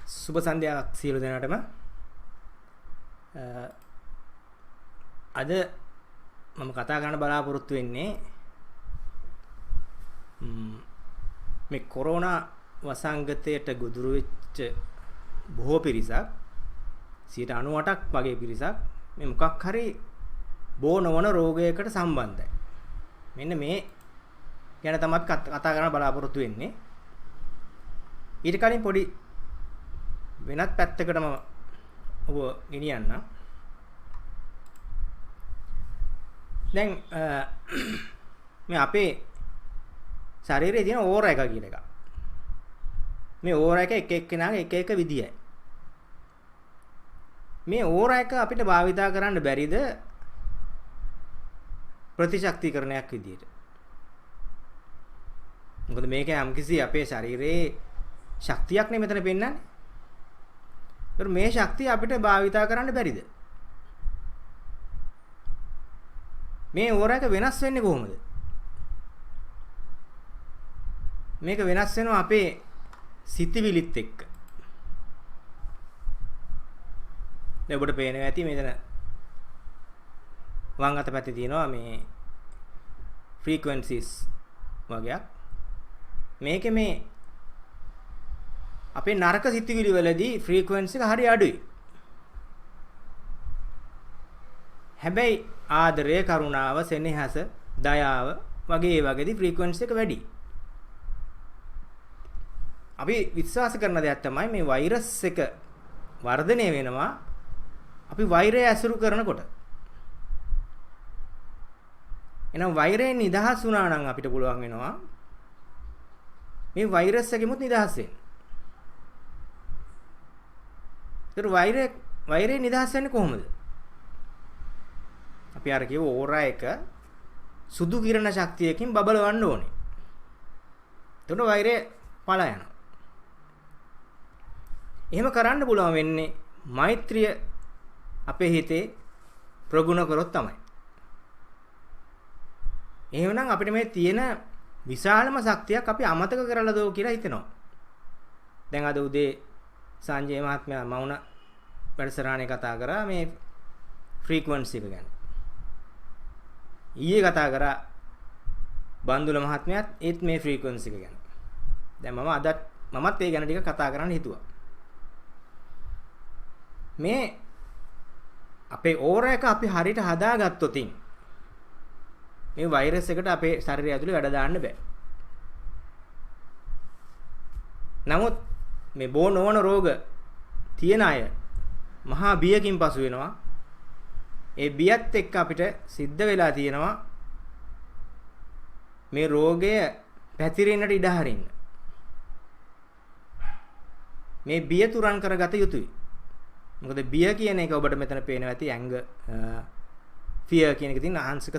සුබ සන්ධ්‍යාවක් සියලු දෙනාටම. අද මම කතා කරන්න බලාපොරොත්තු වෙන්නේ මේ කොරෝනා වසංගතයට ගොදුරු වෙච්ච බොහෝ පිරිසක් 98ක් වගේ පිරිසක් මේ මොකක් හරි බෝ නොවන රෝගයකට සම්බන්ධයි. මෙන්න මේ ගැන තමයි කතා කරන්න බලාපොරොත්තු වෙන්නේ. ඊට කලින් පොඩි වෙනත් පැත්තකටම ඔබ ගෙනියන්න. දැන් මේ අපේ ශරීරයේ තියෙන ඕරා එක කියන එක. මේ ඕරා එක එක එක්කෙනාගේ එක එක විදියයි. මේ ඕරා එක අපිට භාවිතා කරන්න බැරිද ප්‍රතිශක්තිකරණයක් විදියට? මොකද මේක යම්කිසි අපේ ශරීරයේ ශක්තියක් නේ මෙතන පෙන්නන්නේ. ඒතර මේ ශක්තිය අපිට භාවිතා කරන්න බැරිද? මේ ඕරා එක වෙනස් වෙන්නේ කොහොමද? මේක වෙනස් වෙනවා අපේ සිතිවිලිත් එක්ක. දැන් ඔබට පේනවා ඇති මෙතන වම් අත පැත්තේ තියෙනවා මේ frequencies වගේක්. මේකේ මේ අපේ නරක සිතිවිලි වලදී frequency එක හරි අඩුයි. හැබැයි ආදරය, කරුණාව, සෙනෙහස, දයාව වගේ ඒ වගේදී frequency එක වැඩි. අපි විශ්වාස කරන දෙයක් තමයි මේ වෛරස් එක වර්ධනය වෙනවා අපි වෛරය ඇසුරු කරනකොට. එහෙනම් වෛරයෙන් නිදහස් වුණා නම් අපිට පුළුවන් වෙනවා මේ වෛරස් එකෙමුත් නිදහස් වෙන්න. ඒතර වෛරයෙන් නිදහස් වෙන්නේ කොහොමද? අපි අර කියව ඕරා එක සුදු කිරණ ශක්තියකින් බබලවන්න ඕනේ. එතකොට වෛරය පලා යනවා. එහෙම කරන්න පුළුවන් වෙන්නේ මෛත්‍රිය අපේ හිතේ ප්‍රගුණ කරොත් තමයි. එහෙමනම් අපිට මේ තියෙන විශාලම ශක්තියක් අපි අමතක කරලා දෝ කියලා හිතෙනවා. දැන් අද උදේ සංජය මහත්මයා මවුන වැඩසටහනේ කතා කරා මේ ෆ්‍රීකවන්සි එක ගැන. ඊයේ කතා කරා බන්දුල මහත්මයාත් ඒත් මේ ෆ්‍රීකවන්සි එක ගැන. දැන් මමත් ඒ ගැන ටික කතා කරන්න හිතුවා. මේ අපේ ඕරා එක අපි හරියට හදාගත්තොත් මේ වෛරස් එකට අපේ ශරීරය ඇතුලේ වැඩ දාන්න බෑ. නමුත් මේ බෝ නොවන රෝග තියෙන අය මහා බියකින් පසු වෙනවා. ඒ බියත් එක්ක අපිට සිද්ධ වෙලා තියෙනවා මේ රෝගය පැතිරෙන්නට ඉඩ හරින්න. මේ බිය තුරන් කරගත යුතුයි. මොකද බිය කියන එක ඔබට මෙතන පේනවා ඇති fear කියන එක තියෙන ආංශික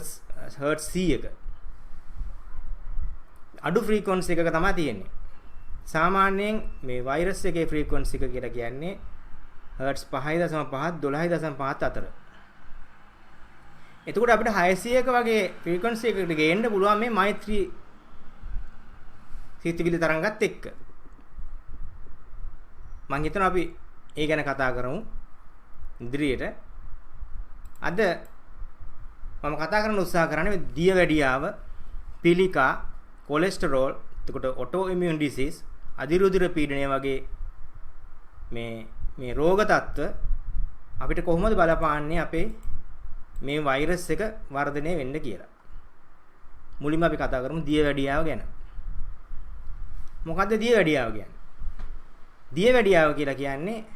hertz 100ක. අඩු frequency එකක තමයි තියෙන්නේ. සාමාන්‍යයෙන් මේ වෛරස් එකේ frequency එක කියලා කියන්නේ hertz 5.5 12.5 අතර. එතකොට අපිට 600ක වගේ frequency එකකට ගේන්න පුළුවන් මේ මෛත්‍රී සිතිවිලි තරංගات එක්ක. මම හිතනවා අපි ඒ ගැන කතා කරමු ඉදිරියට. අද මම කතා කරන්න උත්සාහ කරන්නේ මේ දියවැඩියාව, පිළිකා, කොලෙස්ටරෝල්, එතකොට ඔටෝ ඉමුන් ඩිසීස්, අධිරුධිර පීඩනය වගේ මේ රෝග තත්ත්ව අපිට කොහොමද බලපාන්නේ අපේ මේ වෛරස් එක වර්ධනය වෙන්න කියලා. මුලින්ම අපි කතා කරමු දියවැඩියාව ගැන. මොකද්ද දියවැඩියාව කියන්නේ? දියවැඩියාව කියලා කියන්නේ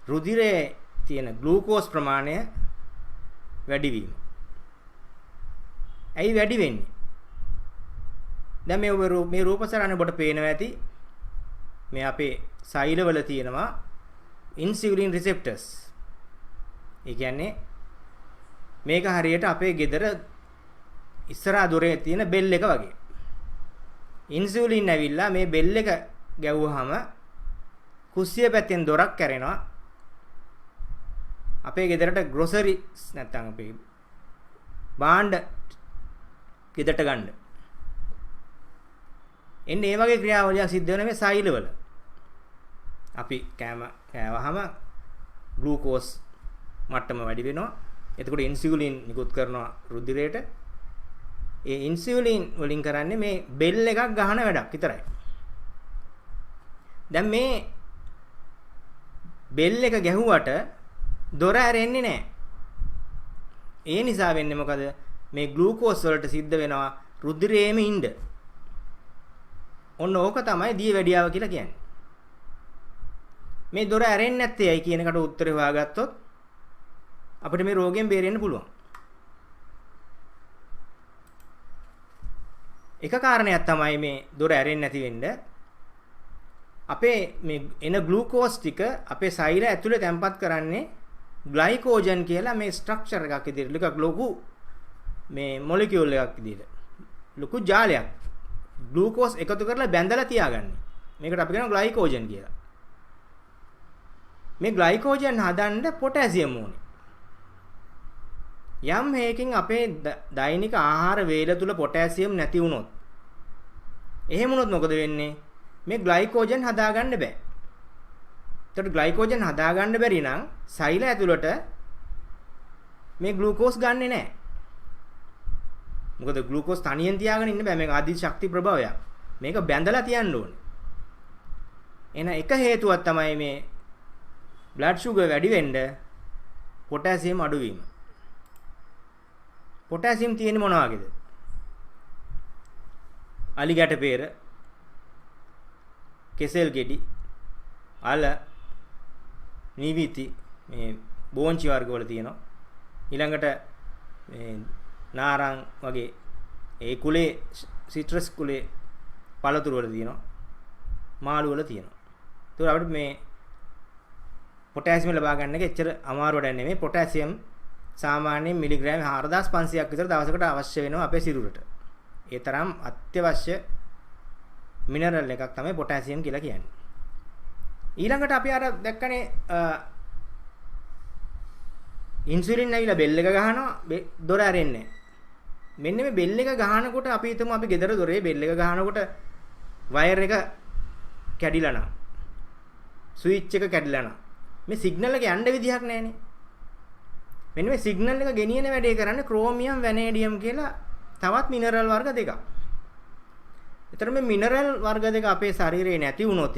රුධිරයේ තියෙන ග්ලූකෝස් ප්‍රමාණය වැඩි වීම. ඇයි වැඩි වෙන්නේ? දැන් මේ රූපසරණ ඔබට පේනවා ඇති මේ අපේ සෛලවල තියෙනවා ඉන්සියුලින් රිසෙප්ටර්ස්. ඒ කියන්නේ මේක හරියට අපේ ගෙදර ඉස්සරහා දොරේ තියෙන බෙල් එක වගේ. ඉන්සියුලින් ඇවිල්ලා මේ බෙල් එක ගැව්වහම කුස්සිය පැත්තෙන් දොරක් කැරෙනවා. අපේ ගෙදරට ග්‍රොසරිස් නැත්නම් අපේ භාණ්ඩ ගෙදරට ගන්න. එන්නේ මේ වගේ ක්‍රියාවලියක් සිද්ධ වෙන මේ සෛලවල. අපි කෑවහම ග්ලූකෝස් මට්ටම වැඩි වෙනවා. එතකොට ඉන්සියුලින් නිකුත් කරනවා රුධිරයට. ඒ ඉන්සියුලින් වලින් කරන්නේ මේ බෙල් එකක් ගහන වැඩක් විතරයි. දැන් මේ බෙල් එක ගැහුවට දොර ඇරෙන්නේ නැහැ. ඒ නිසා වෙන්නේ මොකද? මේ ග්ලූකෝස් වලට සිද්ධ වෙනවා රුධිරයේම ඉන්න. ඔන්න ඕක තමයි දියවැඩියාව කියලා කියන්නේ. මේ දොර ඇරෙන්නේ නැත්තේ ඇයි කියන එකට උත්තරේ හොයාගත්තොත් අපිට මේ රෝගයෙන් බේරෙන්න පුළුවන්. එක කාරණයක් තමයි මේ දොර ඇරෙන්නේ නැති වෙන්න. අපේ මේ එන ග්ලූකෝස් ටික අපේ ශරීර ඇතුලේ තැම්පත් කරන්නේ ග්ලයිකෝජන් කියලා මේ ස්ට්‍රක්චර් එකක් විදිහට ලොකු මේ මොලිකියුල් එකක් විදිහට. ලොකු ජාලයක්. ග්ලූකෝස් එකතු කරලා බැඳලා තියාගන්නේ. මේකට අපි කියනවා ග්ලයිකෝජන් කියලා. මේ ග්ලයිකෝජන් හදන්න පොටෑසියම් ඕනේ. යම් හේකින් අපේ දෛනික ආහාර වේල තුල පොටෑසියම් නැති වුණොත් එහෙම වුණොත් මොකද වෙන්නේ? මේ ග්ලයිකෝජන් හදාගන්න බෑ. එතකොට ග්ලයිකෝජන් හදාගන්න බැරි නම් සෛල ඇතුළට මේ ග්ලූකෝස් ගන්නෙ නෑ. මොකද ග්ලූකෝස් තනියෙන් තියාගෙන ඉන්න බෑ. මේක අධි ශක්ති ප්‍රභාවයක්. මේක බැඳලා තියන්න ඕනේ. එන එක හේතුවක් තමයි මේ බ්ලඩ් ෂුගර් වැඩි වෙන්න පොටෑසියම් අඩු වීම. පොටෑසියම් තියෙන්නේ මොන වගේද? අලි ගැට peer, කෙසෙල් ගෙඩි, අල, නිවිති මේ බෝංචි වර්ග වල තියෙනවා. ඊළඟට මේ නාරං වගේ ඒ කුලේ සිට්‍රස් කුලේ පළතුරු වල තියෙනවා. මාළු වල තියෙනවා. ඒක අපිට මේ පොටෑසියම් ලබා ගන්න එක එච්චර අමාරු වැඩක් නෙමෙයි. පොටෑසියම් සාමාන්‍යයෙන් මිලිග්‍රෑම් 4500ක් විතර දවසකට අවශ්‍ය වෙනවා අපේ සිරුරට. ඒ තරම් අත්‍යවශ්‍ය මිනරල් එකක් තමයි පොටෑසියම් කියලා කියන්නේ. ඊළඟට අපි අර දැක්කනේ ඉන්සුලින් ඇවිල්ලා බෙල් එක ගහනවා දොර ඇරෙන්නේ. මෙන්න මේ බෙල් එක ගහනකොට අපි හිතමු අපි ගෙදර දොරේ බෙල් එක ගහනකොට වයර් එක කැඩිලා නම් ස්විච් එක කැඩිලා නම් මේ සිග්නල් එක යන්න විදිහක් නැහැනේ. මෙන්න මේ සිග්නල් එක ගෙනියන වැඩේ කරන්නේ ක්‍රෝමියම් වැනේඩියම් කියලා තවත් මිනරල් වර්ග දෙකක්. ඒතර මේ මිනරල් වර්ග දෙක අපේ ශරීරේ නැති වුණොත්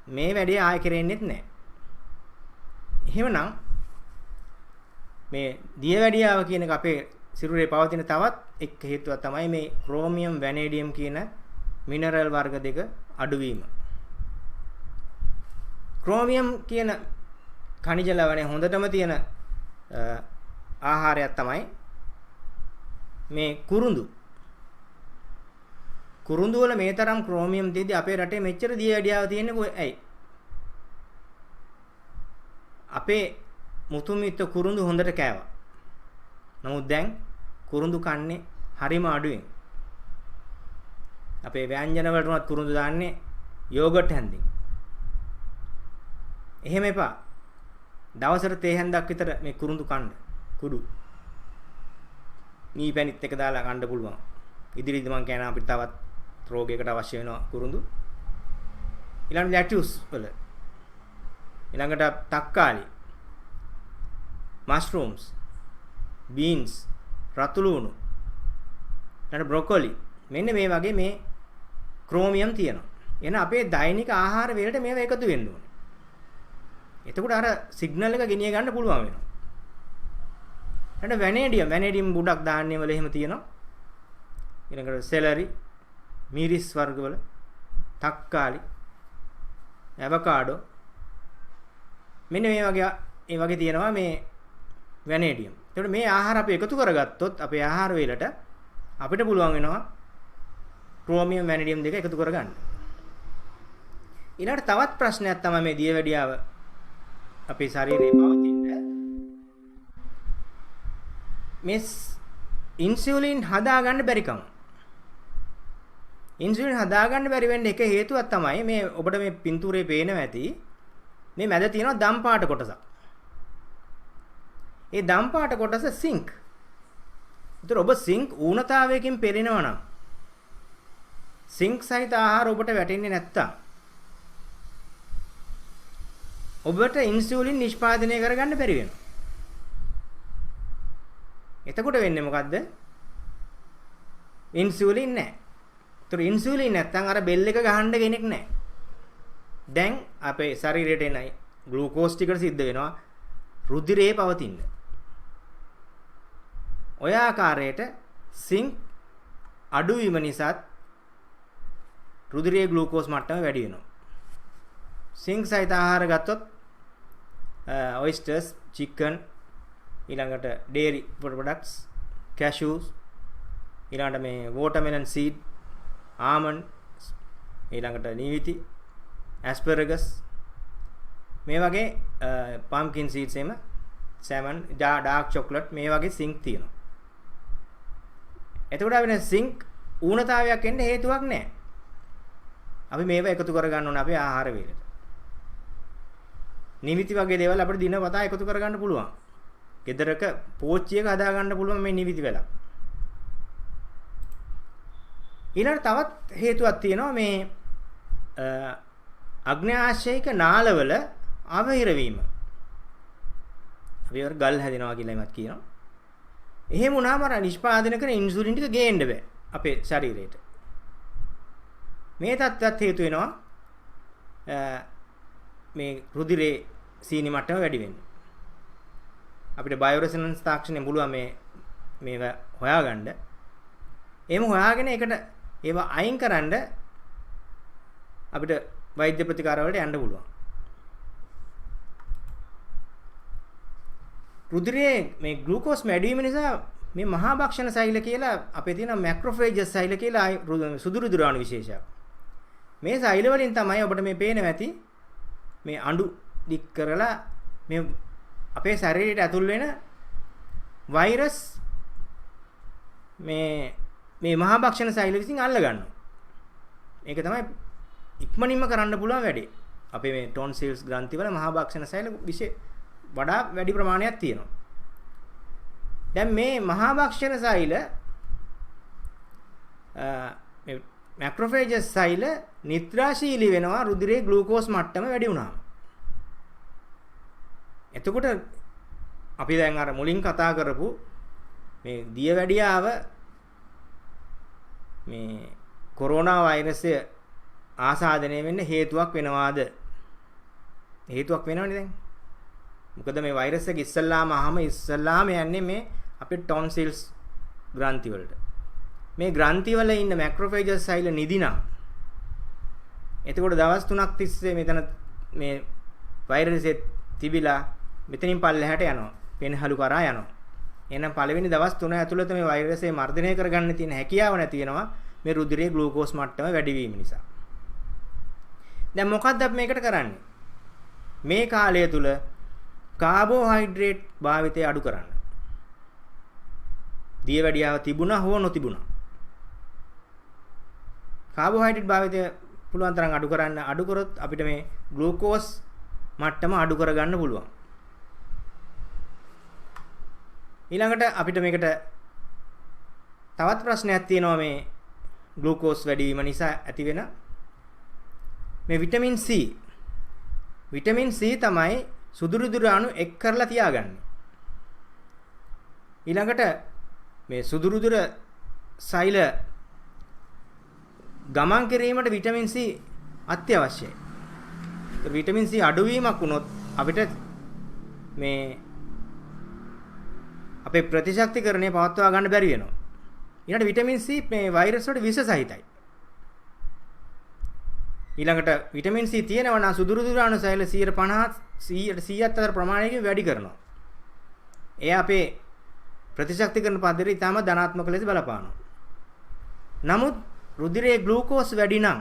මේ වැඩේ ආයෙ කරෙන්නෙත් නැහැ. එහෙමනම් මේ දියවැඩියාව කියන එක අපේ සිරුරේ පවතින තවත් එක් හේතුවක් තමයි මේ ක්‍රෝමියම් වැනේඩියම් කියන මිනරල් වර්ග දෙක අඩුවීම. ක්‍රෝමියම් කියන ඛනිජ ලවණය හොඳටම තියෙන ආහාරයක් තමයි මේ කුරුඳු. කුරුඳු වල මේ තරම් ක්‍රෝමියම් තියෙද්දි අපේ රටේ මෙච්චර දියවැඩියාව තියෙන්නේ ඇයි? අපේ මුතුමිත්ත කුරුඳු හොඳට කෑවා. නමුත් දැන් කුරුඳු කන්නේ හරිම අඩුවෙන්. අපේ ව්‍යංජන වලටවත් කුරුඳු දාන්නේ යෝගට් හැන්දින්. එහෙම එපා. දවසට තේ හැන්දක් විතර මේ කුරුඳු කන්න. කුඩු. මී පැණිත් එක දාලා කන්න පුළුවන්. ඉදිරියේදී මම කියනවා අපිට තවත් රෝගයකට අවශ්‍ය වෙනවා කුරුඳු. ඊළඟ ලැටියුස් වල. ඊළඟට තක්කාලි. mushrooms, beans, රතුළුණු. ඊළඟට බ්‍රොකොලි. මෙන්න මේ වගේ මේ ක්‍රෝමියම් තියෙනවා. එහෙනම් අපේ දෛනික ආහාර වලට මේවා එකතු වෙන්න ඕනේ. එතකොට අර සිග්නල් එක ගෙනිය ගන්න පුළුවන් වෙනවා. ඊට වැනේඩියම් බුඩක් ධාන්‍ය වල එහෙම තියෙනවා. ඊළඟට සෙලරි, මිරිස් වර්ග වල, තක්කාලි, ඇවෝකාඩෝ. මෙන්න මේ වගේ තියෙනවා මේ වැනේඩියම්. එතකොට මේ ආහාර අපි එකතු කරගත්තොත් අපේ ආහාර වේලට අපිට පුළුවන් වෙනවා ක්‍රෝමියම් වැනේඩියම් දෙක එකතු කරගන්න. ඊළඟට තවත් ප්‍රශ්නයක් තමයි මේ දියවැඩියාව අපේ ශරීරයේ පවතින මේ ඉන්සියුලින් හදාගන්න බැරිකම. ඉන්සියුලින් හදාගන්න බැරි වෙන්න එක හේතුවක් තමයි මේ ඔබට මේ පින්තූරේ පේනවා ඇති මේ මැද තියෙනවා දම් පාට කොටසක්. ඒ දම් පාට කොටස සිංක්. ඒතර ඔබ සිංක් ඌනතාවයකින් පෙළෙනවා නම් සිංක් සහිත ආහාර ඔබට වැටෙන්නේ නැත්තම් ඔබට ඉන්සියුලින් නිෂ්පාදනය කරගන්න බැරි වෙනවා. එතකොට වෙන්නේ මොකද්ද? ඉන්සියුලින් නැහැ. ඒතර ඉන්සියුලින් නැත්තම් අර බෙල් එක ගහන්න කෙනෙක් නැහැ. දැන් අපේ ශරීරයට එන ග්ලූකෝස් ටිකට සිද්ධ වෙනවා රුධිරයේ පවතින්න. ඔය ආකාරයට සිංක් අඩුවීම නිසා රුධිරයේ ග්ලූකෝස් මට්ටම වැඩි වෙනවා. සිංක් සහිත ආහාර ගත්තොත් ඔයිස්ටර්ස්, චිකන්, ඊළඟට ඩේරි ප්‍රොඩක්ට්ස්, කැෂුස්, ඊළඟට මේ වෝටර්මෙලන් සීඩ්, ආමන්ඩ්, ඊළඟට නීවිති, ඇස්පරගස්, මේ වගේ පම්කින් සීඩ්ස් එම සැමන්, ඩාර්ක් චොක්ලට් මේ වගේ සිංක් තියෙනවා. එතකොට අපිට සිංක් ඌනතාවයක් එන්න හේතුවක් නැහැ. අපි මේවා එකතු කරගන්න ඕන අපේ ආහාර වේලට. නිවිති වගේ දේවල් අපිට දිනපතා එකතු කරගන්න පුළුවන්. ගෙදරක පෝච්චියක හදා ගන්න පුළුවන් මේ නිවිති වල. ඊළඟ තවත් හේතුවක් තියෙනවා මේ අග්න්‍යාශයික නාලවල අවහිර වීම. අපි වර ගල් හැදෙනවා කියලා එමත් කියනවා. එහෙම වුණාම අර නිෂ්පාදනය කරන ඉන්සුලින් ටික ගේන්න බෑ අපේ ශරීරයට. මේ තත්ත්වات හේතු වෙනවා මේ රුධිරේ සීනි මට්ටම වැඩි වෙන්න. අපිට බයෝරෙසොනන්ස් තාක්ෂණය පුළුවන් මේව හොයාගන්න. එහෙම හොයාගෙන ඒකට ඒවා අයින් කරන්න අපිට වෛද්‍ය ප්‍රතිකාර වලට යන්න පුළුවන්. රුධිරයේ මේ ග්ලූකෝස් වැඩි වීම නිසා මේ මහා භක්ෂණ සෛල කියලා අපේ තියෙන මැක්‍රොෆේජස් සෛල කියලා සුදු රුධිරාණු විශේෂයක්. මේ සෛල වලින් තමයි ඔබට මේ පේනවා ඇති මේ අඬු දික් කරලා මේ අපේ ශරීරයට ඇතුල් වෙන වෛරස් මේ මහා භක්ෂණ සෛල විසින් අල්ල ගන්නවා. ඒක තමයි ඉක්මනින්ම කරන්න පුළුවන් වැඩේ. අපේ මේ ටොන්සිල්ස් ග්‍රන්ථි වල මහා භක්ෂණ සෛල වඩා වැඩි ප්‍රමාණයක් තියෙනවා. දැන් මේ මහා භක්ෂණ සෛල මේ මැක්‍රොෆේජස් සෛල නිත්‍රාශීලී වෙනවා රුධිරයේ ග්ලූකෝස් මට්ටම වැඩි වුණාම. එතකොට අපි දැන් අර මුලින් කතා කරපු මේ දියවැඩියාව මේ කොරෝනා වෛරසය ආසාදනය වෙන්න හේතුවක් වෙනවාද? හේතුවක් වෙනවනේ දැන්. මොකද මේ වෛරස් එක ඉස්සල්ලාම යන්නේ මේ අපේ ටොන්සිල්ස් ග්‍රන්ථි වලට. මේ ග්‍රන්ථි වල ඉන්න මැක්‍රොෆේජස් සෛල නිදිනම් එතකොට දවස් 3ක් තිස්සේ මෙතන මේ වෛරසෙ තිබිලා මෙතනින් පල්ලෙහාට යනවා. පෙනහළු කරා යනවා. එහෙනම් පළවෙනි දවස් 3 ඇතුළත මේ වෛරසය මර්ධනය කරගන්න තියෙන හැකියාව නැති වෙනවා මේ රුධිරයේ ග්ලූකෝස් මට්ටම වැඩි වීම නිසා. දැන් මොකද්ද අපි මේකට කරන්නේ? මේ කාලය තුල කාබෝහයිඩ්‍රේට් භාවිතය අඩු කරන්න. දියවැඩියාව තිබුණා හෝ නොතිබුණා. කාබෝහයිඩ්‍රේට් භාවිතය පුළුවන් තරම් අඩු කරන්න. අඩු කරොත් අපිට මේ ග්ලූකෝස් මට්ටම අඩු කරගන්න පුළුවන්. ඊළඟට අපිට මේකට තවත් ප්‍රශ්නයක් තියෙනවා මේ ග්ලූකෝස් වැඩි වීම නිසා ඇතිවෙන මේ විටමින් C. විටමින් C තමයි සුදු රුධිරාණු එක් කරලා තියාගන්නේ. ඊළඟට මේ සුදු රුධිර සෛල ගමන් කිරීමට විටමින් C අත්‍යවශ්‍යයි. ඒ විටමින් C අඩුවීමක් වුණොත් අපිට මේ අපේ ප්‍රතිශක්තිකරණය පවත්වා ගන්න බැරි වෙනවා. ඊළඟට විටමින් C මේ වෛරස් වලට විෂ සහිතයි. ඊළඟට විටමින් C තියෙනවා නම් සුදු රුධිරාණු සෛල 150 අතර ප්‍රමාණයකින් වැඩි කරනවා. එය අපේ ප්‍රතිශක්තිකරණ පද්ධතිය ඊටම ධනාත්මක ලෙස බලපානවා. නමුත් රුධිරයේ ග්ලූකෝස් වැඩි නම්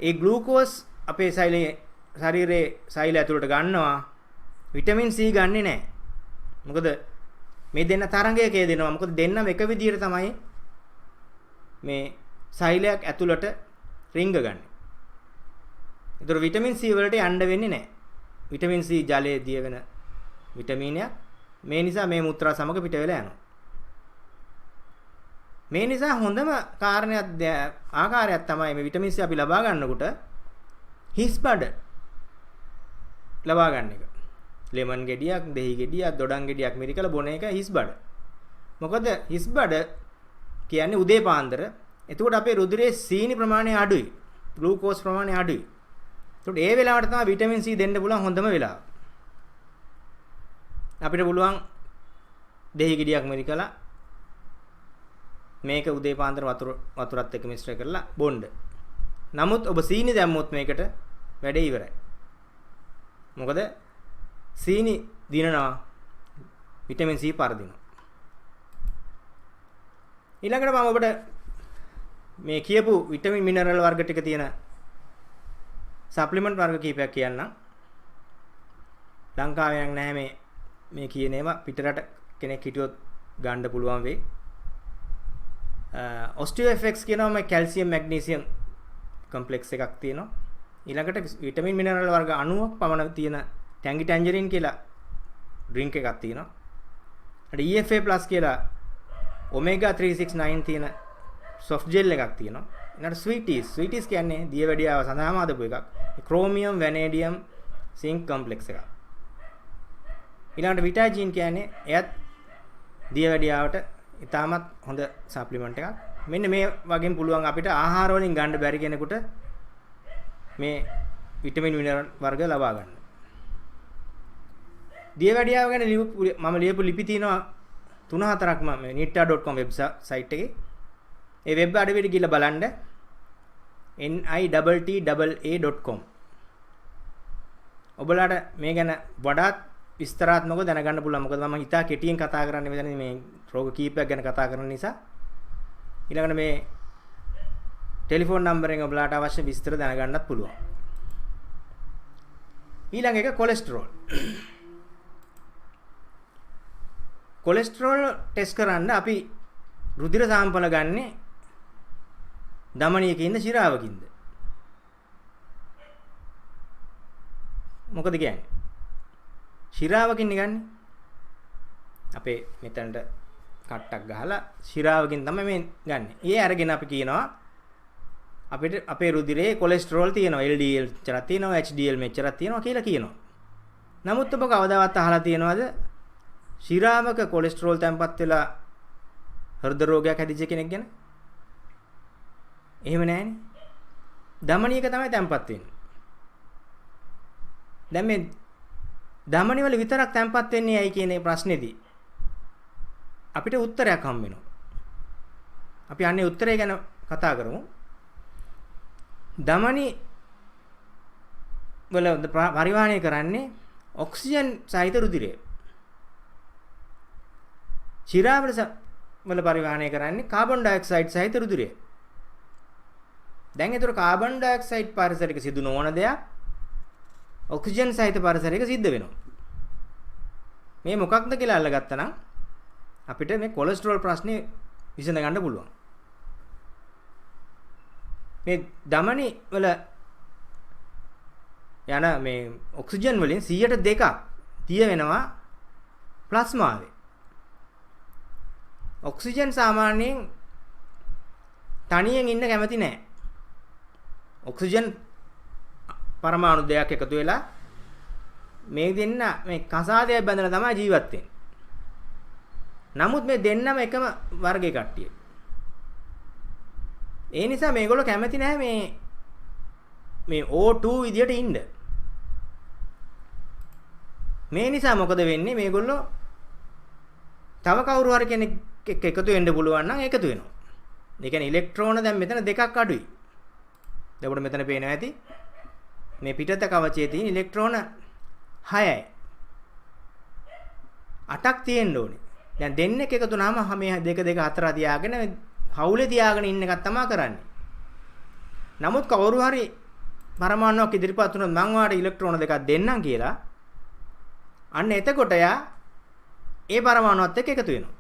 ඒ ග්ලූකෝස් අපේ ශරීරයේ සෛල ඇතුළට ගන්නවා විටමින් C ගන්නෙ නැහැ. මොකද මේ දෙන්න තරංගයකේ දෙනවා. මොකද දෙන්නම එක විදිහට තමයි මේ සෛලයක් ඇතුළට රිංග ගන්න. ඒතර විටමින් C වලට යන්න වෙන්නේ නැහැ. විටමින් C ජලයේ දිය වෙන විටමිනයක්. මේ නිසා මේ මුත්‍රා සමග පිට වෙලා යනවා. මේ නිසා හොඳම ආකාරයක් තමයි මේ විටමින් C අපි ලබා ගන්නකොට හිස් බඩ ලබා ගන්න එක. ලෙමන් ගෙඩියක්, දෙහි ගෙඩියක්, දොඩම් ගෙඩියක් මිරිකලා බොන එක හිස් බඩ. මොකද හිස් බඩ කියන්නේ උදේ පාන්දර. එතකොට අපේ රුධිරයේ සීනි ප්‍රමාණය අඩුයි. ග්ලූකෝස් ප්‍රමාණය අඩුයි. එතකොට ඒ වෙලාවට තමයි විටමින් C දෙන්න පුළුවන් හොඳම වෙලාව. අපිට පුළුවන් දෙහි ගෙඩියක් මිරිකලා මේක උදේ පාන්දර වතුරත් එක්ක මිශ්‍ර කරලා බොන්න. නමුත් ඔබ සීනි දැම්මොත් මේකට වැඩේ ඉවරයි. මොකද සීනි දිනනවා විටමින් C පරදිනවා. ඊළඟට මම ඔබට මේ කියපු විටමින් මිනරල් වර්ග ටික තියෙන සප්ලිමන්ට් වර්ග කීපයක් කියන්නම්. ලංකාවේ නම් නැහැ මේ කියන ඒවා පිටරට කෙනෙක් හිටියොත් ගන්න පුළුවන් වෙයි. ඔස්ටියෝඑෆ්එක්ස් කියනවා මේ කැල්සියම් මැග්නීසියම් කොම්ප්ලෙක්ස් එකක් තියෙනවා. ඊළඟට විටමින් මිනරල් වර්ග 90ක් පමණ තියෙන ටැන්ගි ටැන්ජරින් කියලා ඩ්‍රින්ක් එකක් තියෙනවා. ඊට EFA+ කියලා ඔමේගා 369 තියෙන සොෆ්ට් ජෙල් එකක් තියෙනවා. ඊළඟට ස්වීටීස් කියන්නේ දියවැඩියාව සඳහාම හදපු එකක්. ක්‍රෝමියම් වැනේඩියම් සිංක් කොම්ප්ලෙක්ස් එකක්. ඊළඟට විටාජින් කියන්නේ එයත් දියවැඩියාවට ඉතාමත් හොඳ සප්ලිමන්ට් එකක්. මෙන්න මේ වගේම පුළුවන් අපිට ආහාර වලින් ගන්න බැරි කෙනෙකුට මේ විටමින් මිනරල් වර්ග ලබා ගන්න. දියවැඩියාව ගැන මම ලියපු ලිපි තියෙනවා 3-4ක් මම nitta.com වෙබ්සයිට් එකේ. ඒ වෙබ් අඩවියට ගිහලා බලන්න nitta.com. ඔබලාට මේ ගැන වඩාත් විස්තරාත්මකව දැනගන්න පුළුවන්. මොකද මම හිතා කෙටියෙන් කතා කරන්නේ මෙතන මේ රෝග කීපයක් ගැන කතා කරන නිසා. ඊළඟට මේ ටෙලිෆෝන් නම්බරෙන් ඔබලාට අවශ්‍ය විස්තර දැනගන්නත් පුළුවන්. ඊළඟ එක කොලෙස්ටරෝල්. කොලෙස්ටරෝල් ටෙස්ට් කරන්න අපි රුධිර සාම්පල ගන්නෙ ධමනියකින්ද ශිරාවකින්ද? මොකද කියන්නේ? ශිරාවකින් ගන්නේ. අපේ මෙතනට කට්ටක් ගහලා ශිරාවකින් තමයි මේ ගන්නෙ. ඒ අරගෙන අපි කියනවා අපිට අපේ රුධිරේ කොලෙස්ටරෝල් තියෙනවා, LDL මෙච්චරක් තියෙනවා, HDL මෙච්චරක් තියෙනවා කියලා කියනවා. නමුත් ඔබ කවදාවත් අහලා තියෙනවද ශිරාවක කොලෙස්ටරෝල් තැම්පත් වෙලා හෘද රෝගයක් හැදිච්ච කෙනෙක් ගැන? එහෙම නැහැනේ. ධමනියක තමයි තැම්පත් වෙන්නේ. දැන් මේ ධමනි වල විතරක් තැම්පත් වෙන්නේ ඇයි කියන ප්‍රශ්නේදී අපිට උත්තරයක් හම්බ වෙනවා. අපි අන්නේ උත්තරය ගැන කතා කරමු. ධමනි වල පරිවාහණය කරන්නේ ඔක්සිජන් සහිත රුධිරය. ශිරාවල වල පරිවාහණය කරන්නේ කාබන් ඩයොක්සයිඩ් සහිත රුධිරය. දැන් ඒතර කාබන් ඩයොක්සයිඩ් පරිසරයක සිදු නොවන දෙයක් ඔක්සිජන් සහිත පරිසරයක සිද්ධ වෙනවා. මේ මොකක්ද කියලා අල්ලගත්තා නම් අපිට මේ කොලෙස්ටරෝල් ප්‍රශ්නේ විසඳ ගන්න පුළුවන්. මේ ධමනි වල යන මේ ඔක්සිජන් වලින් 102ක් තිය වෙනවා ප්ලාස්මාවේ. ඔක්සිජන් සාමාන්‍යයෙන් තනියෙන් ඉන්න කැමති නැහැ. ඔක්සිජන් පරමාණු දෙකක් එකතු වෙලා මේ දෙන්න මේ කසාදයක් බැඳලා තමයි ජීවත් වෙන්නේ. නමුත් මේ දෙන්නම එකම වර්ගයේ කට්ටිය. ඒ නිසා මේගොල්ලෝ කැමති නැහැ මේ O2 විදියට ඉන්න. මේ නිසා මොකද වෙන්නේ? මේගොල්ලෝ තව කවුරු හරි කෙනෙක් එක්ක එකතු වෙන්න පුළුවන් නම් එකතු වෙනවා. ඒ කියන්නේ ඉලෙක්ට්‍රෝන දැන් මෙතන දෙකක් අඩුයි. දැන් උඩ මෙතන පේනවා ඇති. මේ පිටත කවචයේ තියෙන ඉලෙක්ට්‍රෝන 6යි. 8ක් තියෙන්න ඕනේ. දැන් දෙන්නෙක් එකතු වුණාම මේ 2 2 4 තියාගෙන හවුලේ තියාගෙන ඉන්න එකක් තමයි කරන්නේ. නමුත් කවුරු හරි පරමාණුවක් ඉදිරිපත් වුණොත් මං වාට ඉලෙක්ට්‍රෝන දෙකක් දෙන්නම් කියලා අන්න එතකොට යා ඒ පරමාණුවත් එක්ක එකතු වෙනවා.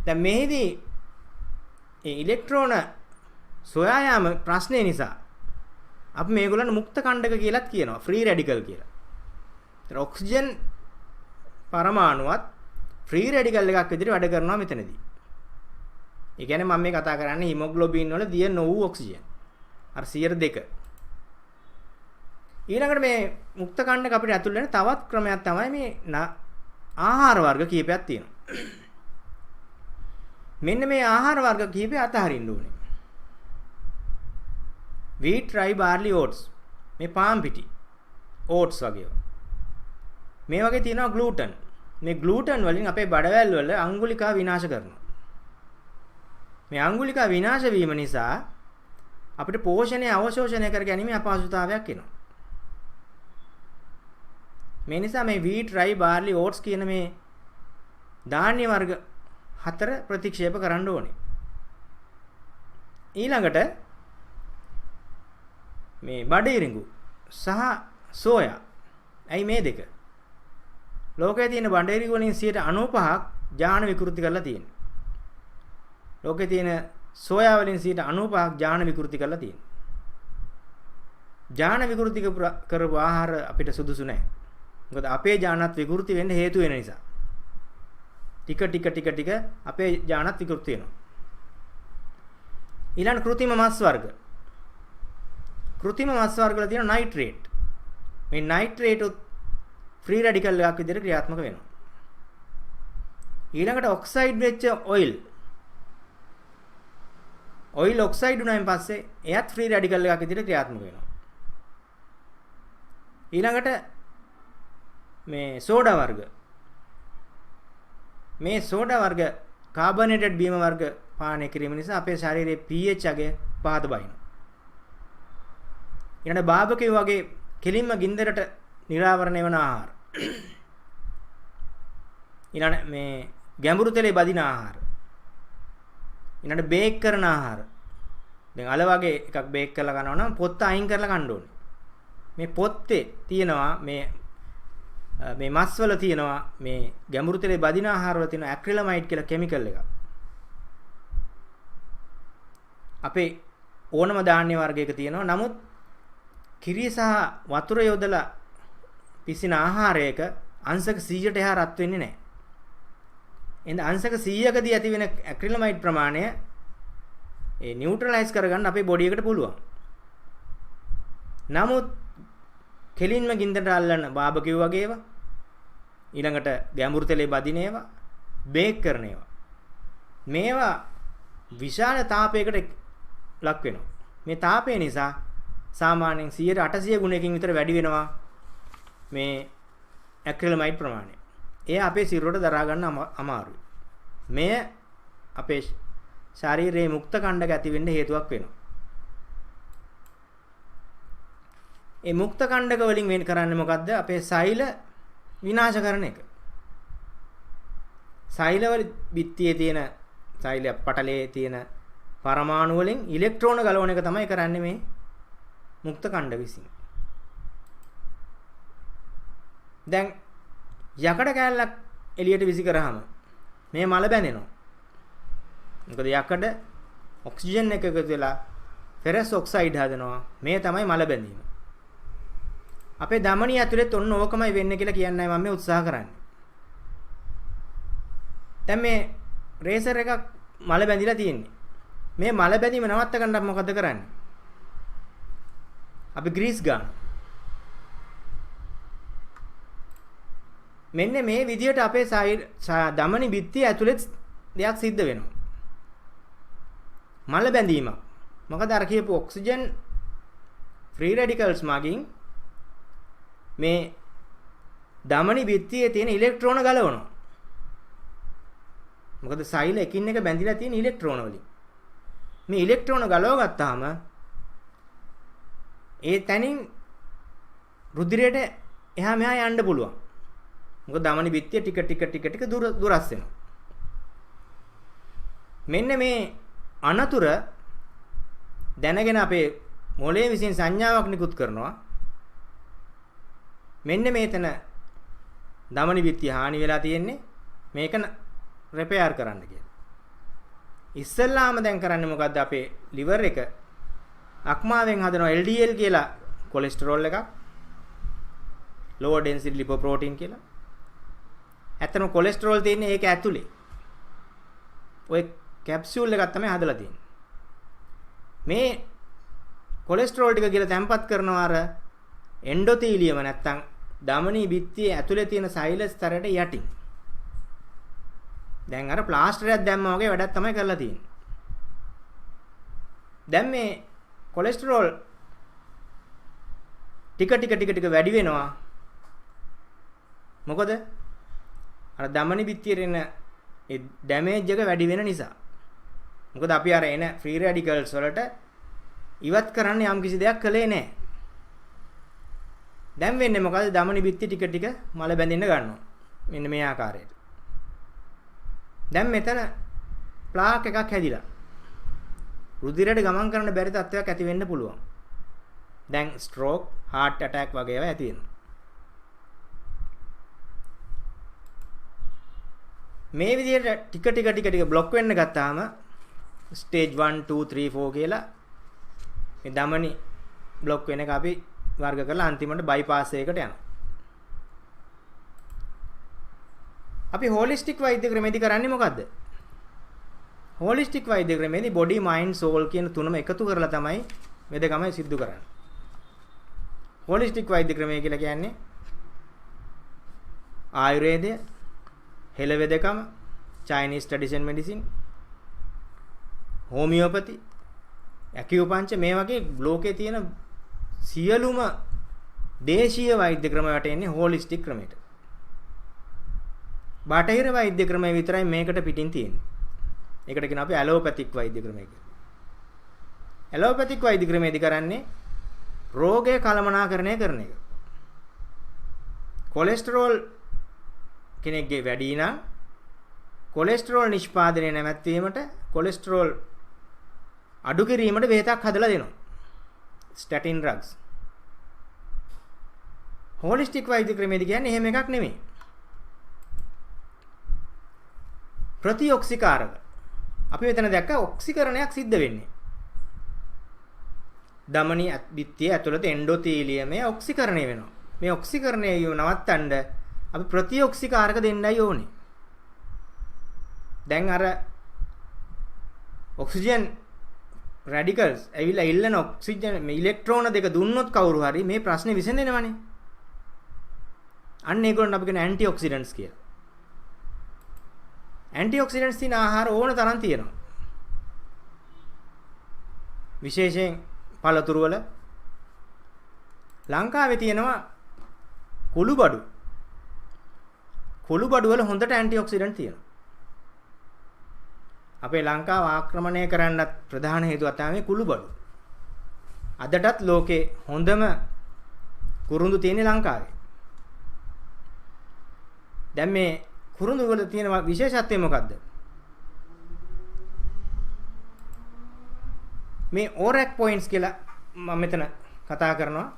දැන් මේදී ඒ ඉලෙක්ට්‍රෝන සොයා යාම ප්‍රශ්නේ නිසා අපි මේගොල්ලන් මුක්ත කණ්ඩක කියලාත් කියනවා, ෆ්‍රී රැඩිකල් කියලා. ඒතර ඔක්සිජන් පරමාණුවත් ෆ්‍රී රැඩිකල් එකක් විදිහට වැඩ කරනවා මෙතනදී. ඒ කියන්නේ මම මේ කතා කරන්නේ හිමොග්ලොබින් වල දිය නොවූ ඔක්සිජන්. අර 102. ඊළඟට මේ මුක්ත කණ්ඩක අපිට ඇතුල් වෙන තවත් ක්‍රමයක් තමයි මේ ආහාර වර්ග කීපයක් තියෙනවා. මෙන්න මේ ආහාර වර්ග කීපය අතහරින්න ඕනේ. wheat, rye, barley, oats. මේ පාම් පිටි. oats වගේ. මේ වගේ තියෙනවා gluten. මේ gluten වලින් අපේ බඩවැල් වල අංගුලිකා විනාශ කරනවා. මේ අංගුලිකා විනාශ වීම නිසා අපිට පෝෂණය අවශෝෂණය කර ගැනීම අපහසුතාවයක් එනවා. මේ නිසා මේ wheat, rye, barley, oats කියන මේ ධාන්‍ය වර්ග 4 ප්‍රතික්ෂේප කරන්න ඕනේ. ඊළඟට මේ බඩිරිඟු සහ සෝයා. ඇයි මේ දෙක? ලෝකයේ තියෙන බඩිරිඟු වලින් 95% ජාන විකෘති කරලා තියෙනවා. ලෝකයේ තියෙන සෝයා වලින් 95% ජාන විකෘති කරලා තියෙනවා. ජාන විකෘති කරපු ආහාර අපිට සුදුසු නැහැ. මොකද අපේ ජානත් විකෘති වෙන්න හේතු වෙන නිසා. ටික අපේ ජානත් විකෘති වෙනවා. ඊළඟ කෘත්‍රිම මස් වර්ග. කෘත්‍රිම මස් වර්ග වල තියෙන නයිට්‍රේට්. මේ නයිට්‍රේට් උත් ෆ්‍රී රැඩිකල් එකක් විදිහට ක්‍රියාත්මක වෙනවා. ඊළඟට ඔක්සයිඩ් වෙච්ච ඔයිල්. ඔයිල් ඔක්සයිඩ් උනායින් පස්සේ එයත් ෆ්‍රී රැඩිකල් එකක් විදිහට ක්‍රියාත්මක වෙනවා. ඊළඟට මේ සෝඩා වර්ග. මේ සෝඩා වර්ග කාබනේටඩ් බීම වර්ග පානය කිරීම නිසා අපේ ශරීරයේ pH අගය පහත බහිනවා. ඊළඟ බාබකියු වගේ කෙලින්ම ගින්දරට නිරාවරණය වන ආහාර. ඊළඟ මේ ගැඹුරු තෙලේ බදින ආහාර. ඊළඟ බේක් කරන ආහාර. දැන් අල වගේ එකක් බේක් කරලා කනවා නම් පොත්ත අයින් කරලා කන්න ඕනේ. මේ පොත්තේ තියෙනවා මේ මස් වල තියෙනවා මේ ගැඹුරු තෙලේ බදින ආහාර වල තියෙන ඇක්‍රිලමයිඩ් කියලා කිමිකල් එකක්. අපේ ඕනම ධාන්‍ය වර්ගයක තියෙනවා. නමුත් කිරි සහ වතුර යොදලා පිසින ආහාරයක අංශක 100ට එහා රත් වෙන්නේ නැහැ. එහෙනම් අංශක 100කදී ඇති වෙන ඇක්‍රිලමයිඩ් ප්‍රමාණය ඒ නියුට්‍රලයිස් කරගන්න අපේ බොඩි එකට පුළුවන්. නමුත් කෙලින්ම ගින්දරට අල්ලන බාබකියු වගේ ඒවා ඊළඟට ගැඹුරු තෙලේ බදින ඒවා බේක් කරන ඒවා මේවා විශාල තාපයකට ලක් වෙනවා. මේ තාපය නිසා සාමාන්‍යයෙන් 800 ගුණයකින් විතර වැඩි වෙනවා මේ ඇක්‍රිලමයිඩ් ප්‍රමාණය. ඒ අපේ සිරුරට දරා ගන්න අමාරුයි. මෙය අපේ ශරීරයේ මුක්ත කණ්ඩක ඇති වෙන්න හේතුවක් වෙනවා. ඒ මුක්ත කණ්ඩක වලින් වෙන් කරන්නේ මොකද්ද? අපේ සෛල විනාශ කරන එක. සෛලවල බිත්තියේ තියෙන සෛල පටලයේ තියෙන පරමාණු වලින් ඉලෙක්ට්‍රෝන ගලවන එක තමයි කරන්නේ මේ මුක්ත කණ්ඩ විසින්. දැන් යකඩ කෑල්ලක් එළියට විසි කරාම මේ මල බැඳෙනවා. මොකද යකඩ ඔක්සිජන් එක එකතු වෙලා ෆෙරස් ඔක්සයිඩ් හදනවා. මේ තමයි මල බැඳීම. අපේ ධමනිය ඇතුලේ ඔන්න ඕකමයි වෙන්නේ කියලා කියන්නයි මම මේ උත්සාහ කරන්නේ. දැන් මේ රේසර් එකක් මල බැඳිලා තියෙන්නේ. මේ මල බැඳීම නවත්ත ගන්න අපි මොකද කරන්නේ? අපි ග්‍රීස් ගන්න. මෙන්න මේ විදියට අපේ ධමනි බිත්තිය ඇතුලේ දෙයක් සිද්ධ වෙනවා. මල බැඳීම. මොකද අර කියපු ඔක්සිජන් ෆ්‍රී රැඩිකල්ස් මගින් මේ ධමනි බිත්තියේ තියෙන ඉලෙක්ට්‍රෝන ගලවනවා. මොකද සෛල එකින් එක බැඳිලා තියෙන ඉලෙක්ට්‍රෝන වලින්. මේ ඉලෙක්ට්‍රෝන ගලව ගත්තාම ඒ තැනින් රුධිරයට එහා මෙහා යන්න පුළුවන්. මොකද ධමනි බිත්තිය ටික දුරස් වෙනවා. මෙන්න මේ අනතුර දැනගෙන අපේ මොළයේ විසින් සංඥාවක් නිකුත් කරනවා. මෙන්න මේතන ධමනි බිත්තිය හානි වෙලා තියෙන්නේ. මේක රිපෙයාර් කරන්න කියලා. ඉස්සෙල්ලාම දැන් කරන්නේ මොකද්ද? අපේ liver එක අක්මාවෙන් හදනවා LDL කියලා කොලෙස්ටරෝල් එකක්. lower density lipoprotein කියලා. ඇත්තම කොලෙස්ටරෝල් තියෙන්නේ ඒක ඇතුලේ. ඔය කැප්සියුල් එකක් තමයි හදලා තියෙන්නේ. මේ කොලෙස්ටරෝල් ටික කියලා තැම්පත් කරනවා අර එන්ඩෝතීලියම නැත්තම් ධමනී බිත්තියේ ඇතුලේ තියෙන සෛල ස්තරයට යටින්. දැන් අර ප්ලාස්ටරයක් දැම්මා වගේ වැඩක් තමයි කරලා තියෙන්නේ. දැන් මේ කොලෙස්ටරෝල් ටික වැඩි වෙනවා. මොකද අර ධමනි බිත්තියේ එන ඒ ඩැමේජ් එක වැඩි වෙන නිසා. මොකද අපි අර එන ෆ්‍රී රැඩිකල්ස් වලට ඉවත් කරන්න යම් කිසි දෙයක් කළේ නැහැ. දැන් වෙන්නේ මොකද? ධමනි බිත්ති ටික මල බැඳෙන්න ගන්නවා. මෙන්න මේ ආකාරයට. දැන් මෙතන ප්ලාක් එකක් හැදිලා. රුධිරයට ගමන් කරන්න බැරි තත්ත්වයක් ඇති වෙන්න පුළුවන්. දැන් ස්ට්‍රෝක්, heart attack වගේ ඒවා ඇති වෙනවා. මේ විදිහට ටික બ્લોක් වෙන්න ගත්තාම ස්ටේජ් 1 2 3 4 කියලා මේ ධමනි બ્લોක් වෙන එක අපි වර්ග කරලා අන්තිමට බයිපාස් එකකට යනවා. අපි හොලිස්ටික් වෛද්‍ය ක්‍රමෙදි කරන්නේ මොකද්ද? හොලිස්ටික් වෛද්‍ය ක්‍රමෙදි බොඩි මයින්ඩ් සෝල් කියන තුනම එකතු කරලා තමයි වෙදකම සිද්ධ කරන්නේ. හොලිස්ටික් වෛද්‍ය ක්‍රමය කියලා කියන්නේ ආයුර්වේදය, හෙළවෙදකම, චයිනීස් ට්‍රැඩිෂන් මෙඩිසින්, හෝමියෝපති, ඇකියුපංචර් මේ වගේ ලෝකේ තියෙන සියලුම දේශීය වෛද්‍ය ක්‍රම වලට එන්නේ හොලිස්ටික් ක්‍රමයට. බටහිර වෛද්‍ය ක්‍රමය විතරයි මේකට පිටින් තියෙන්නේ. ඒකට කියන අපි ඇලෝපැතික් වෛද්‍ය ක්‍රමය කියලා. ඇලෝපැතික් වෛද්‍ය ක්‍රමයේදී කරන්නේ රෝගය කළමනාකරණය කරන එක. කොලෙස්ටරෝල් කෙනෙක්ගේ වැඩි නම් කොලෙස්ටරෝල් නිෂ්පාදනය නැවැත්වීමට කොලෙස්ටරෝල් අඩු කිරීමට බෙහෙතක් හදලා දෙනවා. ස්ටැටින් ඩ්‍රග්ස්. හොලිස්ටික් වෛද්‍ය ක්‍රමයේදී කියන්නේ එහෙම එකක් නෙමෙයි. ප්‍රතිඔක්සිකාරක. අපි මෙතන දැක්ක ඔක්සිකරණයක් සිද්ධ වෙන්නේ. ධමනි බිත්තිය ඇතුළත එන්ඩෝතීලියමේ ඔක්සිකරණය වෙනවා. මේ ඔක්සිකරණය නවත්තන්න අපි ප්‍රතිඔක්සිකාරක දෙන්නයි ඕනේ. දැන් අර ඔක්සිජන් රැඩිකල්ස් ඇවිල්ලා ඉල්ලන ඔක්සිජන් මේ ඉලෙක්ට්‍රෝන දෙක දුන්නොත් කවුරු හරි මේ ප්‍රශ්නේ විසඳෙනවනේ. අන්න ඒගොල්ලන් අපි කියන ඇන්ටි ඔක්සිඩන්ට්ස් කියලා. ඇන්ටි ඔක්සිඩන්ට්ස් තියෙන ආහාර ඕන තරම් තියෙනවා. විශේෂයෙන් පළතුරු වල ලංකාවේ තියෙනවා කුළුබඩු. කුළුබඩු වල හොඳට ඇන්ටි ඔක්සිඩන්ට් තියෙනවා. අපේ ලංකාව ආක්‍රමණය කරන්නත් ප්‍රධාන හේතුවක් තමයි කුළුබඩු. අදටත් ලෝකේ හොඳම කුරුඳු තියෙන්නේ ලංකාවේ. දැන් මේ කුරුඳු වල තියෙන විශේෂත්වය මොකද්ද? මේ ORAC points කියලා මම මෙතන කතා කරනවා.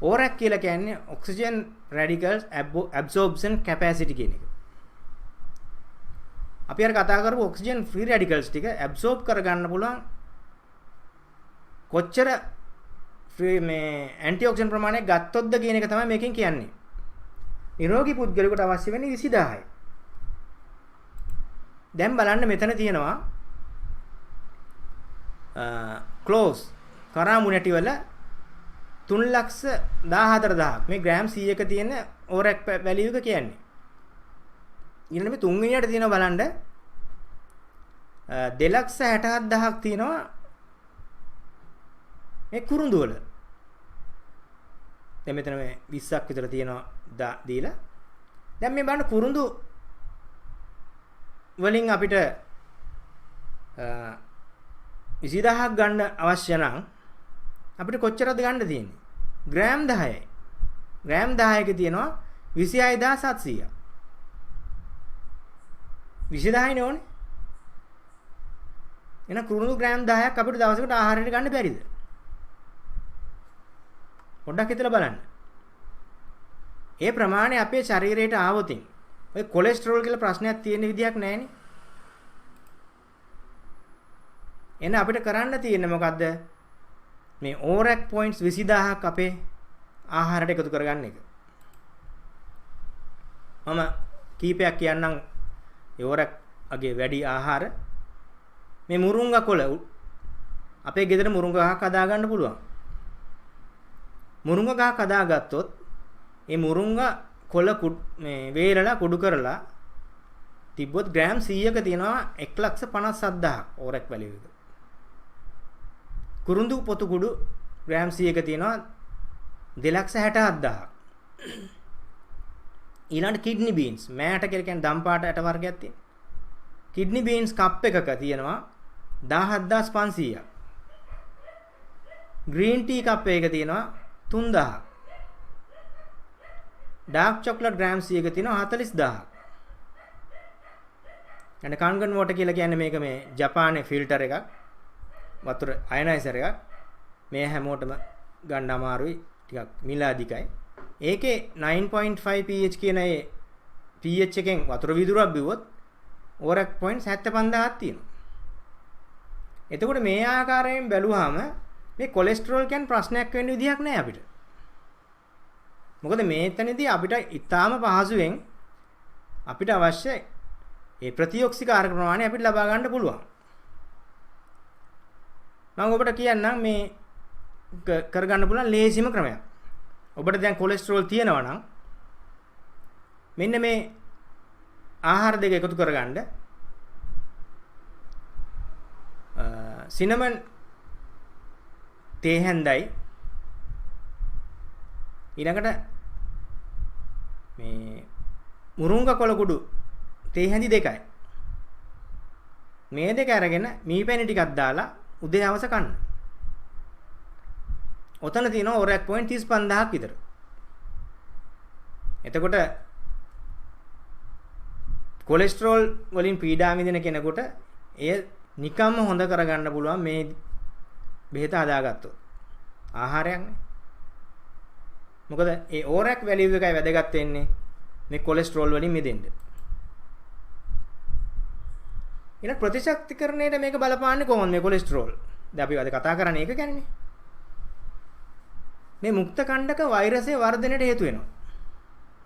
ORAC කියලා කියන්නේ oxygen radicals absorption capacity කියන එක. අපි අර කතා කරපු ඔක්සිජන් ෆ්‍රී රැඩිකල්ස් ටික ඇබ්සෝබ් කරගන්න පුළුවන් කොච්චර ෆ්‍රී මේ ඇන්ටිඔක්සිඩන්ට් ප්‍රමාණයක් ගත්තොත්ද කියන එක තමයි මේකෙන් කියන්නේ. නිරෝගී පුද්ගලයෙකුට අවශ්‍ය වෙන්නේ 20000යි. දැන් බලන්න මෙතන තියෙනවා ක්ලෝස් කරාමුණටි වල 314000ක් මේ ග්‍රෑම් 100ක තියෙන ORAC වැලියු එක කියන්නේ. ඊළඟ මේ තුන්වෙනියට තියෙනවා බලන්න 267000ක් තියෙනවා මේ කුරුඳු වල. දැන් මෙතන මේ 20ක් විතර තියෙනවා දීලා. දැන් මේ බලන්න කුරුඳු වලින් අපිට 20000ක් ගන්න අවශ්‍ය නම් අපිට කොච්චරද ගන්න තියෙන්නේ? ග්‍රෑම් 10යි. ග්‍රෑම් 10ක තියෙනවා 26700ක්. 20000යි ඕනේ. එහෙනම් කුරුඳු ග්‍රෑම් 10ක් අපිට දවසකට ආහාරයට ගන්න බැරිද? පොඩ්ඩක් හිතලා බලන්න. ඒ ප්‍රමාණය අපේ ශරීරයට ආවොතින් ඔය කොලෙස්ටරෝල් කියලා ප්‍රශ්නයක් තියෙන විදියක් නැහැනේ. එහෙනම් අපිට කරන්න තියෙන්නේ මොකද්ද? මේ ORAC points 20000ක් අපේ ආහාරයට එකතු කරගන්න එක. මම කීපයක් කියන්නම්. ඒ ORAC අගේ වැඩි ආහාර මේ මුරුංගා කොළ අපේ ගෙදර මුරුංගා ගහක් හදා ගන්න පුළුවන්. මුරුංගා ගහක් හදාගත්තොත් ඒ මුරුංගා කොළ මේ වේලලා කුඩු කරලා තිබ්බොත් ග්‍රෑම් 100ක තියෙනවා 1,57,000ක් ඕරෙක් වැලියු එක. කුරුඳු පොතු කුඩු ග්‍රෑම් 100ක තියෙනවා 2,67,000ක්. ඊළඟ කිඩ්නි බීන්ස් මෑට කියලා කියන්නේ දම් පාට ඇට වර්ගයක් තියෙන. කිඩ්නි බීන්ස් කප් එකක තියෙනවා 17,500ක්. ග්‍රීන් ටී කප් එකක තියෙනවා 3,000ක්. ඩාර්ක් චොක්ලට් ග්‍රෑම් 100ක තියෙනවා 40,000ක්. අනේ කන්ගන් වෝටර් කියලා කියන්නේ මේක මේ ජපානයේ ෆිල්ටර් එකක්. වතුර අයනයිසර් එකක්. මේ හැමෝටම ගන්න අමාරුයි. ටිකක් මිල අධිකයි. ඒකේ 9.5 pH කියන ඒ pH එකෙන් වතුර විදුරක් බිව්වොත් ඕරක් පොයින්ට් 75000ක් තියෙනවා. එතකොට මේ ආකාරයෙන් බැලුවාම මේ කොලෙස්ටරෝල් කියන්නේ ප්‍රශ්නයක් වෙන්න විදිහක් නැහැ අපිට. මොකද මේතනදී අපිට ඊටාම පහසුවෙන් අපිට අවශ්‍ය ඒ ප්‍රතිඔක්සිකාරක ප්‍රමාණය අපිට ලබා ගන්න පුළුවන්. මම ඔබට කියන්නම් මේ කරගන්න පුළුවන් ලේසිම ක්‍රමයක්. ඔබට දැන් කොලෙස්ටරෝල් තියෙනවා නම් මෙන්න මේ ආහාර දෙක එකතු කරගන්න. සිනමන් තේ හැන්දයි ඊළඟට මේ මුරුංගා කොළ කුඩු තේ හැඳි දෙකයි. මේ දෙක අරගෙන මීපැණි ටිකක් දාලා උදේ හවස කන්න. ඔතන තියෙනවා ඕරයක් පොයින්ට් 35000ක් විතර. එතකොට කොලෙස්ටරෝල් වලින් පීඩා විඳින කෙනෙකුට එය නිකම්ම හොඳ කරගන්න පුළුවන් මේ බෙහෙත හදාගත්තොත්. ආහාරයක් නේ. මොකද ඒ ඕරක් වැලියු එකයි වැදගත් වෙන්නේ මේ කොලෙස්ටරෝල් වලින් මිදෙන්න. ඊළඟ ප්‍රතිශක්තිකරණයට මේක බලපාන්නේ කොහොමද මේ කොලෙස්ටරෝල්? දැන් අපි අද කතා කරන්නේ ඒක ගැනනේ. මේ මුක්ත කණ්ඩක වෛරසයේ වර්ධනයට හේතු වෙනවා.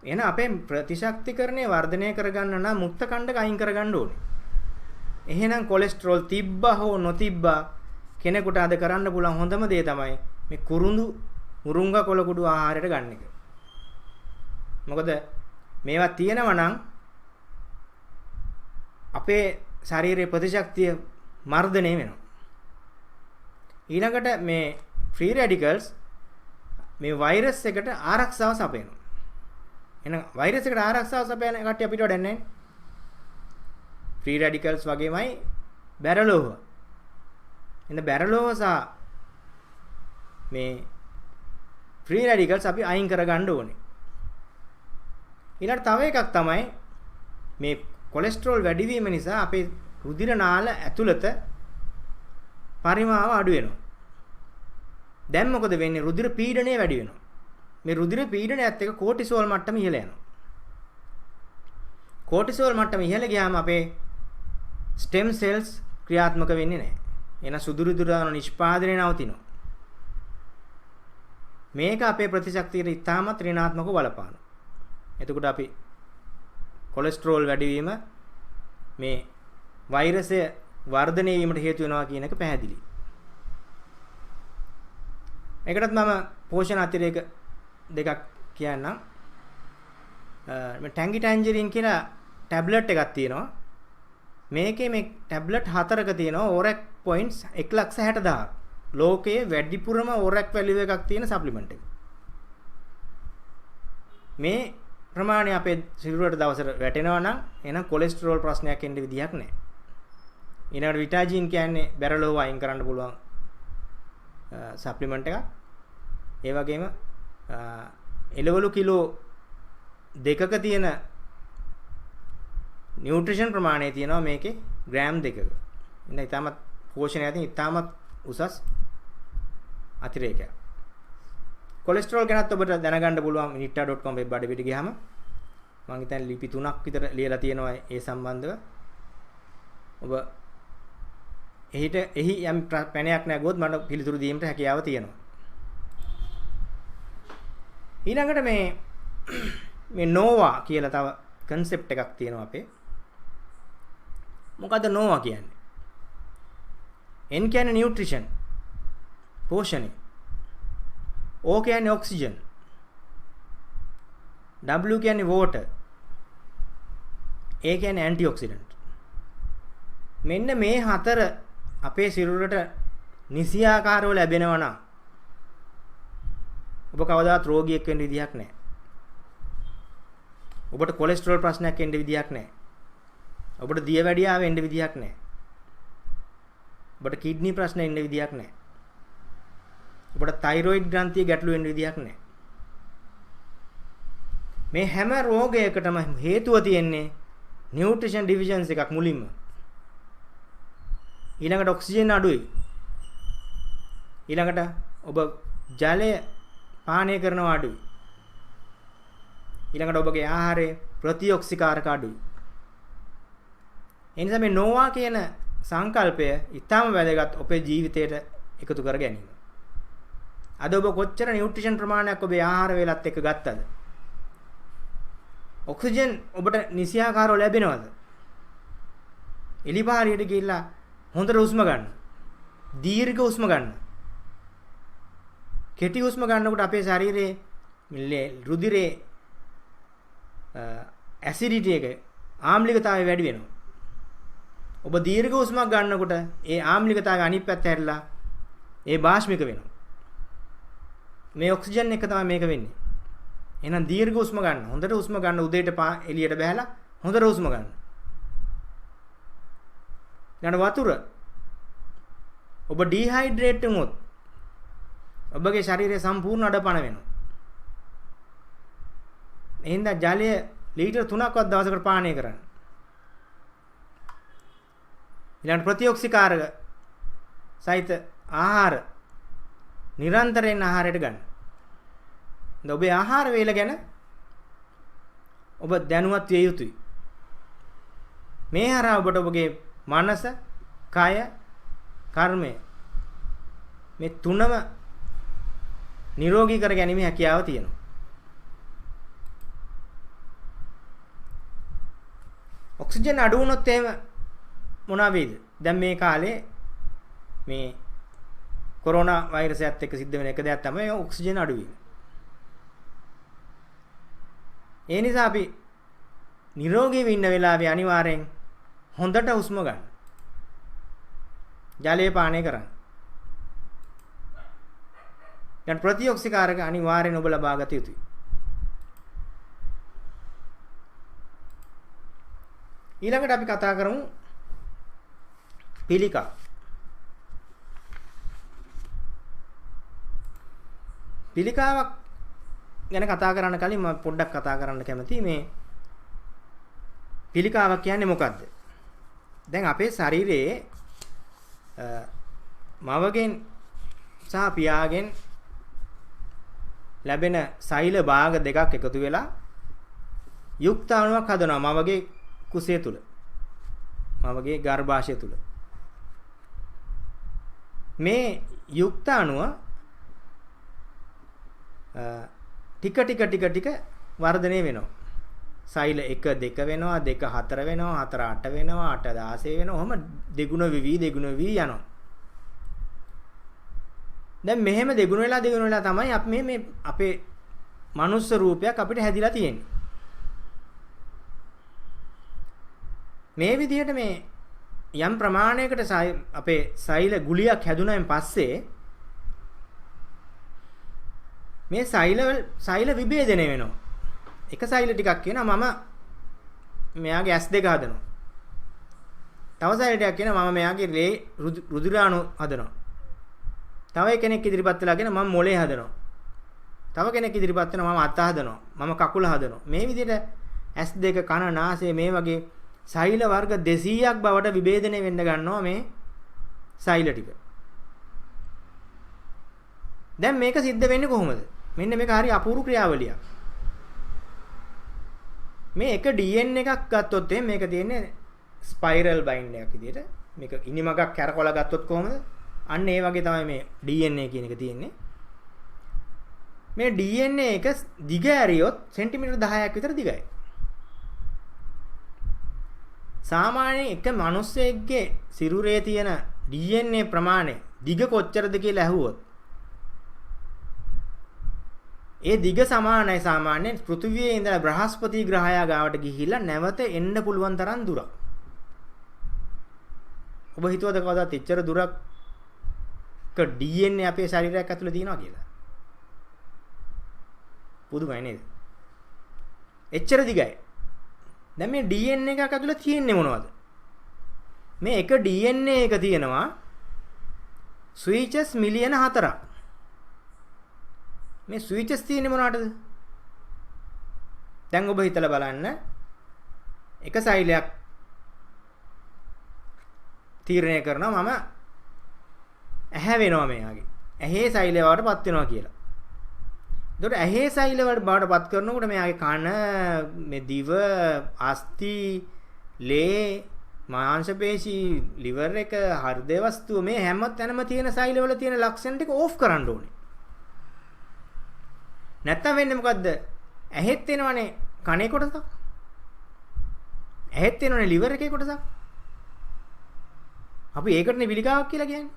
එහෙනම් අපේ ප්‍රතිශක්තිකරණය වර්ධනය කරගන්න නම් මුක්ත කණ්ඩක අයින් කරගන්න ඕනේ. එහෙනම් කොලෙස්ටරෝල් තිබ්බා හෝ නොතිබ්බා කෙනෙකුට අද කරන්න පුළුවන් හොඳම දේ තමයි මේ කුරුඳු මුරුංගා කොළ කුඩු ආහාරයට ගන්න එක. මොකද මේවා තියෙනවා නම් අපේ ශරීරයේ ප්‍රතිශක්තිය මර්ධනය වෙනවා. ඊළඟට මේ ෆ්‍රී රැඩිකල්ස් මේ වෛරස් එකට ආරක්ෂාව සපයනවා. එහෙනම් වෛරස් එකට ආරක්ෂාව සපයන කට්ටිය අපිට වැඩක් නැහැ. ෆ්‍රී රැඩිකල්ස් වගේමයි බැරලෝහ. එන්න බැරලෝහ සහ මේ ෆ්‍රී රැඩිකල්ස් අපි අයින් කරගන්න ඕනේ. ඊළඟ තව එකක් තමයි මේ කොලෙස්ටරෝල් වැඩි වීම නිසා අපේ රුධිර නාල ඇතුළත පරිමාව අඩු වෙනවා. දැන් මොකද වෙන්නේ? රුධිර පීඩනය වැඩි වෙනවා. මේ රුධිර පීඩනයත් එක්ක කෝටිසෝල් මට්ටම ඉහළ යනවා. කෝටිසෝල් මට්ටම ඉහළ ගියාම අපේ ස්ටෙම් සෙල්ස් ක්‍රියාත්මක වෙන්නේ නැහැ. එන සුදු රුධිර නිෂ්පාදනය නවතිනවා. මේක අපේ ප්‍රතිශක්තියට ඉතාමත් ඍණාත්මකව බලපානවා. එතකොට අපි කොලෙස්ටරෝල් වැඩි වීම මේ වෛරසය වර්ධනය වීමට හේතු වෙනවා කියන එක පැහැදිලි. ඒකටත් මම පෝෂණ අතිරේක දෙකක් කියන්නම්. මේ ටැන්ගි ටැන්ජරින් කියලා ටැබ්ලට් එකක් තියෙනවා. මේකේ මේ ටැබ්ලට් 4ක තියෙනවා ඕරක් පොයින්ට්ස් 1,60,000ක්. ලෝකයේ වැඩිපුරම ඕරක් වැලියු එකක් තියෙන සප්ලිමන්ට් එක. මේ ප්‍රමාණය අපේ සිරුරට දවසට වැටෙනවා නම් එහෙනම් කොලෙස්ටරෝල් ප්‍රශ්නයක් එන්න විදියක් නැහැ. ඊළඟට විටාජින් කියන්නේ බැරලෝව අයින් කරන්න පුළුවන් සප්ලිමන්ට් එකක්. ඒ වගේම එළවලු කිලෝ 2ක තියෙන නියුට්‍රිෂන් ප්‍රමාණය තියෙනවා මේකේ ග්‍රෑම් 2ක. ඉතින් ඊටමත් පෝෂණය ඇතින් ඊටමත් උසස් අතිරේකයක්. කොලෙස්ටරෝල් ගැනත් ඔබට දැනගන්න පුළුවන් minita.com වෙබ් අඩවියට ගියාම මම හිතන්නේ ලිපි 3ක් විතර ලියලා තියෙනවා ඒ සම්බන්ධව. ඔබ එහි යම් පැනයක් නැගුවොත් මට පිළිතුරු දීමට හැකියාව තියෙනවා. ඊළඟට මේ නෝවා කියලා තව concept එකක් තියෙනවා අපේ. මොකද නොවා කියන්නේ? N කියන්නේ නියුට්‍රිෂන් පෝෂණය. O කියන්නේ ඔක්සිජන්. W කියන්නේ වෝටර්. A කියන්නේ ඇන්ටිඔක්සිඩන්ට්. මෙන්න මේ හතර අපේ සිරුරට නිසියාකාරව ලැබෙනවා නම් ඔබ කවදාවත් රෝගියෙක් වෙන්න විදියක් නැහැ. ඔබට කොලෙස්ටරෝල් ප්‍රශ්නයක් එන්න විදියක් නැහැ. ඔබට දියවැඩියාව එන්න විදියක් නැහැ. ඔබට කිඩ්නි ප්‍රශ්න එන්න විදියක් නැහැ. ඔබට තයිරොයිඩ් ග්‍රන්ථිය ගැටලු වෙන්න විදියක් නැහැ. මේ හැම රෝගයකටම හේතුව තියෙන්නේ නියුට්‍රිෂන් ඩිෆිෂන්සි එකක් මුලින්ම. ඊළඟට ඔක්සිජන් අඩුයි. ඊළඟට ඔබ ජලය පානය කරනවා අඩුයි. ඊළඟට ඔබගේ ආහාරයේ ප්‍රතිඔක්සිකාරක අඩුයි. ඒ නිසා මේ නොවා කියන සංකල්පය ඊටම වැදගත් ඔබේ ජීවිතයට එකතු කර ගැනීම. අද ඔබ කොච්චර නියුට්‍රිෂන් ප්‍රමාණයක් ඔබේ ආහාර වේලත් එක්ක ගත්තද? ඔක්සිජන් ඔබට නිසියාකාරව ලැබෙනවද? එලිපාරියට ගිහිල්ලා හොඳට හුස්ම ගන්න. දීර්ඝ හුස්ම ගන්න. කෙටි හුස්ම ගන්නකොට අපේ ශරීරයේ රුධිරේ ඇසිඩිටි එක ආම්ලිකතාවය වැඩි වෙනවා. ඔබ දීර්ඝ හුස්මක් ගන්නකොට ඒ ආම්ලිකතාවය අනිත් පැත්ත හැරිලා ඒ බාෂ්මික වෙනවා. මේ ඔක්සිජන් එක තමයි මේක වෙන්නේ. එහෙනම් දීර්ඝ හුස්ම ගන්න. හොඳට හුස්ම ගන්න උදේට එළියට බහැලා හොඳට හුස්ම ගන්න. ඊළඟ වතුර. ඔබ ඩිහයිඩ්‍රේට් වුණොත් ඔබගේ ශරීරය සම්පූර්ණ අඩපණ වෙනවා. එහෙනම් ජලය ලීටර් 3ක්වත් දවසකට පානය කරන්න. ඊළඟ ප්‍රතිඔක්සිකාරක සහිත ආහාර නිරන්තරයෙන් ආහාරයට ගන්න. ඔබේ ආහාර වේල ගැන ඔබ දැනුවත් විය යුතුයි. මේ හරහා ඔබට ඔබගේ මනස, කය, කර්මය මේ තුනම නිරෝගී කර ගැනීම හැකියාව තියෙනවා. ඔක්සිජන් අඩු වුණොත් එහෙම මොනවා වෙයිද? දැන් මේ කාලේ මේ කොරෝනා වෛරසයත් එක්ක සිද්ධ වෙන එක දෙයක් තමයි ඔක්සිජන් අඩු වීම. ඒ නිසා අපි නිරෝගීව ඉන්න වෙලාවේ අනිවාර්යෙන් හොඳට හුස්ම ගන්න. ජලය පානය කරන්න. දැන් ප්‍රතිඔක්සිකාරක අනිවාර්යෙන් ඔබ ලබා ගත යුතුයි. ඊළඟට අපි කතා කරමු පිළිකා. පිළිකාවක් ගැන කතා කරන්න කලින් මම පොඩ්ඩක් කතා කරන්න කැමතියි මේ පිළිකාවක් කියන්නේ මොකද්ද? දැන් අපේ ශරීරයේ මවගෙන් සහ පියාගෙන් ලැබෙන සෛල භාග දෙකක් එකතු වෙලා යුක්තාණුවක් හදනවා මවගේ කුසය තුල. මවගේ ගර්භාෂය තුල. මේ යුක්තාණුව ටික වර්ධනය වෙනවා. සෛල 1 2 වෙනවා, 2 4 වෙනවා, 4 8 වෙනවා, 8 16 වෙනවා. ඔහොම දෙගුණ වෙවි යනවා. දැන් මෙහෙම දෙගුණ වෙලා තමයි අපි මේ අපේ මනුස්ස රූපයක් අපිට හැදිලා තියෙන්නේ. මේ විදිහට මේ යම් ප්‍රමාණයකට අපේ සෛල ගුලියක් හැදුනයින් පස්සේ මේ සෛල විභේදනය වෙනවා. එක සෛල ටිකක් කියනවා මම මෙයාගේ S2 හදනවා. තව සෛල ටිකක් කියනවා මම මෙයාගේ රුධිරාණු හදනවා. තව කෙනෙක් ඉදිරිපත් වෙලා කියනවා මම මොලේ හදනවා. තව කෙනෙක් ඉදිරිපත් වෙනවා මම අත හදනවා. මම කකුල හදනවා. මේ විදිහට S2 කන නාසය මේ වගේ සෛල වර්ග 200ක් බවට විභේදනය වෙන්න ගන්නවා මේ සෛල ටික. දැන් මේක සිද්ධ වෙන්නේ කොහොමද? මෙන්න මේක හරි අපූර්ව ක්‍රියාවලියක්. මේ එක DNA එකක් ගත්තොත් මේක තියෙන්නේ ස්පයිරල් බයින්ඩ් එකක් විදියට. මේක ඉනිමගක් කැරකොලා ගත්තොත් කොහොමද? අන්න ඒ වගේ තමයි මේ DNA කියන එක තියෙන්නේ. මේ DNA එක දිග ඇරියොත් සෙන්ටිමීටර් 10ක් විතර දිගයි. සාමාන්‍යයෙන් එක මිනිස්සෙක්ගේ සිරුරේ තියෙන DNA ප්‍රමාණය දිග කොච්චරද කියලා ඇහුවොත් ඒ දිග සමානයි සාමාන්‍යයෙන් පෘථිවියේ ඉඳලා බ්‍රහස්පති ග්‍රහයා ගාවට ගිහිල්ලා නැවත එන්න පුළුවන් තරම් දුරක්. ඔබ හිතුවද කවදාවත් එච්චර දුරක් DNA අපේ ශරීරයක් ඇතුලේ තියෙනවා කියලා? පුදුමයි නේද? එච්චර දිගයි. දැන් මේ DNA එකක් ඇතුලේ තියෙන්නේ මොනවද? මේ එක DNA එක තියෙනවා ස්විචස් මිලියන 4ක්. මේ ස්විචස් තියෙන්නේ මොනවටද? දැන් ඔබ හිතලා බලන්න. එක සෛලයක් තීරණය කරනවා මම ඇහැ වෙනවා මෙයාගේ. ඇහි සෛලය වලටපත් වෙනවා කියලා. එතකොට ඇහි සෛලය වලටපත් කරනකොට මෙයාගේ කන, මේ දිව, අස්ථි, ලේ, මාංශ පේශි, liver එක, හෘද වස්තුව මේ හැම තැනම තියෙන සෛලවල තියෙන ලක්ෂණ ටික ඕෆ් කරන්න ඕනේ. නැත්තම් වෙන්නේ මොකද්ද? ඇහෙත් වෙනවනේ කනේ කොටසක්. ඇහෙත් වෙනවනේ liver එකේ කොටසක්. අපි ඒකටනේ පිළිකාවක් කියලා කියන්නේ.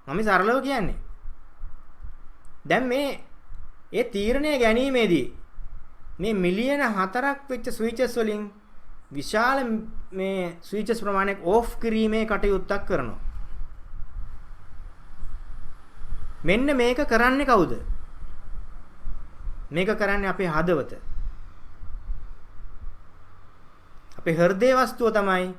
මම සරලව කියන්නේ. දැන් ඒ තීරණය ගැනීමේදී මේ මිලියන 4ක් වෙච්ච ස්විචස් වලින් විශාල මේ ස්විචස් ප්‍රමාණයක් ඕෆ් කිරීමේ කටයුත්තක් කරනවා. මෙන්න මේක කරන්නේ කවුද? මේක කරන්නේ අපේ හදවත. අපේ හෘදේ වස්තුව තමයි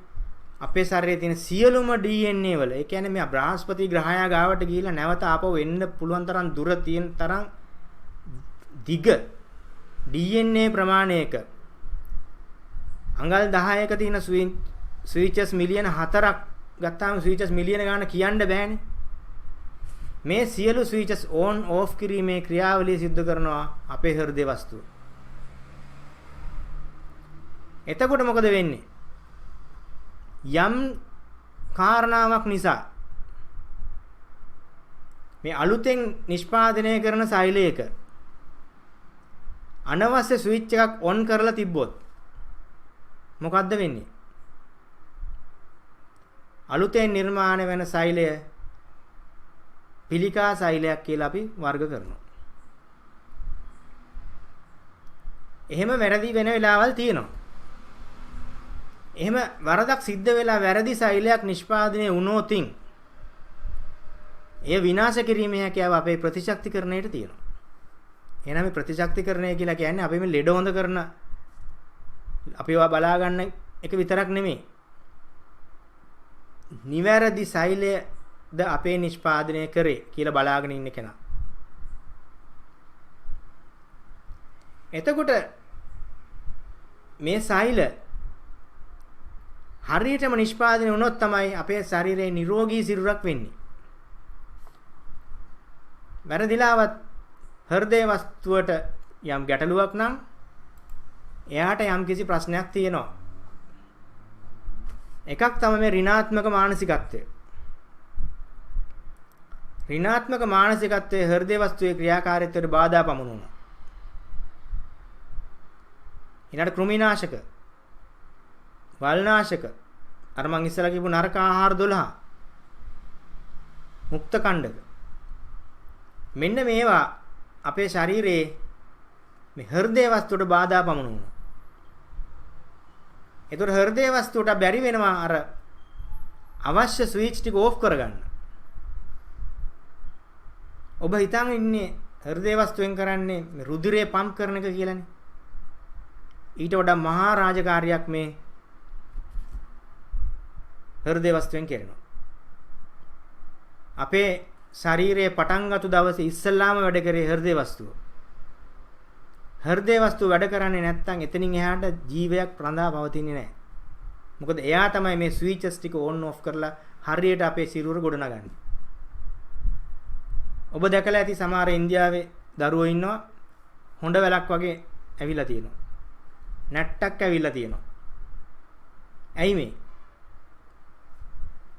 අපේ ශරීරයේ තියෙන සියලුම DNA වල. ඒ කියන්නේ මේ බ්‍රහස්පති ග්‍රහයා ගාවට ගිහිල්ලා නැවත ආපහු එන්න පුළුවන් තරම් දුර තියෙන තරම් දිග DNA ප්‍රමාණයක අඟල් 10ක තියෙන ස්විචස් මිලියන 4ක් ගත්තාම ස්විචස් මිලියන ගාන කියන්න බෑනේ. මේ සියලු ස්විචස් ඕන් ඕෆ් කිරීමේ ක්‍රියාවලිය සිදු කරනවා අපේ හෘද වස්තුව. එතකොට මොකද වෙන්නේ? යම් කාරණාවක් නිසා මේ අලුතෙන් නිෂ්පාදනය කරන සෛලයක අනවශ්‍ය ස්විච් එකක් ඔන් කරලා තිබ්බොත් මොකද්ද වෙන්නේ? අලුතෙන් නිර්මාණය වෙන සෛලය පිළිකා සෛලයක් කියලා අපි වර්ග කරනවා. එහෙම වැරදි වෙන වෙලාවල් තියෙනවා. එහෙම වරදක් සිද්ධ වෙලා වැරදි සෛලයක් නිෂ්පාදනය වුණොතින් එය විනාශ කිරීමේ හැකියාව අපේ ප්‍රතිශක්තිකරණයට තියෙනවා. එහෙනම් මේ ප්‍රතිශක්තිකරණය කියලා කියන්නේ අපි මේ ලෙඩ හොඳ කරන අපිව බලා ගන්න එක විතරක් නෙමෙයි. නිවැරදි සෛලයද අපේ නිෂ්පාදනය කරේ කියලා බලාගෙන ඉන්න කෙනා. එතකොට මේ සෛල හරියටම නිෂ්පාදනය වුණොත් තමයි අපේ ශරීරයේ නිරෝගී සිරුරක් වෙන්නේ. වැරදිලාවත් හෘදේ වස්තුවට යම් ගැටලුවක් නම් එයාට යම් කිසි ප්‍රශ්නයක් තියෙනවා. එකක් තමයි මේ ඍණාත්මක මානසිකත්වය. ඍණාත්මක මානසිකත්වයේ හෘදේ වස්තුවේ ක්‍රියාකාරීත්වයට බාධා පමුණුනවා. ඊළඟට කෘමිනාශක, වල්නාශක, අර මං ඉස්සලා කියපු නරක ආහාර 12, මුක්ත කණ්ඩක. මෙන්න මේවා අපේ ශරීරයේ මේ හෘදේ වස්තුවට බාධා පමුණුනවා. ඒතර හෘදේ වස්තුවට බැරි වෙනවා අර අවශ්‍ය ස්විච් ටික ඕෆ් කරගන්න. ඔබ හිතන් ඉන්නේ හෘදේ වස්තුවෙන් කරන්නේ මේ රුධිරය පම්ප් කරන එක කියලානේ. ඊට වඩා මහා රාජකාරියක් මේ හෘදේ වස්තුවෙන් කරනවා. අපේ ශරීරයේ පටන් ගත්ත දවසේ ඉස්සල්ලාම වැඩ කරේ හෘදේ වස්තුව. හෘදේ වස්තුව වැඩ කරන්නේ නැත්නම් එතනින් එහාට ජීවයක් රඳා පවතින්නේ නැහැ. මොකද එයා තමයි මේ ස්විචස් ටික ඕන් ඔෆ් කරලා හරියට අපේ සිරුර ගොඩනගන්නේ. ඔබ දැකලා ඇති සමහර ඉන්දියාවේ දරුවෝ ඉන්නවා හොඬ වැලක් වගේ ඇවිල්ලා තියෙනවා. නැට්ටක් ඇවිල්ලා තියෙනවා. ඇයි මේ?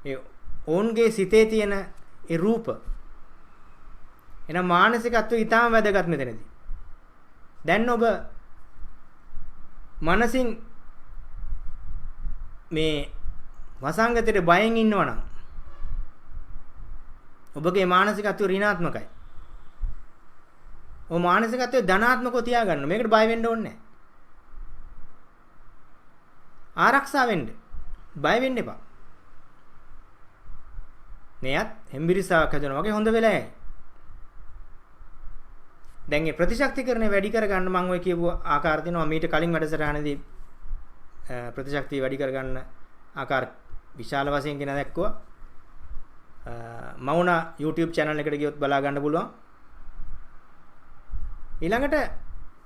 ඒ ඕන්ගේ සිතේ තියෙන ඒ රූප එන මානසිකත්වය ඊටම වැදගත් මෙතනදී. දැන් ඔබ මනසින් මේ වසංගතයට බයෙන් ඉන්නවනම් ඔබගේ මානසිකත්වය ඍණාත්මකයි. ඔය මානසිකත්වය ධනාත්මකව තියාගන්න. මේකට බය වෙන්න ඕනේ නැහැ. ආරක්ෂා වෙන්න. බය වෙන්න එපා. මෙයත් හෙම්බිරිසාවක් හදනවා වගේ හොඳ වෙලා යයි. දැන් මේ ප්‍රතිශක්තිකරණය වැඩි කරගන්න මම ඔය කියපු ආකාර තියෙනවා මීට කලින් වැඩසටහනේදී ප්‍රතිශක්තිය වැඩි කරගන්න ආකාර විශාල වශයෙන් කියන දැක්කුවා. මවුන YouTube channel එකට ගියොත් බලා ගන්න පුළුවන්. ඊළඟට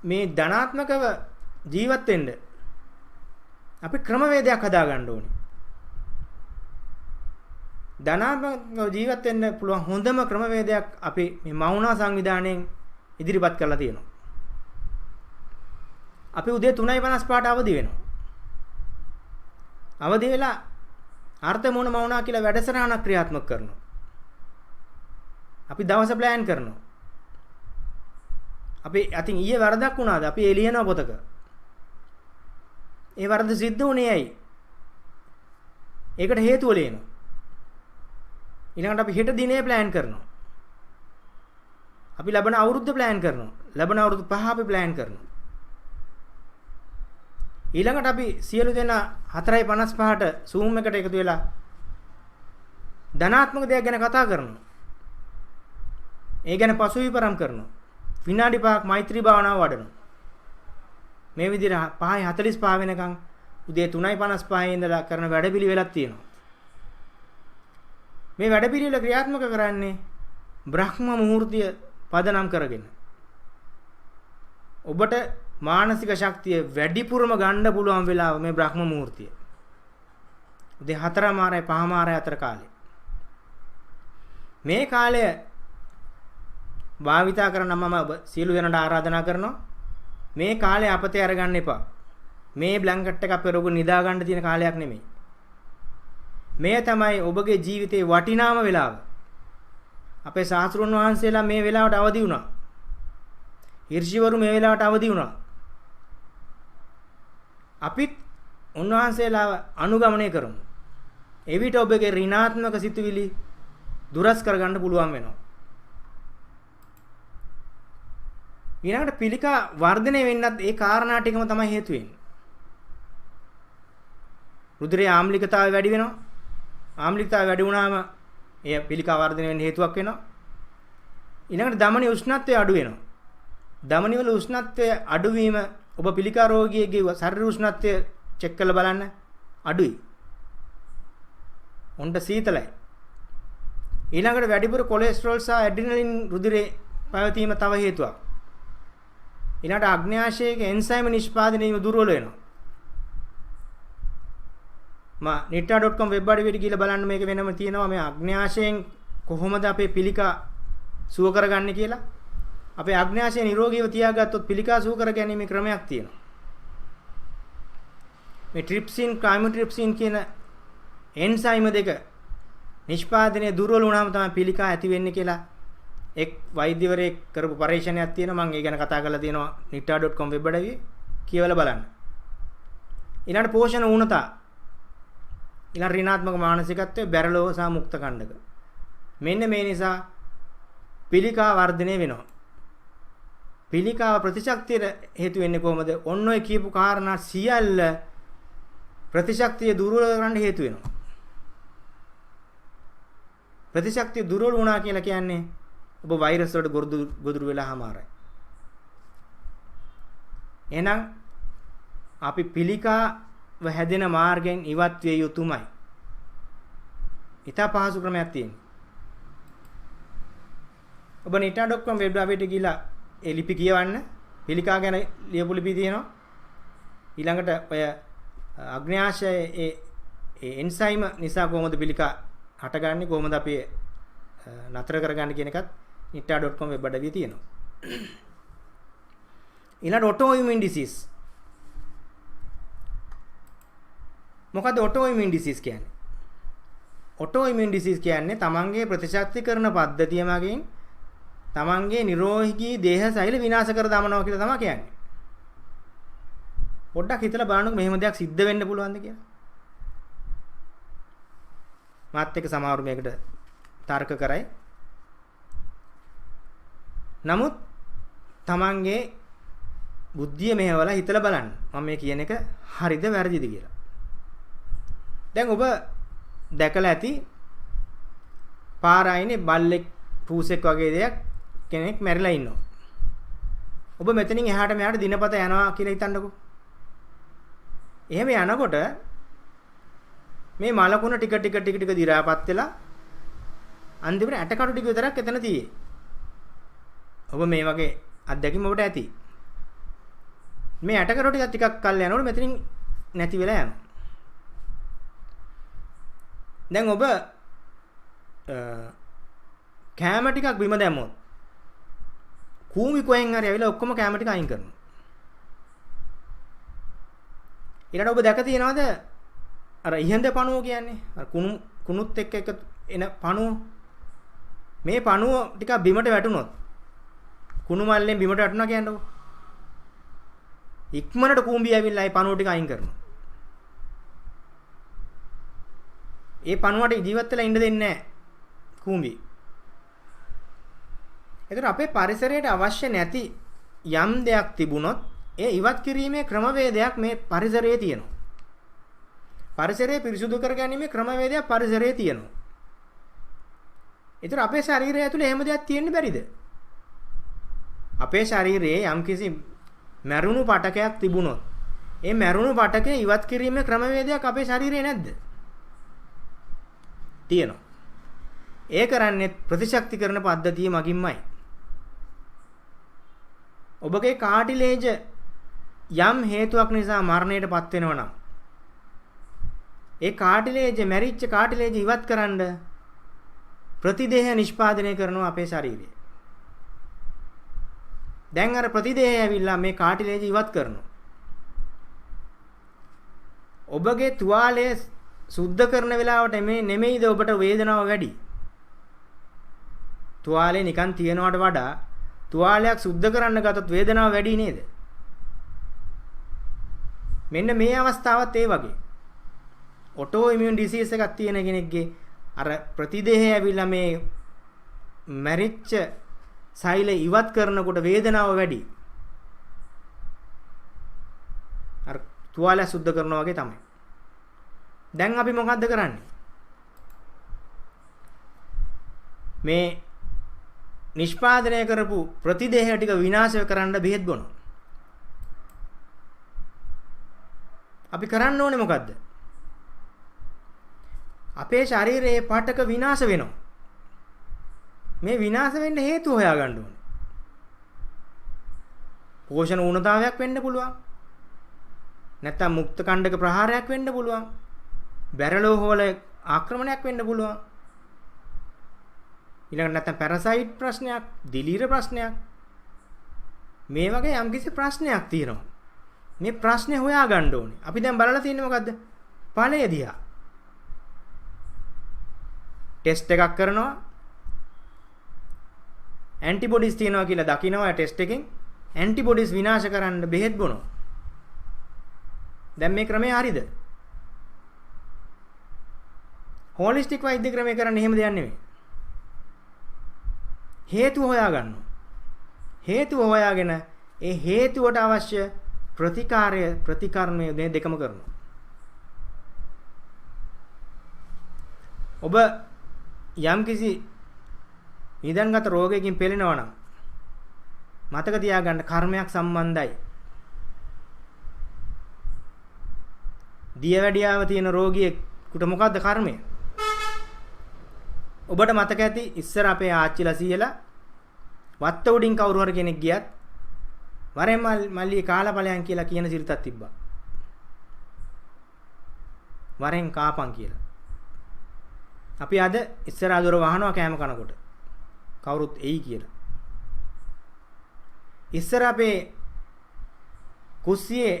මේ ධනාත්මකව ජීවත් වෙන්න අපි ක්‍රමවේදයක් හදා ගන්න ඕනේ. ධනාත්මකව ජීවත් වෙන්න පුළුවන් හොඳම ක්‍රමවේදයක් අපි මේ මවුනා සංවිධානයෙන් ඉදිරිපත් කරලා තියෙනවා. අපි උදේ 3:55ට අවදි වෙනවා. අවදි වෙලා අර්ථ මොන මවුනා කියලා වැඩසටහනක් ක්‍රියාත්මක කරනවා. අපි දවස ප්ලෑන් කරනවා. අපි අතින් ඊයේ වරදක් වුණාද? අපි එළියන පොතක. ඒ වරද සිද්ධ වුණේ ඇයි? ඒකට හේතුව ලියනවා. ඊළඟට අපි හෙට දිනේ ප්ලෑන් කරනවා. අපි ලබන අවුරුද්ද ප්ලෑන් කරනවා. ලබන අවුරුදු 5 අපි ප්ලෑන් කරනවා. ඊළඟට අපි සියලු දෙනා 4:55ට Zoom එකට එකතු වෙලා ධනාත්මක දෙයක් ගැන කතා කරනවා. ඒ ගැන පසුවිපරම් කරනවා. විනාඩි 5ක් මෛත්‍රී භාවනාව වඩනවා. මේ විදිහට 5:45 වෙනකන් උදේ 3:55 ඉඳලා කරන වැඩපිළිවෙලක් තියෙනවා. මේ වැඩපිළිවෙල ක්‍රියාත්මක කරන්නේ බ්‍රහ්ම මුහුර්තිය පදනම් කරගෙන. ඔබට මානසික ශක්තිය වැඩිපුරම ගන්න පුළුවන් වෙලාව මේ බ්‍රහ්ම මුහුර්තිය. උදේ 4:00 5:00 අතර කාලේ. මේ කාලය භාවිතා කරන මම සියලු දෙනාට ආරාධනා කරනවා. මේ කාලේ අපතේ අරගන්න එපා. මේ බ්ලැන්කට් එක අපේ රෝග නිදා ගන්න තියෙන කාලයක් නෙමෙයි. මේ තමයි ඔබගේ ජීවිතේ වටිනාම වෙලාව. අපේ ශාස්ත්‍රඥ වහන්සේලා මේ වෙලාවට අවදි වුණා. ඍෂිවරු මේ වෙලාවට අවදි වුණා. අපිත් උන්වහන්සේලාව අනුගමනය කරමු. එවිට ඔබගේ ඍණාත්මක සිතුවිලි දුරස් කරගන්න පුළුවන් වෙනවා. ඊළඟට පිළිකා වර්ධනය වෙන්නත් ඒ කාරණා ටිකම තමයි හේතු වෙන්නේ. රුධිරයේ ආම්ලිකතාවය වැඩි වෙනවා. ආම්ලිකතාවය වැඩි වුණාම එය පිළිකා වර්ධනය වෙන්න හේතුවක් වෙනවා. ඊළඟට ධමනි උෂ්ණත්වය අඩු වෙනවා. ධමනි වල උෂ්ණත්වය අඩු වීම ඔබ පිළිකා රෝගියෙක්ගේ ශරීර උෂ්ණත්වය චෙක් කරලා බලන්න අඩුයි. උන්ට සීතලයි. ඊළඟට වැඩිපුර කොලෙස්ටරෝල් සහ ඇඩ්‍රිනලින් රුධිරේ පැවතීම තව හේතුවක්. ඊළඟට අග්න්‍යාශයේ එන්සයිම් නිෂ්පාදනය දුර්වල වෙනවා. nita.com වෙබ් අඩවියට ගිහලා බලන්න මේක වෙනම තියෙනවා මේ අග්න්‍යාශයෙන් කොහොමද අපේ පිළිකා සුව කරගන්නේ කියලා. අපේ අග්න්‍යාශය නිරෝගීව තියාගත්තොත් පිළිකා සුව කර ගැනීමේ ක්‍රමයක් තියෙනවා. මේ ට්‍රිප්සින්, ක්‍රයිමෝට්‍රිප්සින් කියන එන්සයිම් දෙක නිෂ්පාදනයේ දුර්වල වුණාම තමයි පිළිකා ඇති වෙන්නේ කියලා එක් වෛද්‍යවරයෙක් කරපු පරීක්ෂණයක් තියෙනවා. මම ඒ ගැන කතා කරලා තියෙනවා nita.com වෙබ් අඩවියේ. කියවලා බලන්න. ඊළඟ පෝෂණ ඌනතා. ඊළඟ ඍණාත්මක මානසිකත්වයේ බැරලෝව සහ මුක්ත කණ්ඩක. මෙන්න මේ නිසා පිළිකා වර්ධනය වෙනවා. පිළිකාව ප්‍රතිශක්තියට හේතු වෙන්නේ කොහොමද? ඔන්න ඔය කියපු කාරණා සියල්ල ප්‍රතිශක්තිය දුර්වල කරන්න හේතු වෙනවා. ප්‍රතිශක්තිය දුර්වල වුණා කියලා කියන්නේ ඔබ වෛරස් වලට ගොදුරු වෙලාමාරයි. එහෙනම් අපි පිළිකාව හැදෙන මාර්ගයෙන් ඉවත් විය යුතුමයි. ඊට පහසු ක්‍රමයක් තියෙනවා. ඔබ nita.com වෙබ් අඩවියට ගිහලා ඒ ලිපි කියවන්න. පිළිකා ගැන ලියපු ලිපි තියෙනවා. ඊළඟට ඔය අග්න්‍යාශයේ ඒ එන්සයිම් නිසා කොහොමද පිළිකා හටගන්නේ, කොහොමද අපි නතර කරගන්නේ කියන එකත් nita.com වෙබ් අඩවියේ තියෙනවා. ඊළඟ autoimmune disease. මොකද autoimmune disease කියන්නේ? autoimmune disease කියන්නේ තමන්ගේ ප්‍රතිශක්තිකරණ පද්ධතිය මගින් තමන්ගේ නිරෝගී දේහ සෛල විනාශ කර දමනවා කියලා තමයි කියන්නේ. පොඩ්ඩක් හිතලා බලන්නකෝ මෙහෙම දෙයක් සිද්ධ වෙන්න පුළුවන්ද කියලා. මාත් එක්ක සමහරු මේකට තර්ක කරයි. නමුත් තමන්ගේ බුද්ධිය මෙහෙवला හිතලා බලන්න. මම මේ කියන එක හරිද වැරදිද කියලා. දැන් ඔබ දැකලා ඇති පාරායිනේ බල්ලෙක් පූසෙක් වගේ දෙයක් කෙනෙක් මැරිලා ඉන්නවා. ඔබ මෙතනින් එහාට මෙහාට දිනපත යනවා කියලා හිතන්නකෝ. එහෙම යනකොට මේ මලකුණ ටික දි รา පත් වෙලා අන්තිමට ඇටකටු ටික විතරක් එතන තියෙයි. ඔබ මේ වගේ අත්දැකීම් ඔබට ඇති. මේ ඇටකටු ටිකක් කල් යනකොට මෙතනින් නැති වෙලා යනවා. දැන් ඔබ කැම ටිකක් බිම දැම්මොත් කූඹි කොහෙන් හරි ඇවිල්ලා ඔක්කොම කැම ටික අයින් කරනවා. ඊළඟට ඔබ දැක තියනවද අර ඉහඳ පණුව කියන්නේ අර කුණුත් එක්ක එන පණුව මේ පණුව ටික බිමට වැටුනොත් කුණු මල්ලෙන් බිමට වැටුණා කියන්නකො ඉක්මනට කූඹි ඇවිල්ලා ඒ පණුව ටික අයින් කරනවා. ඒ පණුවට ජීවත් වෙලා ඉන්න දෙන්නේ නැහැ කූඹි. ඒතර අපේ පරිසරයට අවශ්‍ය නැති යම් දෙයක් තිබුණොත් ඒ ඉවත් කිරීමේ ක්‍රමවේදයක් මේ පරිසරයේ තියෙනවා. පරිසරය පිරිසුදු කරගැනීමේ ක්‍රමවේදයක් පරිසරයේ තියෙනවා. ඒතර අපේ ශරීරය ඇතුලේ එහෙම දෙයක් තියෙන්න බැරිද? අපේ ශරීරයේ යම්කිසි මැරුණු පටකයක් තිබුණොත් ඒ මැරුණු පටකේ ඉවත් කිරීමේ ක්‍රමවේදයක් අපේ ශරීරයේ නැද්ද? තියෙනවා. ඒ කරන්නේ ප්‍රතිශක්තිකරණ පද්ධතිය මගින්මයි. ඔබගේ කාටිලේජ යම් හේතුවක් නිසා මරණයටපත් වෙනවා නම් ඒ කාටිලේජ මැරිච්ච කාටිලේජ ඉවත් කරන්න ප්‍රතිදේහ නිෂ්පාදනය කරනවා අපේ ශරීරය. දැන් අර ප්‍රතිදේහය ඇවිල්ලා මේ කාටිලේජ ඉවත් කරනවා. ඔබගේ තුවාලය සුද්ධ කරන වෙලාවට මේ නෙමෙයිද ඔබට වේදනාව වැඩි. තුවාලේ නිකන් තියනවට වඩා තුවාලයක් සුද්ධ කරන්න ගත්තොත් වේදනාව වැඩි නේද? මෙන්න මේ අවස්ථාවත් ඒ වගේ. ඔටෝ ඉමුන් ඩිසීස් එකක් තියෙන කෙනෙක්ගේ අර ප්‍රතිදේහය ඇවිල්ලා මේ මැරිච්ච සෛල ඉවත් කරනකොට වේදනාව වැඩි. අර තුවාලය සුද්ධ කරනවා වගේ තමයි. දැන් අපි මොකද්ද කරන්නේ? මේ නිෂ්පාදනය කරපු ප්‍රතිදේහ ටික විනාශ කරන්න බෙහෙත් බොනවා. අපි කරන්න ඕනේ මොකද්ද? අපේ ශරීරයේ පාටක විනාශ වෙනවා. මේ විනාශ වෙන්න හේතු හොයාගන්න ඕනේ. පෝෂණ ඌනතාවයක් වෙන්න පුළුවන්. නැත්නම් මුක්ත කණ්ඩක ප්‍රහාරයක් වෙන්න පුළුවන්. බැරලෝහවල ආක්‍රමණයක් වෙන්න පුළුවන්. ඊළඟට නැත්නම් පැරසයිට් ප්‍රශ්නයක්, දිලීර ප්‍රශ්නයක්. මේ වගේ යම්කිසි ප්‍රශ්නයක් තියෙනවා. මේ ප්‍රශ්නේ හොයාගන්න ඕනේ. අපි දැන් බලලා තියෙන්නේ මොකද්ද? ඵලය දිහා. ටෙස්ට් එකක් කරනවා. ඇන්ටිබොඩිස් තියෙනවා කියලා දකිනවා ටෙස්ට් එකෙන්. ඇන්ටිබොඩිස් විනාශ කරන්න බෙහෙත් බොනවා. දැන් මේ ක්‍රමය හරිද? හොලිස්ටික් වෛද්‍ය ක්‍රමය කරන්නේ එහෙම දෙයක් නෙමෙයි. හේතුව හොයාගන්නවා. හේතුව හොයාගෙන ඒ හේතුවට අවශ්‍ය ප්‍රතිකර්මය දෙකම කරනවා. ඔබ යම්කිසි නිදන්ගත රෝගයකින් පෙළෙනවා නම් මතක තියාගන්න කර්මයක් සම්බන්ධයි. දියවැඩියාව තියෙන රෝගියෙකුට මොකද්ද කර්මය? ඔබට මතක ඇති ඉස්සර අපේ ආච්චිලා සීයලා වත්ත උඩින් කවුරු හරි කෙනෙක් ගියත් වරෙන් මල්ලි කාලා ඵලයන් කියලා කියන සිරිතක් තිබ්බා. වරෙන් කාපන් කියලා. අපි අද ඉස්සර ආදර වහනවා කෑම කනකොට. කවුරුත් එයි කියලා. ඉස්සර අපේ කුස්සියේ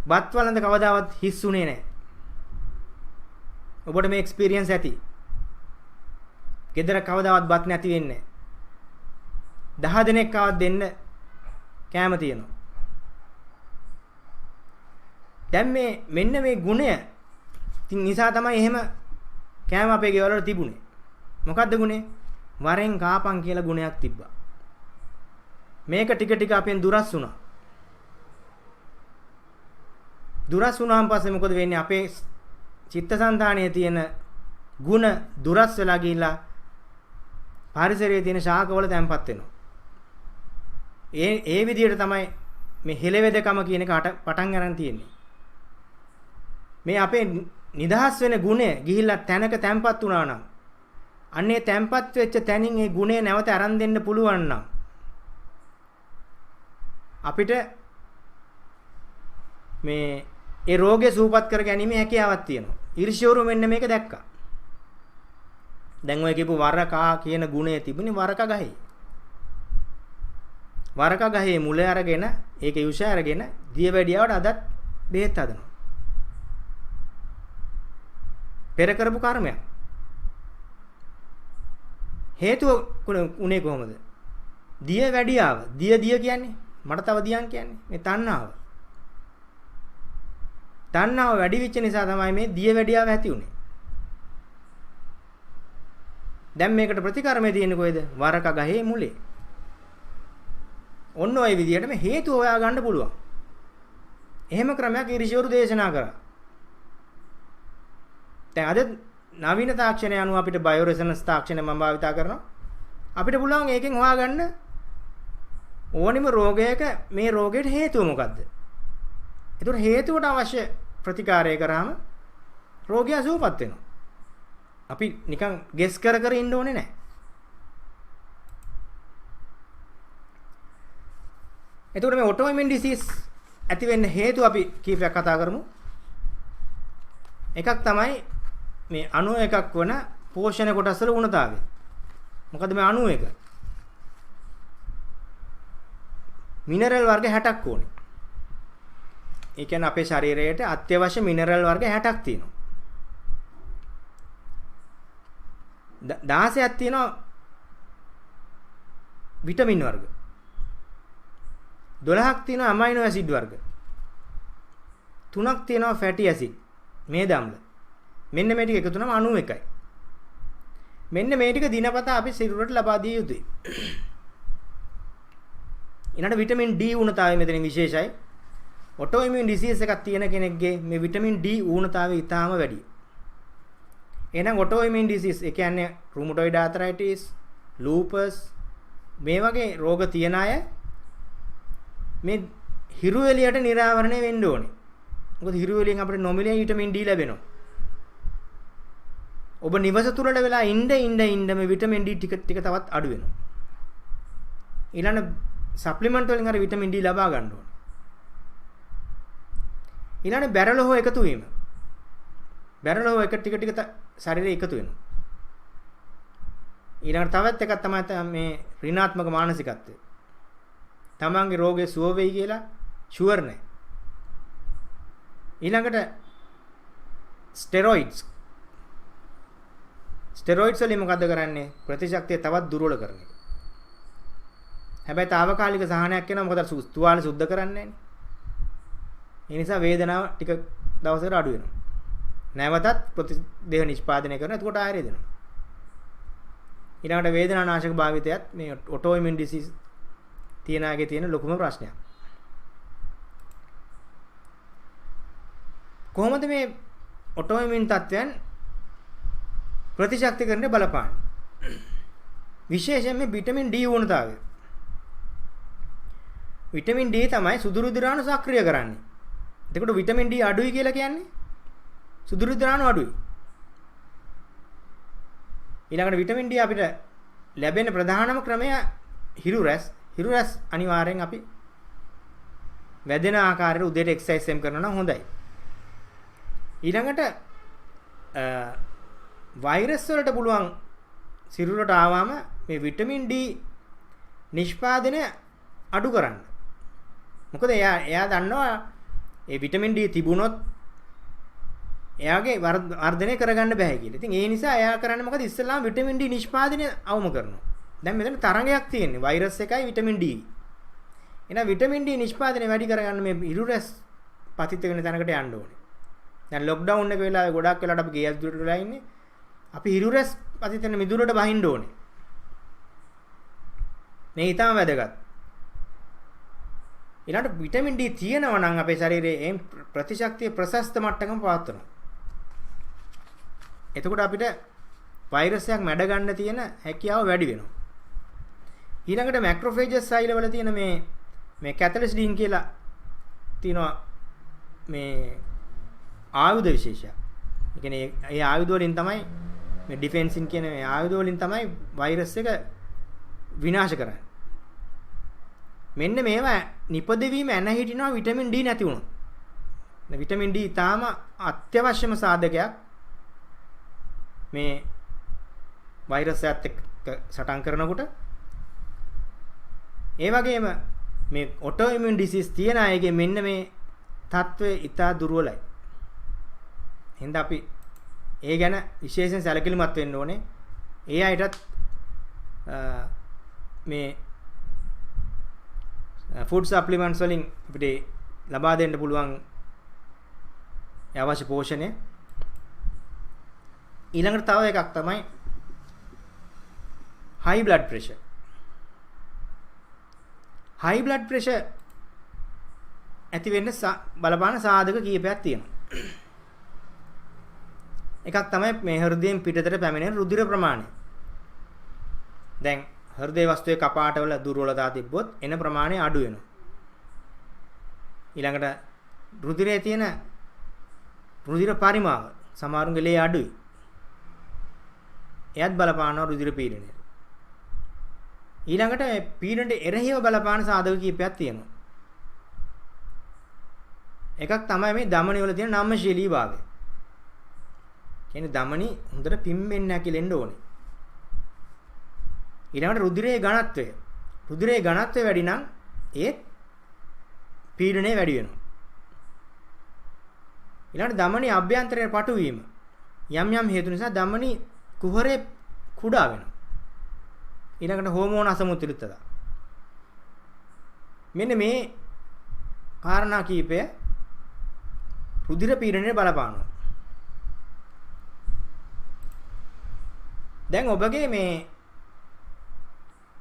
බත් වළඳ කවදාවත් හිස්සුනේ නැහැ. ඔබට මේ එක්ස්පීරියන්ස් ඇති. ගෙදර කවදාවත් බත් නැති වෙන්නේ නැහැ. 10 දිනක් ආවත් දෙන්න කෑම තියෙනවා. දැන් මෙන්න මේ ගුණය ඉතින් නිසා තමයි එහෙම කෑම අපේ ගෙවල් වල තිබුණේ. මොකද්ද ගුණේ? වරෙන් කාපන් කියලා ගුණයක් තිබ්බා. මේක ටික ටික අපෙන් දුරස් වුණා. දුරස් වුණාන් පස්සේ මොකද වෙන්නේ? අපේ චිත්තසංතානයේ තියෙන ಗುಣ දුරස් වෙලා ගිහිල්ලා පරිසරයේ තියෙන ශාකවල තැම්පත් වෙනවා. ඒ විදිහට තමයි මේ හෙළවෙදකම කියන එක පටන් ගන්න තියෙන්නේ. මේ අපේ නිදහස් වෙන ගුණය ගිහිල්ලා තැනක තැම්පත් වුණා නම් අන්නේ තැම්පත් වෙච්ච තැනින් ඒ ගුණය නැවත අරන් දෙන්න පුළුවන් නම් අපිට මේ ඒ රෝගය සූපත් කර ගැනීම හැකියාවක් තියෙනවා. ඊර්ෂ්‍යවරු මෙන්න මේක දැක්කා. දැන් ඔය කියපු වරකා කියන ගුණය තිබුණේ වරක ගහේ. වරක ගහේ මුල අරගෙන ඒක යුෂ අරගෙන දියවැඩියාවට අදත් බෙහෙත් හදනවා. පෙර කරපු කර්මයක්. හේතුව උනේ කොහොමද? දියවැඩියාව. දිය කියන්නේ මට තව දියන් කියන්නේ මේ තණ්හාව. තණ්හාව වැඩි වෙච්ච නිසා තමයි මේ දියවැඩියාව ඇති උනේ. දැන් මේකට ප්‍රතිකර්මය තියෙන්නේ කොහෙද? වරක ගහේ මුලේ. ඔන්න ඔය විදිහට මේ හේතු හොයා ගන්න පුළුවන්. එහෙම ක්‍රමයක් ඊර්ෂ්‍යවරු දේශනා කරා. දැන් අද නවීන තාක්ෂණය අනුව අපිට බයෝ රෙසොනන්ස් තාක්ෂණය මම භාවිතා කරනවා. අපිට පුළුවන් ඒකෙන් හොයාගන්න ඕනිම රෝගයක මේ රෝගයට හේතුව මොකද්ද? ඒතකොට හේතුවට අවශ්‍ය ප්‍රතිකාරය කරාම රෝගියා සුවපත් වෙනවා. අපි නිකන් ගෙස් කර කර ඉන්න ඕනේ නැහැ. එතකොට මේ ඔටෝඉමියුන් ඩිසීස් ඇති වෙන්න හේතු අපි කීපයක් කතා කරමු. එකක් තමයි මේ 91ක් වන පෝෂණ කොටස් වල උණතාවය. මොකද මේ 91? මිනරල් වර්ග 60ක් ඕනේ. ඒ කියන්නේ අපේ ශරීරයට අත්‍යවශ්‍ය මිනරල් වර්ග 60ක් තියෙනවා. 16ක් තියෙනවා විටමින් වර්ග. 12ක් තියෙනවා ඇමයිනෝ ඇසිඩ් වර්ග. 3ක් තියෙනවා ෆැටි ඇසිඩ්. මේද අම්ල. මෙන්න මේ ටික එකතු වුණාම 91යි. මෙන්න මේ ටික දිනපතා අපි සිරුරට ලබා දිය යුතුයි. ඊළඟට විටමින් D ඌනතාවය මෙතන විශේෂයි. ඔටෝඉමියුන් ඩිසීස් එකක් තියෙන කෙනෙක්ගේ මේ විටමින් D ඌනතාවය ඉතාම වැඩි. එහෙනම් ඔටෝඉමියුන් ඩිසීස් ඒ කියන්නේ රුමටොයිඩ් ආතරයිටිස්, ලූපස් මේ වගේ රෝග තියන අය මේ හිරු එළියට නිරාවරණය වෙන්න ඕනේ. මොකද හිරු එළියෙන් අපිට නොමිලේ විටමින් D ලැබෙනවා. ඔබ නිවස තුලට වෙලා ඉන්න මේ විටමින් D ටික තවත් අඩු වෙනවා. ඊළඟ සප්ලිමන්ට් වලින් අර විටමින් D ලබා ගන්න ඕනේ. ඊළඟ බැරලෝහ එකතු වීම. බැරලෝහ එක ටික ශරීරේ එකතු වෙනවා. ඊළඟට තවත් එකක් තමයි මේ ඍණාත්මක මානසිකත්වය. තමන්ගේ රෝගේ සුව වෙයි කියලා ෂුවර් නැහැ. ඊළඟට ස්ටෙරොයිඩ්ස් වලින් මොකද්ද කරන්නේ? ප්‍රතිශක්තිය තවත් දුර්වල කරන එක. හැබැයි తాවකාලික සහනයක් වෙනවා. මොකද තුවාල සුද්ධ කරන්නේ නැහැ. ඒ නිසා වේදනාව ටික දවසකට අඩු වෙනවා. නැවතත් ප්‍රතිදේහ නිෂ්පාදනය කරන. එතකොට ආයෙ දෙනවා. ඊළඟට වේදනානාශක භාවිතයත් මේ ඔටෝඉමියුන් ඩිසීස් තියන අයගේ තියෙන ලොකුම ප්‍රශ්නයක්. කොහොමද මේ ඔටෝඉමියුන් තත්ත්වයන් ප්‍රතිශක්තිකරණය බලපාන්නේ? විශේෂයෙන් මේ විටමින් D ඌනතාවය. විටමින් D තමයි සුදු රුධිරාණු සක්‍රිය කරන්නේ. එතකොට විටමින් D අඩුයි කියලා කියන්නේ සුදු රුධිරාණු අඩුයි. ඊළඟට විටමින් D අපිට ලැබෙන ප්‍රධානම ක්‍රමය හිරු රැස් අනිවාර්යෙන් අපි වැදෙන ආකාරයට උදේට එක්සර්සයිස් කරනවා නම් හොඳයි. ඊළඟට වෛරස් වලට පුළුවන් සිරුරට ආවම මේ විටමින් D නිෂ්පාදනය අඩු කරන්න. මොකද එයා දන්නවා ඒ විටමින් D තිබුණොත් එයාගේ වර්ධනය කරගන්න බෑ කියලා. ඉතින් ඒ නිසා එයා කරන්නේ මොකද? ඉස්සෙල්ලාම විටමින් D නිෂ්පාදනය අවම කරනවා. දැන් මෙතන තරංගයක් තියෙන්නේ. වෛරස් එකයි විටමින් D. එහෙනම් විටමින් D නිෂ්පාදනය වැඩි කරගන්න මේ ඉරුරස් පතිත වෙන තැනකට යන්න ඕනේ. දැන් ලොක්ඩවුන් එක වෙලාවේ ගොඩක් වෙලාවට අපි ගේ ඇතුළට වෙලා ඉන්නේ. අපි හිරුරස් අතිතන මිදුලට බහින්න ඕනේ. මේ ඊටම වැදගත්. ඊළඟට විටමින් D තියෙනවා නම් අපේ ශරීරයේ ප්‍රතිශක්තිය ප්‍රශස්ත මට්ටමක පවත්වනවා. එතකොට අපිට වෛරස් එකක් මැඩ ගන්න තියෙන හැකියාව වැඩි වෙනවා. ඊළඟට මැක්‍රොෆේජස් සෛලවල තියෙන මේ කැටලිස්ට් ඩීන් කියලා තියෙනවා මේ ආයුධ විශේෂයක්. ඒ කියන්නේ ඒ ආයුධ වලින් තමයි මේ ඩිෆෙන්සින් කියන මේ ආයුධ වලින් තමයි වෛරස් එක විනාශ කරන්නේ. මෙන්න මේවා නිපදවීම ඇන හිටිනවා විටමින් D නැති වුණොත්. විටමින් D තාම අත්‍යවශ්‍යම සාධකයක් මේ වෛරස් එකත් එක්ක සටන් කරනකොට. ඒ වගේම මේ ඔටෝ ඉමුන් ඩිසීස් තියෙන අයගේ මෙන්න මේ තත්ත්වය ඉතා දුර්වලයි. එහෙනම් අපි ඒ ගැන විශේෂයෙන් සැලකිලිමත් වෙන්න ඕනේ. ඒ අයටත් මේ ෆුඩ් සප්ලිමන්ට්ස් වලින් අපිට ලබා දෙන්න පුළුවන් අවශ්‍ය පෝෂණය. ඊළඟට තව එකක් තමයි high blood pressure. high blood pressure ඇති වෙන්න බලපාන සාධක කීපයක් තියෙනවා. එකක් තමයි මේ හෘදයෙන් පිටතට පැමිණෙන රුධිර ප්‍රමාණය. දැන් හෘදේ වස්තුවේ කපාටවල දුර්වලතා තිබ්බොත් එන ප්‍රමාණය අඩු වෙනවා. ඊළඟට රුධිරයේ තියෙන රුධිර පරිමාව සමහරුන්ගේ ලේ අඩුයි. එයත් බලපානවා රුධිර පීඩනයට. ඊළඟට පීඩනයට එරෙහිව බලපාන සාධක කීපයක් තියෙනවා. එකක් තමයි මේ ධමනි වල තියෙන නම්‍යශීලී භාවය. කියන්නේ ධමනි හොඳට පිම්බෙන්නේ නැකිලෙන්න ඕනේ. ඊළඟට රුධිරයේ ඝනත්වය. රුධිරයේ ඝනත්වය වැඩි නම් ඒත් පීඩනය වැඩි වෙනවා. ඊළඟට ධමනි අභ්‍යන්තරයේ පටු වීම. යම් යම් හේතු නිසා ධමනි කුහරේ කුඩා වෙනවා. ඊළඟට හෝමෝන අසමතුලිතතා. මෙන්න මේ කාරණා කීපය රුධිර පීඩනයේ බලපානවා. දැන් ඔබගේ මේ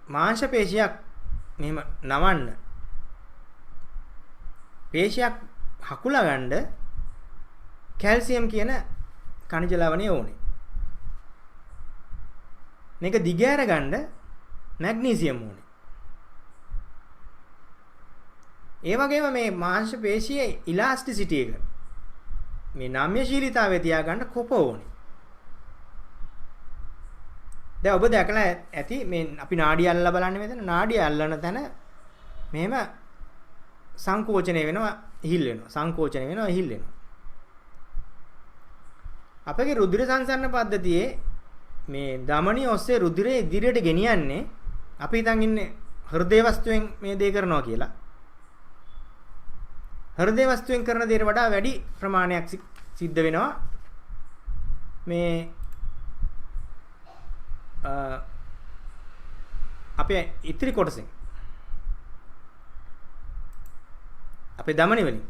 මාංශ පේශියක් මෙහෙම නවන්න පේශියක් හකුලා ගන්න කැල්සියම් කියන කනිජ ලවණය ඕනේ. මේක දිගෑර ගන්න මැග්නීසියම් ඕනේ. ඒ වගේම මේ මාංශ පේශියේ ඉලාස්ටිසිටි එක මේ නම්‍යශීලීතාවය තියාගන්න කොප ඕනේ. දැන් ඔබ දැකලා ඇති මේ අපි නාඩිය අල්ලලා බලන්නේ මෙතන නාඩිය අල්ලන තැන මෙහෙම සංකෝචනය වෙනවා හිල් වෙනවා සංකෝචනය වෙනවා හිල් වෙනවා. අපගේ රුධිර සංසරණ පද්ධතියේ මේ ධමනිය ඔස්සේ රුධිරය ඉදිරියට ගෙනියන්නේ අපි හිතන් ඉන්නේ හෘදේ වස්තුවෙන් මේ දේ කරනවා කියලා. හෘදේ වස්තුවෙන් කරන දේට වඩා වැඩි ප්‍රමාණයක් සිද්ධ වෙනවා මේ අපේ ඉතිරි කොටසෙන් අපේ ධමනි වලින්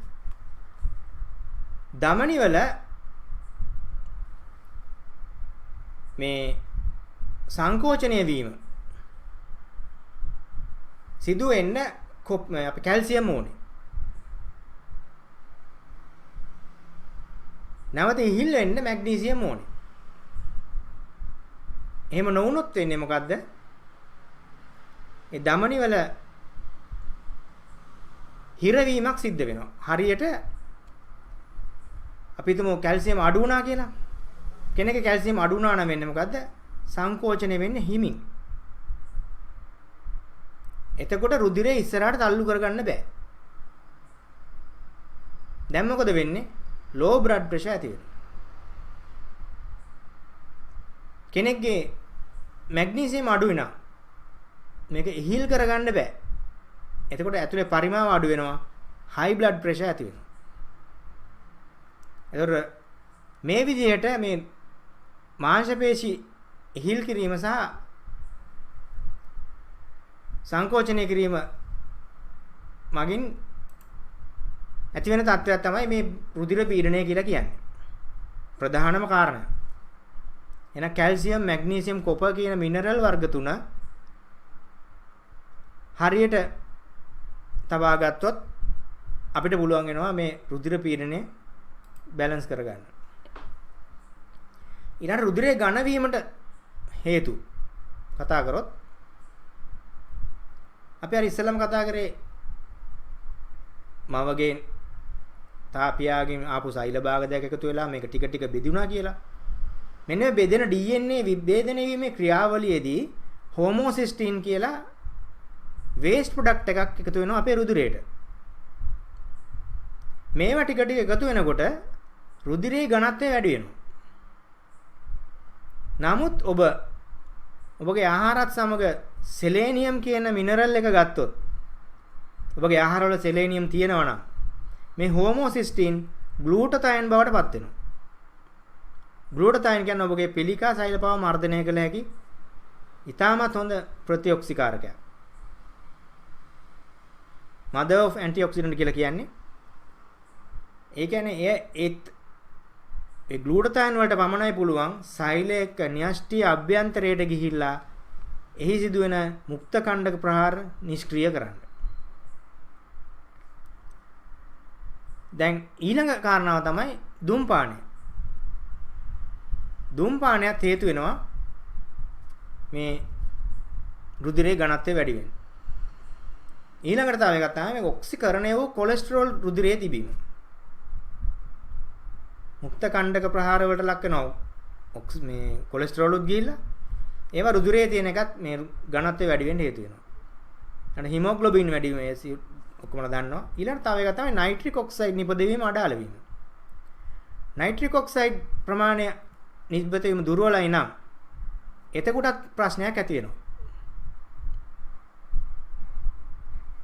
ධමනි වල මේ සංකෝචනය වීම සිදු වෙන්න අපි කැල්සියම් ඕනේ. නැවත ඉහිල් වෙන්න මැග්නීසියම් ඕනේ. එහෙම නොවුනොත් වෙන්නේ මොකද්ද? ඒ ධමනි වල හිරවීමක් සිද්ධ වෙනවා. හරියට අපි හිතමු කැල්සියම් අඩු වුණා කියලා. කෙනෙක්ගේ කැල්සියම් අඩු වුණා නම් වෙන්නේ මොකද්ද? සංකෝචනය වෙන්නේ හිමින්. එතකොට රුධිරය ඉස්සරහට තල්ලු කරගන්න බෑ. දැන් මොකද වෙන්නේ? low blood pressure ඇති වෙනවා. කෙනෙක්ගේ මැග්නීසියම් අඩු වෙනවා. මේක ඉහිල් කරගන්න බෑ. එතකොට ඇතුලේ පරිමාව අඩු වෙනවා. high blood pressure ඇති වෙනවා. එතකොට මේ විදිහට මේ මාංශ පේශි ඉහිල් කිරීම සහ සංකෝචනය කිරීම මගින් ඇති වෙන තත්ත්වයක් තමයි මේ රුධිර පීඩනය කියලා කියන්නේ. ප්‍රධානම කාරණය. එහෙනම් කැල්සියම්, මැග්නීසියම්, කොපර් කියන මිනරල් වර්ග තුන හරියට තබා ගත්තොත් අපිට පුළුවන් වෙනවා මේ රුධිර පීඩනය බැලන්ස් කරගන්න. ඊළඟ රුධිරයේ ඝන වීමට හේතු කතා කරොත් අපි අර ඉස්සෙල්ලාම කතා කරේ මවගෙන් තාපියාගෙන් ආපු සෛල භාග දෙක එකතු වෙලා මේක ටික ටික බෙදුණා කියලා. මෙන්න මේ බෙදෙන DNA විභේදනය වීමේ ක්‍රියාවලියේදී හෝමෝසිස්ටින් කියලා වේස්ට් ප්‍රොඩක්ට් එකක් එකතු වෙනවා අපේ රුධිරයට. මේවා ටික ටික එකතු වෙනකොට රුධිරයේ ඝනත්වය වැඩි වෙනවා. නමුත් ඔබගේ ආහාරات සමග සෙලේනියම් කියන මිනරල් එක ගත්තොත් ඔබගේ ආහාරවල සෙලේනියම් තියෙනවා නම් මේ හෝමෝසිස්ටින් ග්ලූටතයන් බවට පත් වෙනවා. ග්ලූටතයන් කියන්නේ ඔබගේ පිළිකා සෛල පව මර්ධනය කළ හැකි ඉතාමත් හොඳ ප්‍රතිඔක්සිකාරකයක්. mother of antioxidant කියලා කියන්නේ. ඒ කියන්නේ ඒ ග්ලූටතයන් වලට පමණයි පුළුවන් සෛලයක න්‍යෂ්ටි අභ්‍යන්තරයට ගිහිල්ලා එහි සිදුවෙන මුක්ත කණ්ඩක ප්‍රහාර නිෂ්ක්‍රිය කරන්න. දැන් ඊළඟ කාරණාව තමයි දුම්පානය. දුම්පානයත් හේතු වෙනවා මේ රුධිරයේ ඝනත්වය වැඩි වෙන්න. ඊළඟට තව එකක් තමයි මේ ඔක්සිකරණය වූ කොලෙස්ටරෝල් රුධිරයේ තිබීම. මුක්ත කණ්ඩක ප්‍රහාර වලට ලක් වෙනවා මේ කොලෙස්ටරෝල් උත් ගිහිල්ලා ඒවා රුධිරයේ තියෙන එකත් මේ ඝනත්වය වැඩි වෙන්න හේතු වෙනවා. අන්න හිමොග්ලොබින් වැඩි වීම ඔක්කොම දන්නවා. ඊළඟට තව එකක් තමයි නයිට්‍රික් ඔක්සයිඩ් නිපදවීම අඩාල වීම. නයිට්‍රික් ඔක්සයිඩ් ප්‍රමාණය නිස්බත වීම දුර්වලයි නම් එතකොටත් ප්‍රශ්නයක් ඇති වෙනවා.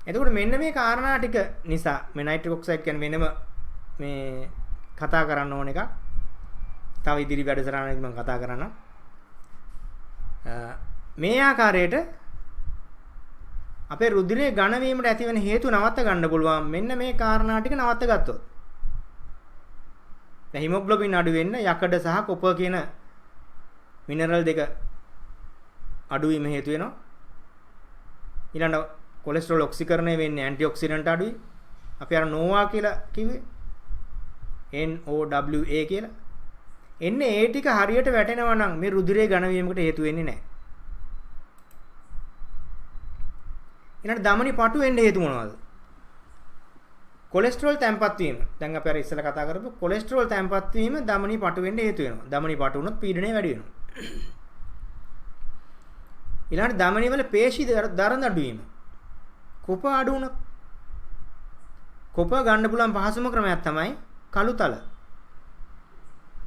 එතකොට මෙන්න මේ කාරණා ටික නිසා මේ නයිට්‍රික් ඔක්සයිඩ් කියන්නේ වෙනම මේ කතා කරන්න ඕන එකක්. තව ඉදිරි වැඩසටහනකදී මම කතා කරන්නම්. මේ ආකාරයට අපේ රුධිරයේ ඝන වීමට ඇතිවන හේතු නවත්ත ගන්න පුළුවන් මෙන්න මේ කාරණා ටික නවත්ත ගත්තොත්. දැන් හිමොග්ලොබින් අඩු වෙන්න යකඩ සහ කොපර් කියන මිනරල් දෙක අඩු වීම හේතු වෙනවා. ඊළඟ කොලෙස්ටරෝල් ඔක්සිකරණය වෙන්නේ ඇන්ටිඔක්සිඩන්ට් අඩුයි. අපි අර නෝවා කියලා කිව්වේ NOWA කියලා. එන්නේ ඒ ටික හරියට වැටෙනවා නම් මේ රුධිරයේ ඝන වීමකට හේතු වෙන්නේ නැහැ. ඊළඟ ධමනි පටු වෙන්න හේතු මොනවද? කොලෙස්ටරෝල් තැම්පත් වීම. දැන් අපි අර ඉස්සෙල්ලා කතා කරපු කොලෙස්ටරෝල් තැම්පත් වීම ධමනි පටු වෙන්න හේතු වෙනවා. ධමනි පටු වුණොත් පීඩනය වැඩි වෙනවා. ඊළඟ ධමනි වල පේශි දරන අඩු වීම. කොප අඩු වුණොත් කොප ගන්න පුළුවන් පහසුම ක්‍රමයක් තමයි කළු තල.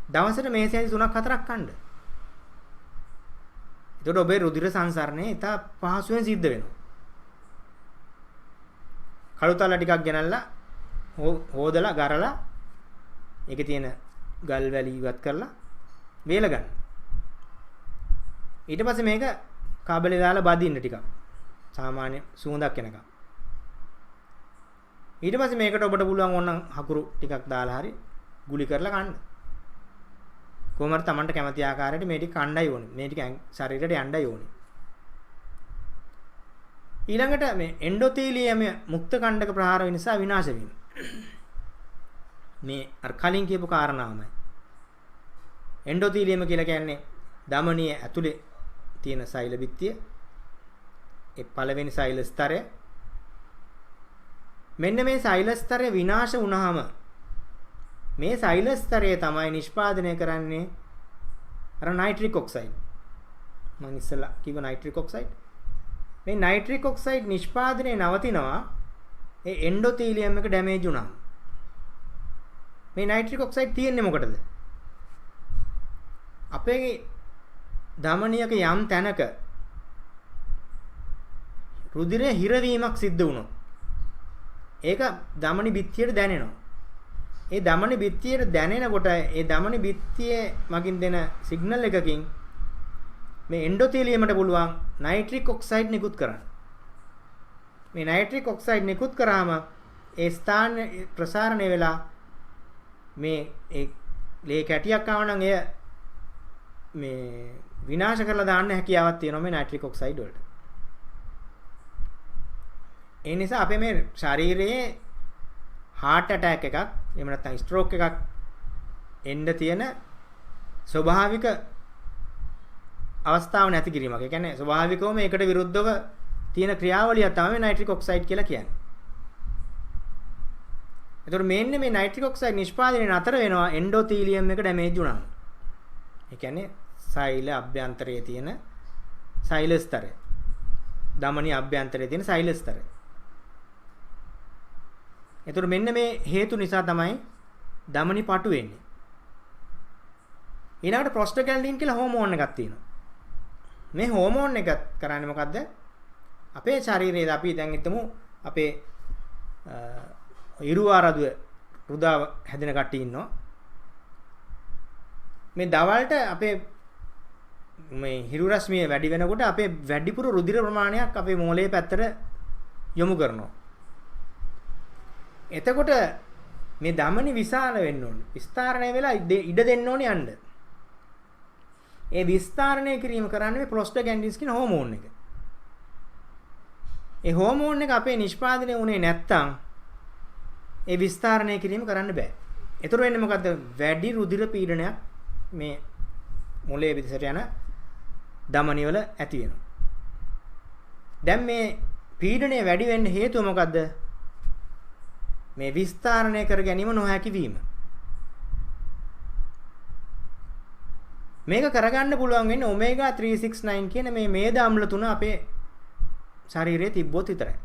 දවසට මේසෙන් 3-4ක් කන්න. එතකොට ඔබේ රුධිර සංසරණය ඉතා පහසුවෙන් සිද්ධ වෙනවා. කළු තල ටිකක් ගෙනල්ලා හොදලා ගරලා ඒකේ තියෙන ගල් වැලි ඉවත් කරලා වේල ගන්න. ඊට පස්සේ මේක කාබලේ දාලා බදින්න ටිකක්. සාමාන්‍ය සුවඳක් එනකම්. ඊට පස්සේ මේකට ඔබට පුළුවන් ඕනනම් හකුරු ටිකක් දාලා හරි ගුලි කරලා කන්න. කොහොමද Tamanට කැමති ආකාරයට මේ ටික කණ්ඩායි ඕනේ. මේ ටික ශරීරයට යණ්ඩායි ඕනේ. ඊළඟට මේ එන්ඩෝතීලියම මුක්ත කණ්ඩක ප්‍රහාර වෙන නිසා විනාශ වීම. මේ අර කලින් කියපු කාරණාවමයි. එන්ඩෝතීලියම කියලා කියන්නේ ධමනිය ඇතුලේ තියෙන සෛල බිත්තිය. ඒ පළවෙනි සෛල ස්තරය. මෙන්න මේ සෛල ස්තරය විනාශ වුණාම මේ සෛල ස්තරය තමයි නිෂ්පාදනය කරන්නේ අර නයිට්‍රික් ඔක්සයිඩ්. මම ඉස්සෙල්ලා කිව්ව නයිට්‍රික් ඔක්සයිඩ්. මේ නයිට්‍රික් ඔක්සයිඩ් නිෂ්පාදනය නවතිනවා ඒ එන්ඩෝතීලියම් එක ඩැමේජ් වුණාම. මේ නයිට්‍රික් ඔක්සයිඩ් තියෙන්නේ මොකටද? අපේ ධමනියක යම් තැනක රුධිරයේ හිරවීමක් සිද්ධ වුණොත් ඒක ධමනි බිත්තියට දැනෙනවා. ඒ ධමනි බිත්තියට දැනෙනකොට ඒ ධමනි බිත්තියේ මගින් දෙන සිග්නල් එකකින් මේ එන්ඩෝතීලියමට පුළුවන් නයිට්‍රික් ඔක්සයිඩ් නිකුත් කරන්න. මේ නයිට්‍රික් ඔක්සයිඩ් නිකුත් කරාම ඒ ස්ථාන ප්‍රසාරණය වෙලා මේ ඒ ලේ කැටියක් ආව නම් එය මේ විනාශ කරලා දාන්න හැකියාවක් තියෙනවා මේ නයිට්‍රික් ඔක්සයිඩ් වලට. ඒ නිසා අපේ මේ ශරීරයේ heart attack එකක් එහෙම නැත්නම් stroke එකක් එන්න තියෙන ස්වභාවික අවස්ථාව නැති කිරීමක්. ඒ කියන්නේ ස්වභාවිකවම ඒකට විරුද්ධව තියෙන ක්‍රියාවලිය තමයි නයිට්‍රික් ඔක්සයිඩ් කියලා කියන්නේ. එතකොට මේන්නේ මේ නයිට්‍රික් ඔක්සයිඩ් නිෂ්පාදනය නතර වෙනවා එන්ඩෝතීලියම් එක ඩැමේජ් වුණාම. ඒ කියන්නේ සෛල අභ්‍යන්තරයේ තියෙන සෛල ස්තරය. ධමනි අභ්‍යන්තරයේ තියෙන සෛල ස්තරය. එතකොට මෙන්න මේ හේතු නිසා තමයි ධමනි පටු වෙන්නේ. ඊළඟට ප්‍රොස්ටාග්ලැන්ඩින් කියලා හෝමෝන් එකක් තියෙනවා. මේ හෝමෝන් එක කරන්නේ මොකද්ද? අපේ ශරීරයේ අපි දැන් හිතමු අපේ ඉරුවාරදුව රුදාව හැදෙන කට්ටිය ඉන්නවා. මේ දවල්ට අපේ මේ හිරු රශ්මිය වැඩි වෙනකොට අපේ වැඩිපුර රුධිර ප්‍රමාණයක් අපේ මෝලයේ පැත්තට යොමු කරනවා. එතකොට මේ ධමනි විශාල වෙන්න ඕනේ. විස්තරණය වෙලා ඉඩ දෙන්න ඕනේ යන්න. ඒ විස්තරණය කිරීම කරන්නේ මේ ප්‍රොස්ටාග්ලැන්ඩින්ස් කියන හෝමෝන් එක. ඒ හෝමෝන් එක අපේ නිෂ්පාදනය වුණේ නැත්තම් ඒ විස්තරණය කිරීම කරන්න බෑ. ඒතර වෙන්නේ මොකද්ද? වැඩි රුධිර පීඩනයක් මේ මොළයේ පිටසට යන ධමනි වල ඇති වෙනවා. දැන් මේ පීඩනය වැඩි වෙන්න හේතුව මොකද්ද? මේ විස්තරණය කර ගැනීම නොහැකි වීම. මේක කරගන්න පුළුවන් වෙන්නේ ඔමේගා 369 කියන මේ මේද අම්ල තුන අපේ ශරීරයේ තිබ්බොත් විතරයි.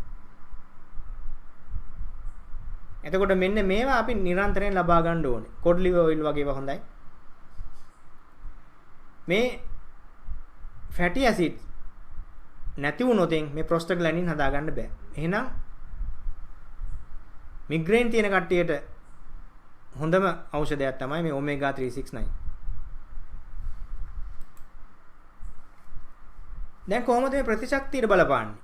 එතකොට මෙන්න මේවා අපි නිරන්තරයෙන් ලබා ගන්න ඕනේ. කොඩ් ලිවර් ඔයිල් වගේ ඒවා හොඳයි. මේ ෆැටි ඇසිඩ් නැති වුණොත් මේ ප්‍රොස්ටාග්ලැන්ඩින් හදා ගන්න බෑ. එහෙනම් මිග්‍රේන් තියෙන කට්ටියට හොඳම ඖෂධයක් තමයි මේ ඔමේගා 369. දැන් කොහොමද මේ ප්‍රතිශක්තියට බලපාන්නේ?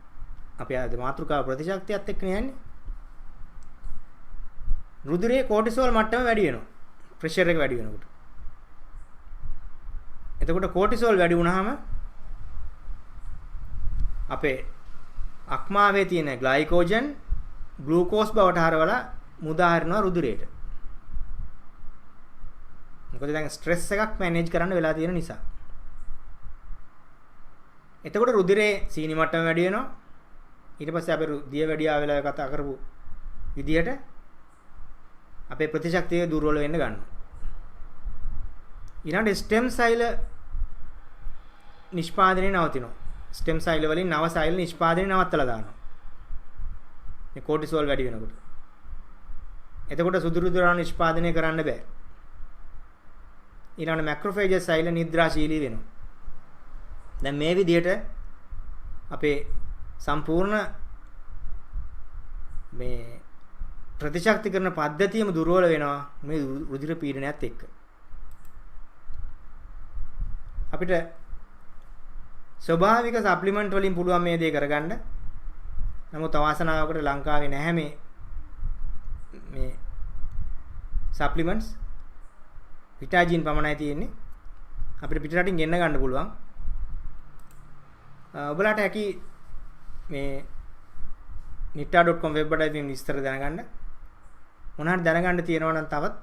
අපි අද මාතෘකාව ප්‍රතිශක්තියත් එක්ක යන්නේ. රුධිරයේ කෝටිසෝල් මට්ටම වැඩි වෙනවා. ප්‍රෙෂර් එක වැඩි වෙනකොට. එතකොට කෝටිසෝල් වැඩි වුණාම අපේ අක්මාවේ තියෙන ග්ලයිකෝජන් ග්ලූකෝස් බවට හරවලා මුදා හරිනවා රුධිරයට. මොකද දැන් ස්ට්‍රෙස් එකක් මැනේජ් කරන්න වෙලා තියෙන නිසා. එතකොට රුධිරේ සීනි මට්ටම වැඩි වෙනවා. ඊට පස්සේ අපේ දිය වැඩියා වෙලා කතා කරපු විදියට අපේ ප්‍රතිශක්තිය දුර්වල වෙන්න ගන්නවා. ඊළඟට ස්ටෙම් සෛල නිෂ්පාදනය නවතිනවා. ස්ටෙම් සෛල වලින් නව සෛල නිෂ්පාදනය නවත්තලා දානවා. මේ කෝටිසෝල් වැඩි වෙනකොට. එතකොට සුදු රුධිර නිෂ්පාදනය කරන්න බෑ. ඊළඟට මැක්‍රොෆේජස් සෛල නිද්‍රාශීලී වෙනවා. දැන් මේ විදිහට අපේ සම්පූර්ණ මේ ප්‍රතිශක්ති කරන පද්ධතියම දුර්වල වෙනවා මේ රුධිර පීඩනයත් එක්ක. අපිට ස්වභාවික සප්ලිමන්ට් වලින් පුළුවන් මේ දේ කරගන්න. නමුත් අවාසනාවකට ලංකාවේ නැහැ මේ සප්ලිමන්ට්ස්. විටාජින් පමණයි තියෙන්නේ. අපිට පිටරටින් ගෙන්න ගන්න පුළුවන්. ඔබලාට හැකි මේ nita.com වෙබ් එකේ විස්තර දැනගන්න. මොනවාට දැනගන්න තියෙනවා නම් තවත්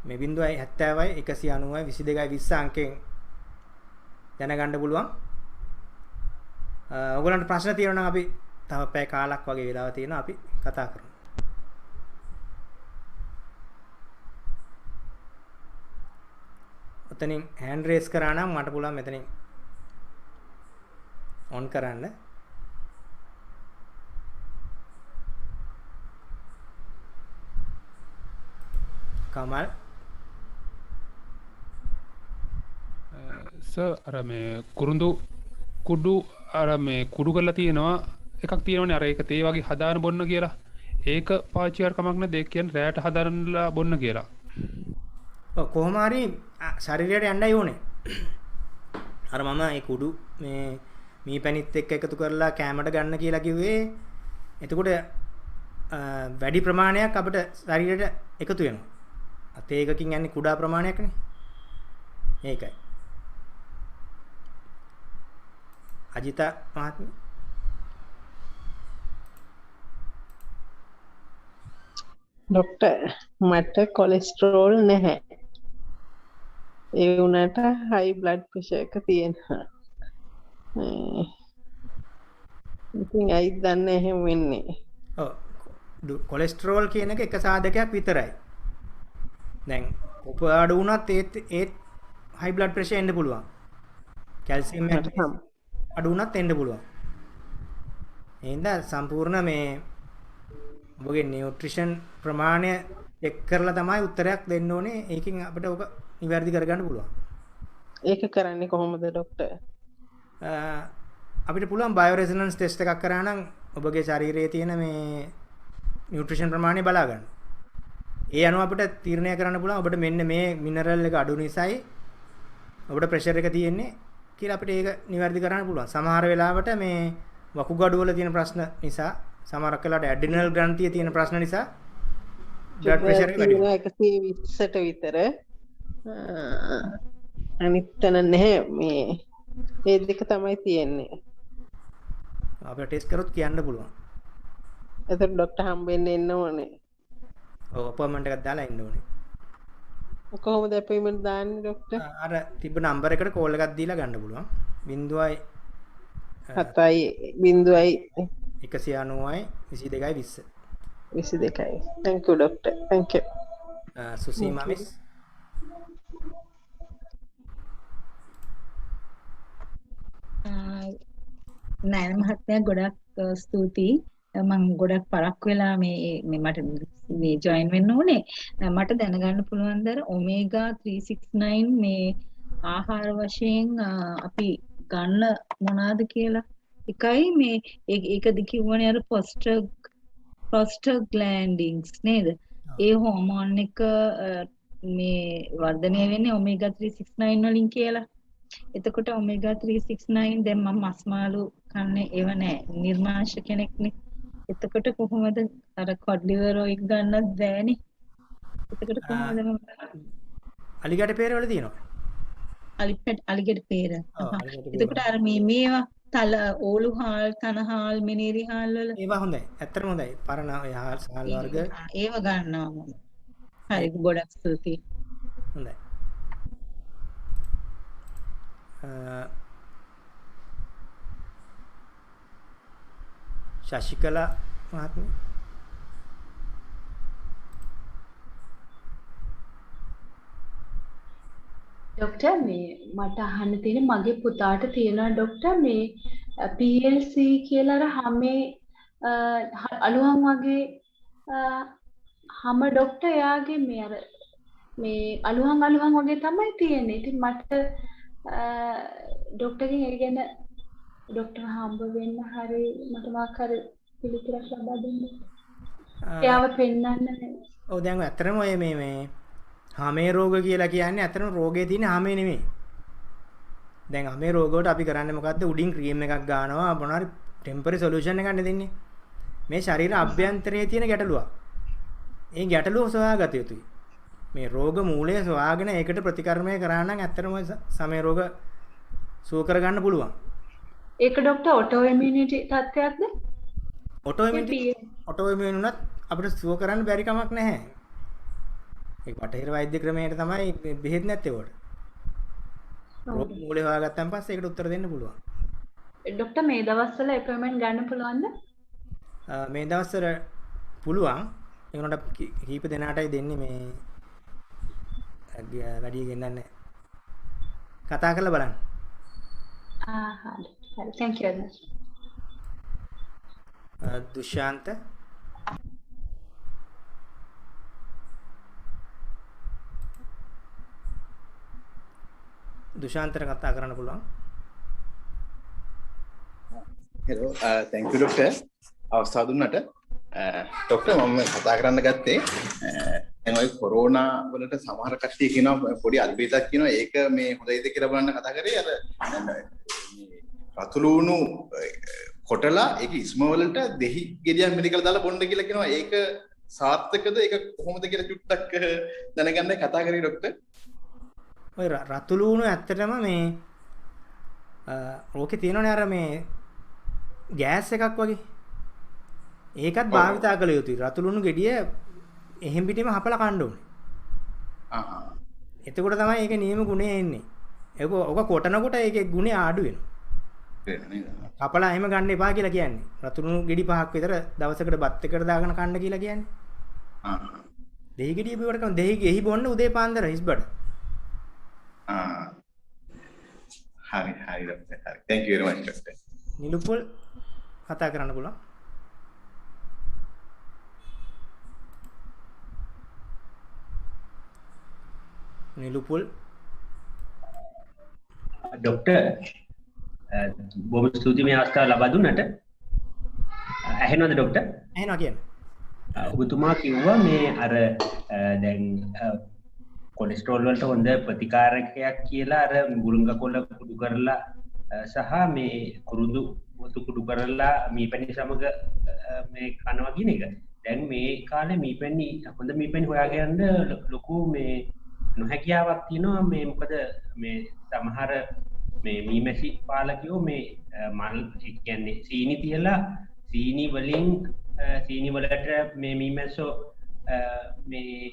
මේ 070 190 22 20 අංකයෙන් දැනගන්න පුළුවන්. ඔයගොල්ලන්ට ප්‍රශ්න තියෙනවා නම් අපි තව පැය කාලක් වගේ වෙලාව තියෙනවා අපි කතා කරමු. ඔතනින් හෑන්ඩ් රේස් කරා නම් මට පුළුවන් මෙතනින් ඔන් කරන්න. කමල් සර් අර මේ කුරුඳු කුඩු අර මේ කුඩු කරලා තියෙනවා එකක් තියෙනවනේ අර ඒක තේ වගේ හදාන බොන්න කියලා. ඒක පාවිච්චි කර කමක් නැද්ද? ඒක කියන්නේ රැයට හදාරන්නලා බොන්න කියලා. ඔව් කොහොම හරි ශරීරයට යන්නයි ඕනේ. අර මම ඒ කුඩු මේ මීපැණිත් එක්ක එකතු කරලා කැමරට ගන්න කියලා කිව්වේ. එතකොට වැඩි ප්‍රමාණයක් අපිට ශරීරයට එකතු වෙනවා. අතේ එකකින් යන්නේ කුඩා ප්‍රමාණයක්නේ. ඒකයි. අජිතා මහත්මිය. ડોક્ટર මට කොලෙස්ටරෝල් නැහැ. ඒ වුණාට හයි බ්ලඩ් ප්‍රෙෂර් එක තියෙනවා. ඉතින් ඇයි දන්නේ එහෙම වෙන්නේ? ඔව්. කොලෙස්ටරෝල් කියන එක එක සාධකයක් විතරයි. දැන් කොප අඩු වුණත් ඒත් හයි බ්ලඩ් ප්‍රෙෂර් එන්න පුළුවන්. කැල්සියම් අඩු වුණත් එන්න පුළුවන්. එහෙනම් සම්පූර්ණ මේ ඔබගේ නියුට්‍රිෂන් ප්‍රමාණය චෙක් කරලා තමයි උත්තරයක් දෙන්න ඕනේ. ඒකෙන් අපිට ඔක නිවැරදි කරගන්න පුළුවන්. ඒක කරන්නේ කොහොමද ડોක්ටර්? අපිට පුළුවන් බයෝ රෙසොනන්ස් ටෙස්ට් එකක් කරා නම් ඔබගේ ශරීරයේ තියෙන මේ නියුට්‍රිෂන් ප්‍රමාණය බලා ගන්න. ඒ අනුව අපිට තීරණය කරන්න පුළුවන් ඔබට මෙන්න මේ මිනරල් එක අඩු නිසායි ඔබට ප්‍රෙෂර් එක තියෙන්නේ කියලා අපිට ඒක නිවැරදි කරන්න පුළුවන්. සමහර වෙලාවට මේ වකුගඩු වල තියෙන ප්‍රශ්න නිසා සමහරක් වෙලාවට ඇඩ්‍රිනල් ග්‍රන්ථියේ තියෙන ප්‍රශ්න නිසා බ්ලඩ් ප්‍රෙෂර් එක වැඩි වෙනවා. 120ට විතර. අනිත් තැන නැහැ මේ ඒ දෙක තමයි තියෙන්නේ. අපිට ටෙස්ට් කරොත් කියන්න පුළුවන්. එතකොට ડોක්ටර් හම්බෙන්න එන්න ඕනේ. ඔව් අපොයින්ට්මන්ට් එකක් දාලා ඉන්න ඕනේ. කොහොමද අපොයින්ට්මන්ට් දාන්නේ ડોක්ටර්? අර තිබ්බ නම්බර එකට කෝල් එකක් දීලා ගන්න පුළුවන්. 0යි 7යි 0යි 190යි 22යි 20. 22යි. thank you doctor. thank you. Susima miss. Nayana මහත්මයා ගොඩක් ස්තුතියි. මම ගොඩක් පරක් වෙලා මේ මට මේ ජොයින් වෙන්න ඕනේ. මට දැනගන්න පුළුවන් දර ඔමේගා 369 මේ ආහාර වශයෙන් අපි ගන්න මොනවාද කියලා. එකයි මේ ඒකද කිව්වනේ අර ප්‍රොස්ටාග්ලැන්ඩින්ස් නේද? ඒ හෝමෝන් එක මේ වර්ධනය වෙන්නේ ඔමේගා 369 වලින් කියලා. එතකොට ඔමේගා 369 දැන් මම මස් මාළු කන්නේ ඒව නෑ. නිර්මාංශ කෙනෙක්නේ. එතකොට කොහොමද අර කොඩ් ලිවර් ඔයිල් ගන්නත් බෑනේ. එතකොට කොහොමද මම අලිගඩ පෙර වල තියෙනවා. අලිගඩ පෙර. එතකොට අර මේවා තල ඕලු හාල් තන හාල් මිනිරි හාල් වල ඒවා හොඳයි. ඇත්තටම හොඳයි. පරණ ඔය හාල් වර්ග ඒව ගන්නවා මම. හරි ගොඩක් ස්තුතියි. හොඳයි. ශශිකලා මහත්මිය. ડોක්ටර් මේ මට අහන්න තියෙන මගේ පුතාට තියෙනවා ડોක්ටර් මේ PLC කියලා අර හැමේ අලුහම් වගේ හැම ડોක්ටර් එයාගේ මේ අර මේ අලුහම් වගේ තමයි තියෙන්නේ. ඉතින් මට ડોක්ටර්ගෙන් ඒ ගැන ડોක්ටර් හම්බ වෙන්න හරි මට මොකක් හරි පිළිතුරක් ලබා දෙන්න. එයාව පෙන්නන්න. ඔව් දැන් ඇත්තටම ඔය මේ හාමේ රෝග කියලා කියන්නේ ඇත්තටම රෝගේ තියෙන හාමේ නෙමෙයි. දැන් හාමේ රෝග වලට අපි කරන්නේ මොකද්ද? උඩින් ක්‍රීම් එකක් ගන්නවා මොනවාරි ටෙම්පරරි සොලියුෂන් එකක් දෙන්නේ. මේ ශරීර අභ්‍යන්තරයේ තියෙන ගැටලුවක්. ඒ ගැටලුව සොයාගත යුතුයි. මේ රෝග මූලය සොයාගෙන ඒකට ප්‍රතිකර්මය කරා නම් ඇත්තටම සමේ රෝග සුව කරගන්න පුළුවන්. ඒක ડોක්ටර් ඔටෝ ඉමුනිටි තත්ත්වයක්ද? ඔටෝ ඉමුන් උනත් අපිට සුව කරන්න බැරි කමක් නැහැ. ඒ බටහිර වෛද්‍ය ක්‍රමයට තමයි බෙහෙත් නැත්තේ උඩ. රෝග මූලය හොයාගත්තන් පස්සේ ඒකට උත්තර දෙන්න පුළුවන්. ડોක්ටර් මේ දවස්වල අපොයින්ට්මන්ට් ගන්න පුළුවන්ද? මේ දවස්වල පුළුවන්. ඒ උනට කීප දෙනාටයි දෙන්නේ මේ වැඩි ගෙන්නන්නේ. කතා කරලා බලන්න. හරි. thank you very much. දුෂාන්ත දුෂාන්තට කතා කරන්න පුළුවන්. hello thank you doctor අවස්ථාව දුන්නට ડોක්ටර් මම කතා කරන්න ගත්තේ දැන් ඔය කොරෝනා වලට සමහර කට්ටිය කියනවා පොඩි අල්බේතක් කියනවා ඒක මේ හොඳයිද කියලා බලන්න කතා කරේ අර මේ රතුළුණු කොටලා ඒක ඉස්ම වලට දෙහි ගෙඩියක් මෙඩිකල් දාලා බොන්න කියලා කියනවා ඒක සාර්ථකද ඒක කොහොමද කියලා චුට්ටක් දැනගන්නයි කතා කරේ ડોක්ටර්. ඔය රතු ලුණු ඇත්තටම මේ ඕකේ තියෙනවනේ අර මේ ගෑස් එකක් වගේ. ඒකත් භාවිතා කළ යුතුයි. රතු ලුණු ගෙඩිය එහෙම් පිටින්ම හපලා කන්න ඕනේ. එතකොට තමයි ඒකේ නියම ගුණය එන්නේ. ඔක කොටනකොට ඒකේ ගුණය අඩු වෙනවා. කපලා එහෙම ගන්න එපා කියලා කියන්නේ. රතු ලුණු ගෙඩි 5ක් විතර දවසකට බත් එකට දාගෙන කන්න කියලා කියන්නේ. දෙහි ගෙඩිය බිවට කම දෙහි බොන්න උදේ පාන්දර හිස්බඩ. හරි ડોක්ටර්. හරි. Thank you very much doctor. නිලුපොල් කතා කරන්න පුළුවන්. නිලුපොල් ડોක්ටර් බොහොම ස්තුතියි මේ අවස්ථාව ලබා දුන්නට. ඇහෙනවද ડોක්ටර්? ඇහෙනවා කියන්න. ඔබතුමා කිව්වා මේ අර දැන් කොලෙස්ටරෝල් වලට හොඳ ප්‍රතිකාරකයක් කියලා අර මුරුංග කොළ කුඩු කරලා සහ මේ කුරුඳු වතු කුඩු කරලා මීපැණි සමග මේ කනවා කියන එක. දැන් මේ කාලේ මීපැණි හොඳ මීපැණි හොයාගන්න ලොකු මේ නොහැකියාවක් තියෙනවා. මේ මොකද මේ සමහර මේ මීමැසි පාලකයෝ මේ මල් කියන්නේ සීනි තියලා සීනි වලින් සීනි වලට මේ මීමැස්සෝ මේ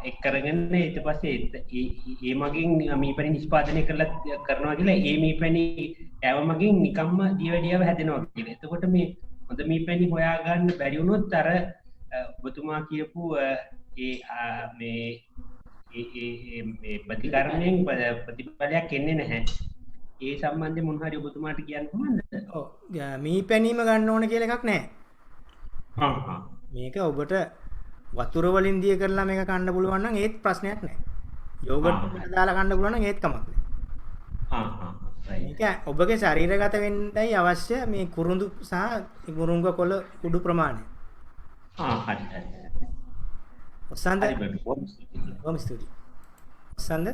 එක් කරගෙන ඊට පස්සේ ඒ මගින් මීපැණි නිෂ්පාදනය කරනවා කියලා ඒ මීපැණි ඇව මගින් නිකම්ම දියවැඩියව හැදෙනවා කියලා. එතකොට මේ හොඳ මීපැණි හොයාගන්න බැරි වුණොත් අර ඔබතුමා කියපු මේ ප්‍රතිකරණයෙන් ප්‍රතිඵලයක් එන්නේ නැහැ. ඒ සම්බන්ධයෙන් මොන හරි ඔබතුමාට කියන්න කොහොමද? ඔව් මීපැණීම ගන්න ඕන කියලා එකක් නැහැ. මේක ඔබට වතුර වලින් දිය කරලා මේක කන්න පුළුවන් නම් ඒත් ප්‍රශ්නයක් නැහැ. යෝගට් එකට දාලා කන්න පුළුවන් නම් ඒත් කමක් නැහැ. මේක ඔබගේ ශරීරගත වෙන්නයි අවශ්‍ය මේ කුරුඳු සහ මුරුංග කොළ කුඩු ප්‍රමාණය. හරි. ඔසන්ද බොහොම ස්තුතියි. ඔසන්ද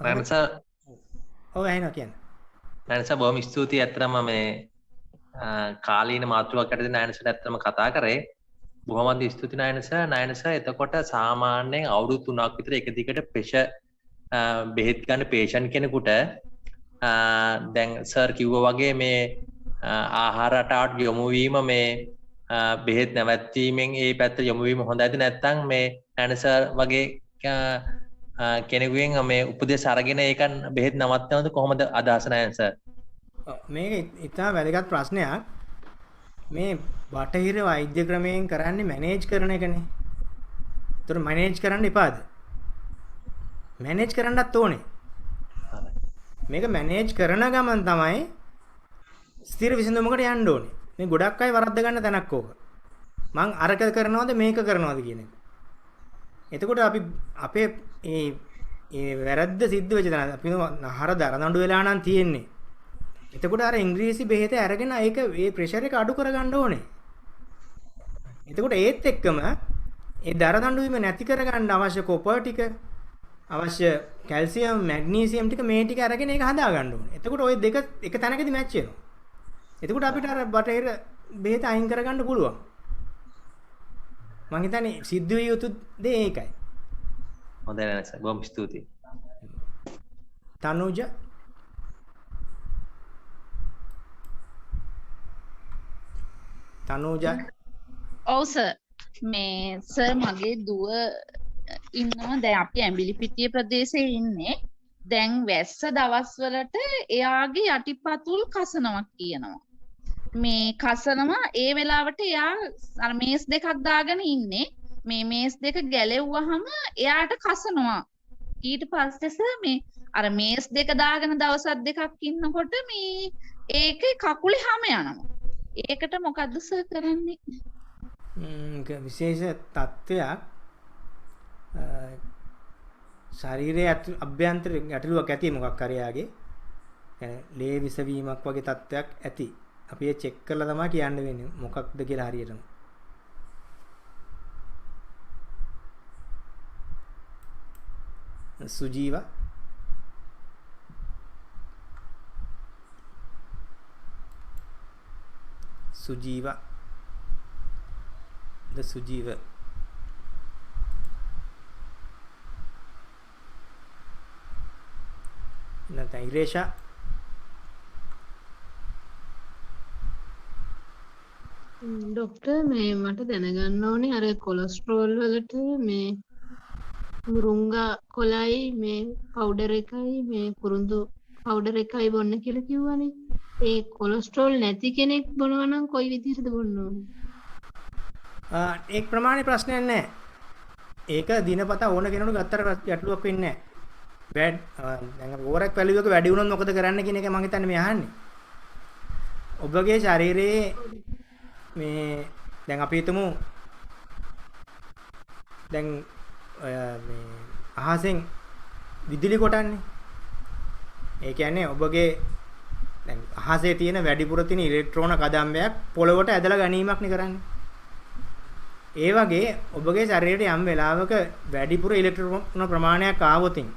නයනස ඔව් ඇහෙනවා කියන්න. නයනස බොහොම ස්තුතියි. ඇත්තටම මේ කාලීන මාතෘකාවක් යටතේ නයනසට ඇත්තටම කතා කරේ. බොහොමත් ස්තුතියි නයනස. නයනස එතකොට සාමාන්‍යයෙන් අවුරුදු 3ක් විතර එක දිගට ප්‍රෙෂර් බෙහෙත් ගන්න පේෂන්ට් කෙනෙකුට දැන් සර් කිව්වා වගේ මේ ආහාර රටාවට යොමු වීම මේ බෙහෙත් නැවැත්වීමෙන් ඒ පැත්ත යොමු වීම හොඳයිද නැත්නම් මේ නයනස වගේ කෙනෙකුෙන් මේ උපදෙස් අරගෙන ඒක බෙහෙත් නවත්තනවද කොහොමද අදහස නයනස? මේක ඉතා වැදගත් ප්‍රශ්නයක්. මේ බටහිර වෛද්‍ය ක්‍රමයෙන් කරන්නේ මැනේජ් කරන එකනේ. ඒතර මැනේජ් කරන්න එපාද? මැනේජ් කරන්නත් ඕනේ. මේක මැනේජ් කරන ගමන් තමයි ස්ථිර විසඳුමකට යන්න ඕනේ. මේ ගොඩක් අය වරද්ද ගන්න තැනක් ඕක. මං අරක කරනවද මේක කරනවද කියන එක. එතකොට අපි අපේ ඒ වැරද්ද සිද්ධ වෙච්ච තැන අපි නහර දරදඬු වෙලා නම් තියෙන්නේ. එතකොට අර ඉංග්‍රීසි බෙහෙත අරගෙන ඒක ඒ ප්‍රෙෂර් එක අඩු කරගන්න ඕනේ. එතකොට ඒත් එක්කම ඒ දරදඬු වීම නැති කරගන්න අවශ්‍ය කොපර් ටික අවශ්‍ය කැල්සියම් මැග්නීසියම් ටික මේ ටික අරගෙන ඒක හදා ගන්න ඕනේ. එතකොට ওই දෙක එක තැනකදී මැච් වෙනවා. එතකොට අපිට අර බටහිර බෙහෙත අයින් කරගන්න පුළුවන්. මං හිතන්නේ සිද්ධ විය යුතු දේ ඒකයි. හොඳයි නේද? බොහොම ස්තුතියි. තනුජ ඔව් සර්. මේ සර් මගේ දුව ඉන්නවා දැන් අපි ඇඹිලිපිටිය ප්‍රදේශයේ ඉන්නේ. දැන් වැස්ස දවස්වලට එයාගේ යටිපතුල් කසනවා කියනවා. මේ කසනවා ඒ වෙලාවට එයා අර මේස් දෙකක් දාගෙන ඉන්නේ. මේ මේස් දෙක ගැලෙව්වහම එයාට කසනවා. ඊට පස්සේ සර් මේ අර මේස් දෙක දාගෙන දවසක් දෙකක් ඉන්නකොට මේ ඒකේ කකුලේ හැම යනවා. ඒකට මොකද්ද සර් කරන්නේ? විශේෂ තත්ත්වයක් ශරීරයේ අභ්‍යන්තර ගැටලුවක් ඇති මොකක් හරි යාගේ. ලේ විසවීමක් වගේ තත්ත්වයක් ඇති. අපි ඒ චෙක් කරලා තමයි කියන්න වෙන්නේ මොකක්ද කියලා හරියටම. සුජීව සුජීව නැත්නම් ඉරේෂා ડોක්ටර් මේ මට දැනගන්න ඕනේ අර කොලෙස්ටරෝල් වලට මේ මුරුංගා කොලයි මේ පවුඩර් එකයි මේ කුරුඳු පවුඩර් එකයි බොන්න කියලා කිව්වනේ. ඒ කොලෙස්ටරෝල් නැති කෙනෙක් බොනවා නම් කොයි විදිහටද බොන්න ඕනේ? ඒක ප්‍රමාණි ප්‍රශ්නයක් නැහැ. ඒක දිනපතා ඕන කෙනෙකුට ගත්තට ගැටලුවක් වෙන්නේ නැහැ. දැන් ඕවරක් වැලියු එක වැඩි වුණොත් මොකද කරන්න කියන එක මම හිතන්නේ මේ අහන්නේ. ඔබගේ ශරීරයේ මේ දැන් අපි හිතමු දැන් මේ අහසෙන් විදුලි කොටන්නේ. ඒ කියන්නේ ඔබගේ දැන් අහසේ තියෙන වැඩිපුර තියෙන ඉලෙක්ට්‍රෝන කදම්බයක් පොළවට ඇදලා ගැනීමක් නේ කරන්නේ. ඒ වගේ ඔබගේ ශරීරයට යම් වෙලාවක වැඩිපුර ඉලෙක්ට්‍රෝන ප්‍රමාණයක් ආවොතින්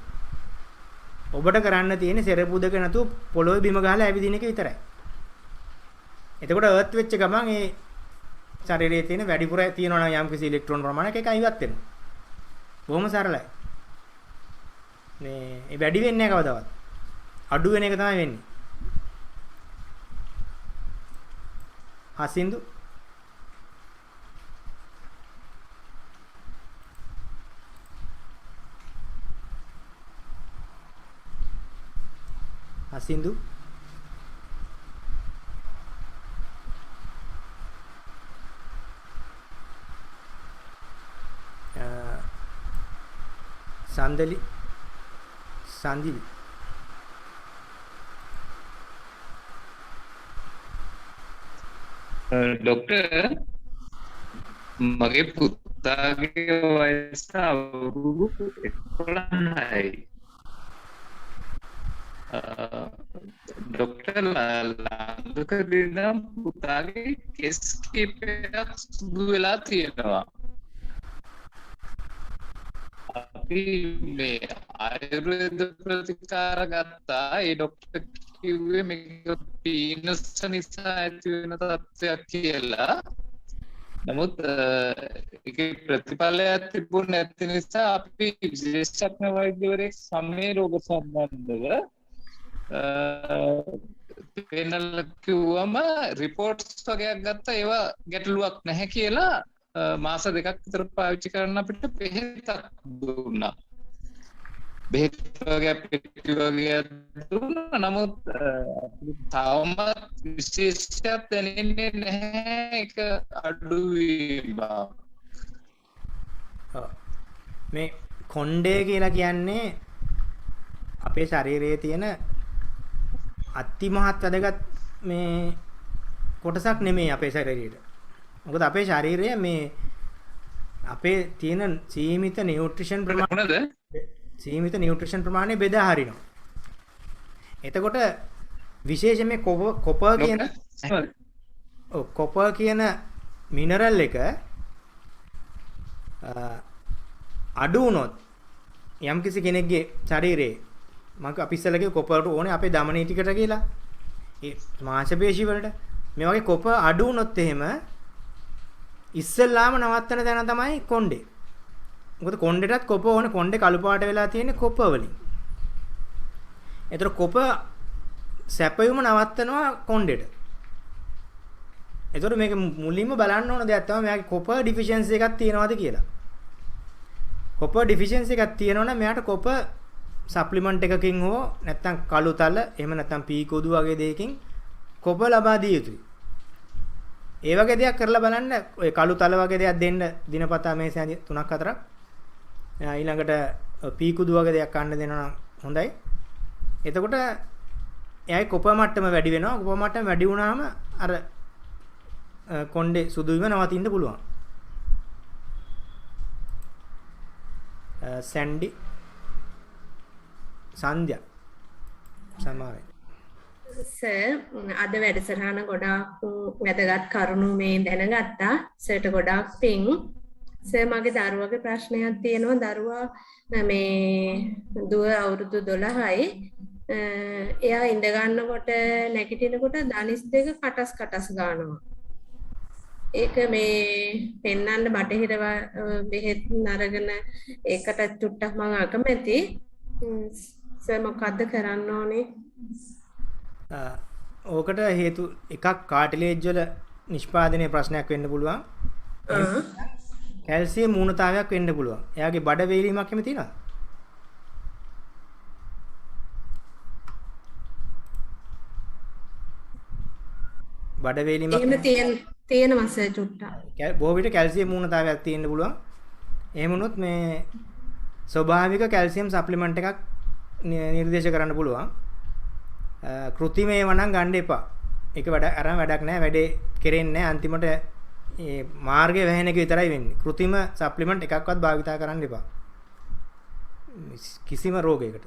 ඔබට කරන්න තියෙන්නේ සෙරපුදක නැතුව පොළොවේ බිම ගහලා ඇවිදින එක විතරයි. එතකොට අර්ත් වෙච්ච ගමන් ඒ ශරීරයේ තියෙන වැඩිපුර තියෙනවා නම් යම් කිසි ඉලෙක්ට්‍රෝන ප්‍රමාණයක් ඒක ඉවත් වෙනවා. බොහොම සරලයි. මේ වැඩි වෙන්නේ නැහැ කවදාවත්. අඩු වෙන එක තමයි වෙන්නේ. හසින්දු හසින්දු සන්දලි සන්දිලි ડોક્ટર මගේ පුතාගේ වයස අවුරුදු 11යි. ડોક્ટર ලාලකදී නම් පුතාගේ කෙස් කීපයක් සුදු වෙලා තියෙනවා. අපි මේ ආයුර්වේද ප්‍රතිකාර ගත්තා. ඒ ડોක්ටර් කිව්වේ මේක පීනස් නිසා ඇති වෙන තත්ත්වයක් කියලා. නමුත් ඒකේ ප්‍රතිඵලයක් තිබුණ නැති නිසා අපි විශේෂඥ වෛද්‍යවරයෙක් සමේ රෝග සම්බන්ධව පෙනල් කිව්වම රිපෝට්ස් වගේක් ගත්තා. ඒවා ගැටලුවක් නැහැ කියලා මාස 2ක් විතර පාවිච්චි කරන්න අපිට බෙහෙතක් දුන්නා. බෙහෙත් වගේ පෙට්ටි වගේ දුන්නා. නමුත් තාමත් විශේෂයක් දැනෙන්නේ නැහැ. ඒක අඩු වීම. මේ කොණ්ඩේ කියලා කියන්නේ අපේ ශරීරයේ තියෙන අතිමහත් වැදගත් මේ කොටසක් නෙමෙයි අපේ ශරීරයට. මොකද අපේ ශරීරය මේ අපේ තියෙන සීමිත නියුට්‍රිෂන් ප්‍රමාණය බෙදා හරිනවා. එතකොට විශේෂයෙන් මේ කොපර් කියන මිනරල් එක අඩු වුණොත් යම් කිසි කෙනෙක්ගේ ශරීරයේ මම අපි ඉස්සෙල්ලා කිව්ව කොපරට ඕනේ අපේ ධමනී ටිකට කියලා. ඒ මාංශ පේශි වලට මේ වගේ කොපර් අඩු වුණොත් එහෙම ඉස්සෙල්ලාම නවත්තන තැන තමයි කොණ්ඩේ. මොකද කොණ්ඩේටත් කොප ඕනේ. කොණ්ඩේ කළු පාට වෙලා තියෙන්නේ කොප වලින්. ඒතර කොප සැපයුම නවත්තනවා කොණ්ඩේට. ඒතර මේක මුලින්ම බලන්න ඕන දෙයක් තමයි මෙයාගේ කොප ඩිෆිෂියන්සි එකක් තියෙනවද කියලා. කොප ඩිෆිෂියන්සි එකක් තියෙනවා නම් මෙයාට කොප සප්ලිමන්ට් එකකින් හෝ නැත්නම් කළු තල එහෙම නැත්නම් පී කොදු වගේ දෙයකින් කොප ලබා දිය යුතුයි. ඒ වගේ දෙයක් කරලා බලන්න. ඔය කළු තල වගේ දෙයක් දෙන්න දිනපතා මේ සෑදි 3ක් 4ක්. ඊළඟට පීකුදු වගේ දෙයක් ගන්න දෙනවා නම් හොඳයි. එතකොට එයාගේ කොප මට්ටම වැඩි වෙනවා. කොප මට්ටම වැඩි වුණාම අර කොණ්ඩේ සුදු වීම නවතින්න පුළුවන්. සැන්ඩි සන්ධ්‍යා සමාවෙන්න. සර් අද වැඩසටහන ගොඩාක් වැදගත් කරුණු මේ දැනගත්තා. සර්ට ගොඩාක් පිං. සර් මගේ දරුවගේ ප්‍රශ්නයක් තියෙනවා. දරුවා මේ දුව අවුරුදු 12යි. එයා ඉඳ ගන්නකොට නැගිටිනකොට දනිස් දෙක කටස් ගන්නවා. ඒක මේ පෙන්වන්න බටහිර බෙහෙත් අරගෙන ඒකට චුට්ටක් මම අකමැති. සර් මොකද්ද කරන්න ඕනේ? ඕකට හේතු එකක් කාටිලේජ් වල නිෂ්පාදනයේ ප්‍රශ්නයක් වෙන්න පුළුවන්. කැල්සියම් මූණතාවයක් වෙන්න පුළුවන්. එයාගේ බඩ වේලීමක් එහෙම තියෙනවද? බඩ වේලීමක් එහෙම තියෙනවා සර් චුට්ටක්. බොහෝ විට කැල්සියම් මූණතාවයක් තියෙන්න පුළුවන්. එහෙම වුණොත් මේ ස්වභාවික කැල්සියම් සප්ලිමන්ට් එකක් නිර්දේශ කරන්න පුළුවන්. කෘතිම ඒවා නම් ගන්න එපා. ඒක වැඩක් නැහැ. වැඩේ කෙරෙන්නේ නැහැ. අන්තිමට මේ මාර්ගය වැහෙන එක විතරයි වෙන්නේ. කෘතිම සප්ලිමන්ට් එකක්වත් භාවිතා කරන්න එපා. කිසිම රෝගයකට.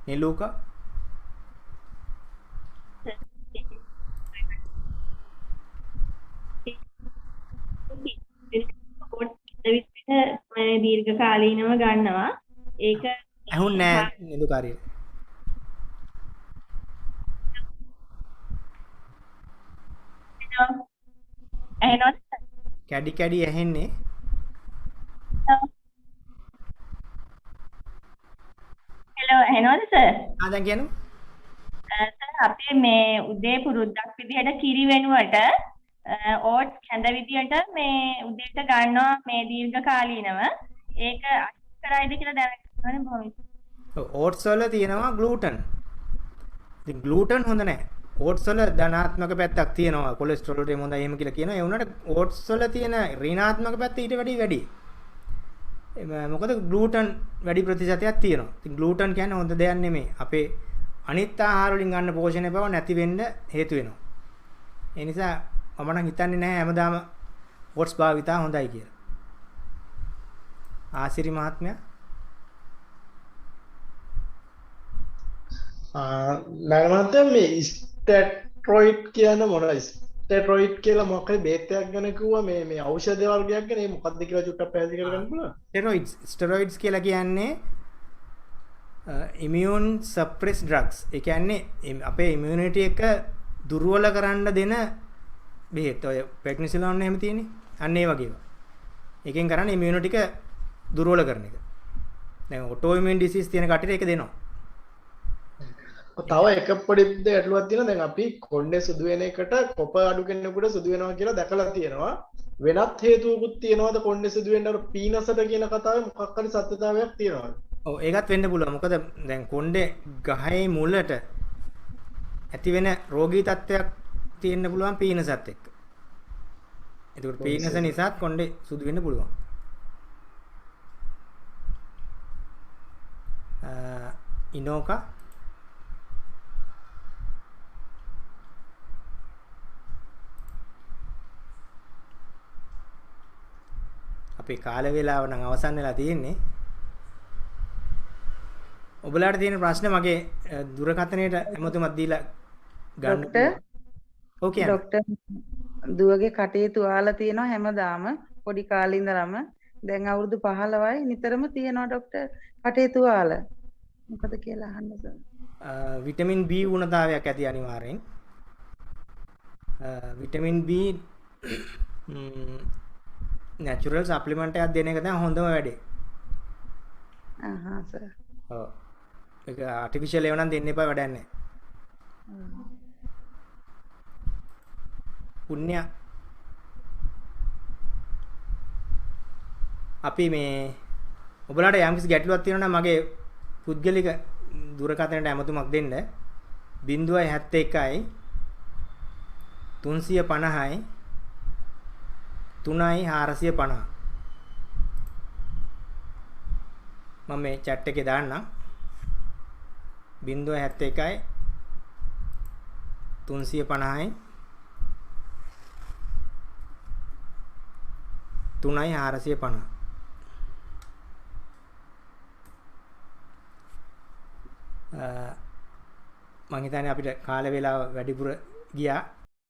නිලුකා දීර්ඝ කාලීනව ගන්නවා. ඒක ඇහුන්නේ නැහැ නිලුකාරිය. ඇහෙනවද? කැඩි ඇහෙන්නේ. හෙලෝ ඇහෙනවද සර්? දැන් කියන්න. සර් අපි මේ උදේ පුරුද්දක් විදිහට කිරි වෙනුවට ඕට් කැඳ විදියට මේ උදේට ගන්නවා මේ දීර්ඝ කාලීනව. ඒක අස්කරයිද කියලා දැනගන්න ඕනේ. ඕට්ස් වල තියෙනවා ග්ලූටන්. ඉතින් ග්ලූටන් හොඳ නැහැ. ඕට්ස් වල ධනාත්මක පැත්තක් තියෙනවා. කොලෙස්ටරෝල් වලට හොඳයි එහෙම කියලා කියනවා. ඒ වුණාට ඕට්ස් වල තියෙන ඍණාත්මක පැත්ත ඊට වැඩි. මොකද ග්ලූටන් වැඩි ප්‍රතිශතයක් තියෙනවා. ඉතින් ග්ලූටන් කියන්නේ හොඳ දෙයක් නෙමෙයි. අපේ අනිත් ආහාර වලින් ගන්න පෝෂණය බව නැති වෙන්න හේතු වෙනවා. ඒ නිසා මම නම් හිතන්නේ නැහැ හැමදාම ඕට්ස් භාවිතා හොඳයි කියලා. ආසිරි මහත්මයා නරමත මේ ස්ටෙට්‍රොයිඩ් කියන මොනවද? ස්ටෙරොයිඩ් කියලා මොකක්ද බේතයක් ගැන කිව්වා මේ ඖෂධ වර්ගයක් ගැන. ඒ මොකක්ද කියලා චුට්ටක් පැහැදිලි කරගන්න පුළුවන්? ස්ටෙරොයිඩ්ස් කියලා කියන්නේ immune suppress drugs. ඒ කියන්නේ අපේ immunity එක දුර්වල කරන්න දෙන බෙහෙත්. ඔය පෙග්නිසිලෝන් එහෙම තියෙන්නේ. අන්න ඒ වගේ ඒවා. එකෙන් කරන්නේ immunity එක දුර්වල කරන එක. දැන් autoimmune disease තියෙන කටට ඒක දෙනවා. තව එක පොඩි ගැටලුවක් තියෙනවා. දැන් අපි කොණ්ඩේ සුදු වෙන එකට කොප අඩු කෙනෙකුට සුදු වෙනවා කියලා දැකලා තියෙනවා. වෙනත් හේතුවකුත් තියෙනවද කොණ්ඩේ සුදු වෙන්න? අර පීනසට කියන කතාවේ මොකක් හරි සත්‍යතාවයක් තියෙනවද? ඔව් ඒකත් වෙන්න පුළුවන්. මොකද දැන් කොණ්ඩේ ගහේ මුලට ඇති වෙන රෝගී තත්ත්වයක් තියෙන්න පුළුවන් පීනසත් එක්ක. ඒකට පීනස නිසාත් කොණ්ඩේ සුදු වෙන්න පුළුවන්. ඉනෝකා අපේ කාල වේලාව නම් අවසන් වෙලා තියෙන්නේ. ඔබලාට තියෙන ප්‍රශ්න මගේ දුරකථනයට එමතුමක් දීලා ගන්න. ડોක්ටර් දුවගේ කටේ තුවාල තියෙනවා හැමදාම පොඩි කාලේ ඉඳලම. දැන් අවුරුදු 15යි නිතරම තියෙනවා ડોක්ටර් කටේ තුවාල. මොකද කියලා අහන්න සර්. විටමින් B උණතාවයක් ඇති අනිවාර්යෙන්. විටමින් B natural supplement එකක් දෙන එක තමයි හොඳම වැඩේ. සර්. ඔව්. ඒක artificial ඒවා නම් දෙන්න එපා වැඩක් නැහැ. පුණ්‍ය අපි මේ ඔබලාට යම්කිසි ගැටලුවක් තියෙනවා නම් මගේ පුද්ගලික දුරකථනයට ඇමතුමක් දෙන්න 071යි 350යි 3යි 450 මම මේ chat එකේ දාන්නම් 071යි 350යි 3යි 450 මම හිතන්නේ අපිට කාල වේලාව වැඩිපුර ගියා.